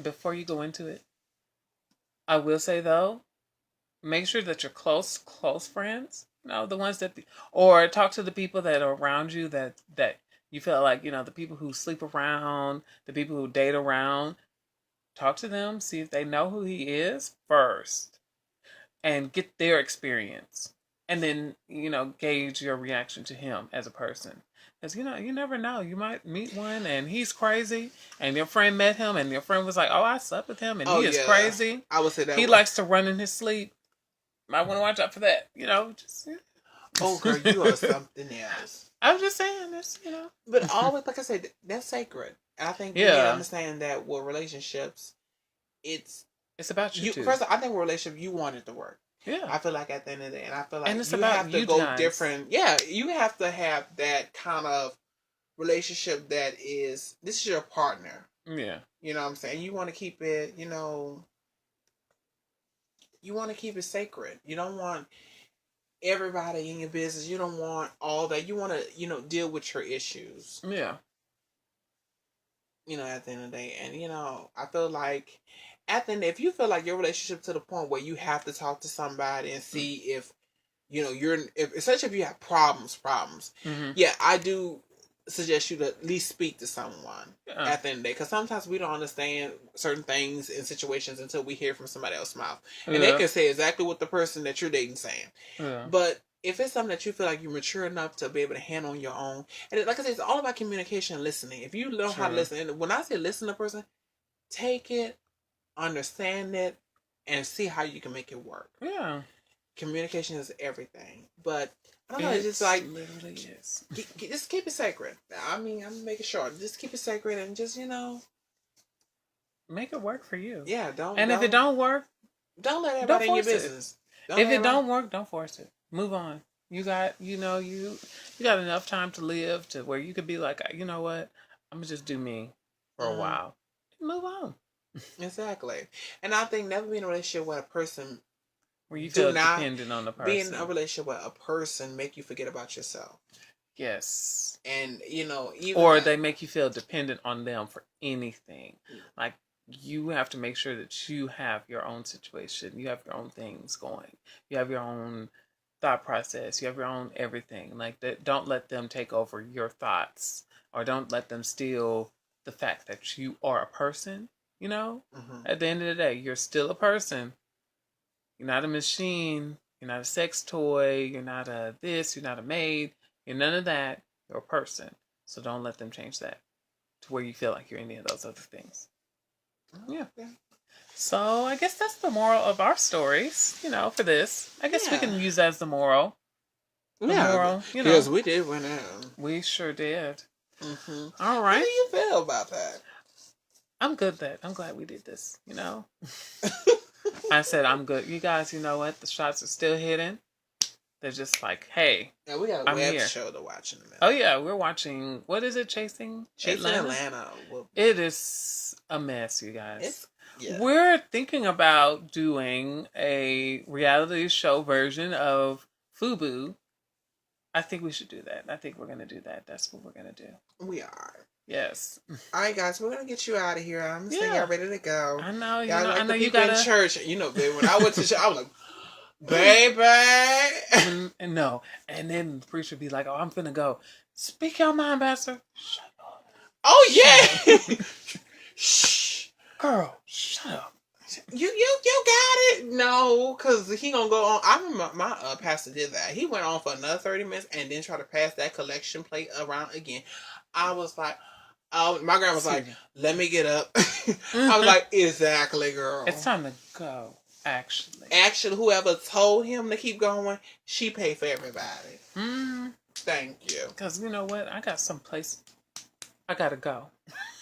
Speaker 1: Before you go into it, I will say though, make sure that you're close friends. The ones or talk to the people that are around you that you feel like, the people who sleep around, the people who date around, talk to them, see if they know who he is first and get their experience. And then, gauge your reaction to him as a person. Because, you never know. You might meet one and he's crazy and your friend met him and your friend was like, oh, I slept with him and he is crazy.
Speaker 2: I would say that.
Speaker 1: He likes to run in his sleep. Might want to watch out for that, just.
Speaker 2: Oh, girl, you are something else.
Speaker 1: I'm just saying this,
Speaker 2: But always, like I said, that's sacred. I think you need to understand that with relationships, it's
Speaker 1: about you too.
Speaker 2: First, I think with relationships, you want it to work.
Speaker 1: Yeah.
Speaker 2: I feel like at the end of the day, and I feel like
Speaker 1: and it's
Speaker 2: you
Speaker 1: about
Speaker 2: have to go different. Yeah, you have to have that kind of relationship that this is your partner.
Speaker 1: Yeah.
Speaker 2: You know what I'm saying? You want to keep it, you want to keep it sacred. You don't want everybody in your business. You don't want all that. You want to, deal with your issues.
Speaker 1: Yeah.
Speaker 2: At the end of the day. And, I feel like at the end, if you feel like your relationship to the point where you have to talk to somebody and see if, especially if you have problems. Mm-hmm. Yeah, I do suggest you to at least speak to someone at the end of the day. Because sometimes we don't understand certain things in situations until we hear from somebody else's mouth. And they can say exactly what the person that you're dating saying. Yeah. But if it's something that you feel like you're mature enough to be able to handle on your own, and like I said, it's all about communication and listening. If you learn how to listen, and when I say listen to a person, take it, understand it, and see how you can make it work.
Speaker 1: Yeah.
Speaker 2: Communication is everything. But I don't know, it's just like
Speaker 1: literally is.
Speaker 2: Just keep it sacred. I mean, I'm making sure. Just keep it sacred and just,
Speaker 1: make it work for you.
Speaker 2: Yeah,
Speaker 1: if it don't work,
Speaker 2: don't let everybody in your business.
Speaker 1: If it don't work, don't force it. Move on. You got, you got enough time to live to where you could be like, you know what? I'm gonna just do me for a while. Move on.
Speaker 2: Exactly. And I think never be in a relationship with a person
Speaker 1: where you feel dependent on the person.
Speaker 2: Being in a relationship with a person make you forget about yourself.
Speaker 1: Yes.
Speaker 2: And,
Speaker 1: or they make you feel dependent on them for anything. Like, you have to make sure that you have your own situation. You have your own things going. You have your own thought process. You have your own everything. Like, that. Don't let them take over your thoughts, or don't let them steal the fact that you are a person. At the end of the day, you're still a person. You're not a machine. You're not a sex toy. You're not a this. You're not a maid. You're none of that. You're a person. So don't let them change that to where you feel like you're any of those other things. Yeah. So I guess that's the moral of our stories, for this. I guess we can use that as the moral.
Speaker 2: Moral, because we did win out.
Speaker 1: We sure did.
Speaker 2: Mm-hmm.
Speaker 1: All right.
Speaker 2: How do you feel about that?
Speaker 1: I'm glad we did this, I said I'm good. You guys, you know what? The shots are still hitting. They're just like, hey.
Speaker 2: Yeah, we got a web show to watch in a minute.
Speaker 1: Oh, yeah. We're watching, what is it? Chasing
Speaker 2: Atlanta.
Speaker 1: It is a mess, you guys.
Speaker 2: Yeah.
Speaker 1: We're thinking about doing a reality show version of FUBU. I think we should do that. I think we're going to do that. That's what we're going to do.
Speaker 2: We are.
Speaker 1: Yes.
Speaker 2: All right, guys, we're gonna get you out of here. I'm just y'all ready to go.
Speaker 1: I know.
Speaker 2: I know
Speaker 1: you got
Speaker 2: in church. Baby, when I went to church, I was like, baby.
Speaker 1: And then the preacher be like, "Oh, I'm finna go. Speak your mind, Pastor." Shut up.
Speaker 2: Oh yeah. Shh,
Speaker 1: girl. Shut up.
Speaker 2: You got it. No, because he gonna go on. I remember my pastor did that. He went on for another 30 minutes and then tried to pass that collection plate around again. I was like, my grandma was like, let me get up. I was like, exactly, girl.
Speaker 1: It's time to go, actually.
Speaker 2: Actually, whoever told him to keep going, she paid for everybody. Thank you.
Speaker 1: Because you know what? I got someplace I gotta go.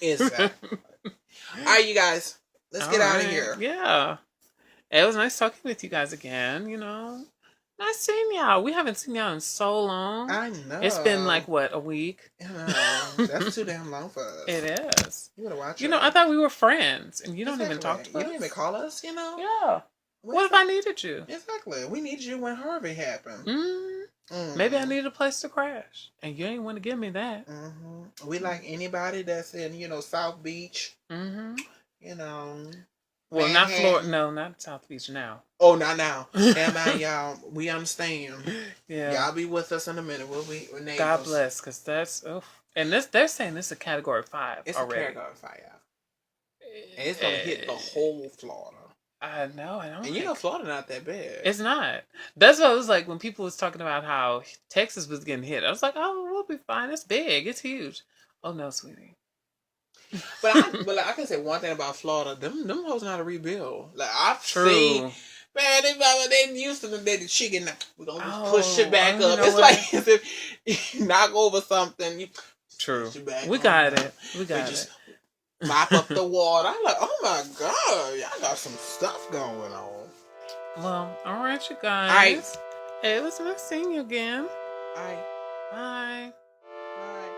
Speaker 2: Exactly. All right, you guys. Let's get out of here.
Speaker 1: Yeah. It was nice talking with you guys again, Nice seeing y'all. We haven't seen y'all in so long.
Speaker 2: I know.
Speaker 1: It's been like, what, a week?
Speaker 2: I know. That's too damn long for us.
Speaker 1: It is.
Speaker 2: You would have watched
Speaker 1: I thought we were friends, and you don't even talk to us.
Speaker 2: You don't even call us,
Speaker 1: Yeah. What if I needed you?
Speaker 2: Exactly. We needed you when Harvey happened.
Speaker 1: Maybe I needed a place to crash, and you ain't want to give me that.
Speaker 2: We like anybody that's in, South Beach.
Speaker 1: Well, not Florida. No, not South Beach now.
Speaker 2: Oh, not now. Damn, y'all. We understand.
Speaker 1: Yeah.
Speaker 2: Y'all be with us in a minute. We'll be neighbors.
Speaker 1: God bless, because that's... And they're saying this is a Category 5
Speaker 2: it's
Speaker 1: already.
Speaker 2: It's a Category 5, and it's going to hit the whole Florida.
Speaker 1: I know.
Speaker 2: And Florida not that bad.
Speaker 1: It's not. That's what it was like when people was talking about how Texas was getting hit. I was like, oh, we'll be fine. It's big. It's huge. Oh, no, sweetie.
Speaker 2: But I can say one thing about Florida. Them hoes know how to rebuild. Like, I've seen... Man, they used to they the chicken. We're going to push it back up. It's like as if you knock over something.
Speaker 1: True.
Speaker 2: Push it back
Speaker 1: we got it. We got it.
Speaker 2: Mop up the water. I'm like, oh my God. Y'all got some stuff going on.
Speaker 1: Well, all right, you guys.
Speaker 2: All right.
Speaker 1: Hey, it was nice seeing you again.
Speaker 2: All right.
Speaker 1: Bye.
Speaker 2: Bye.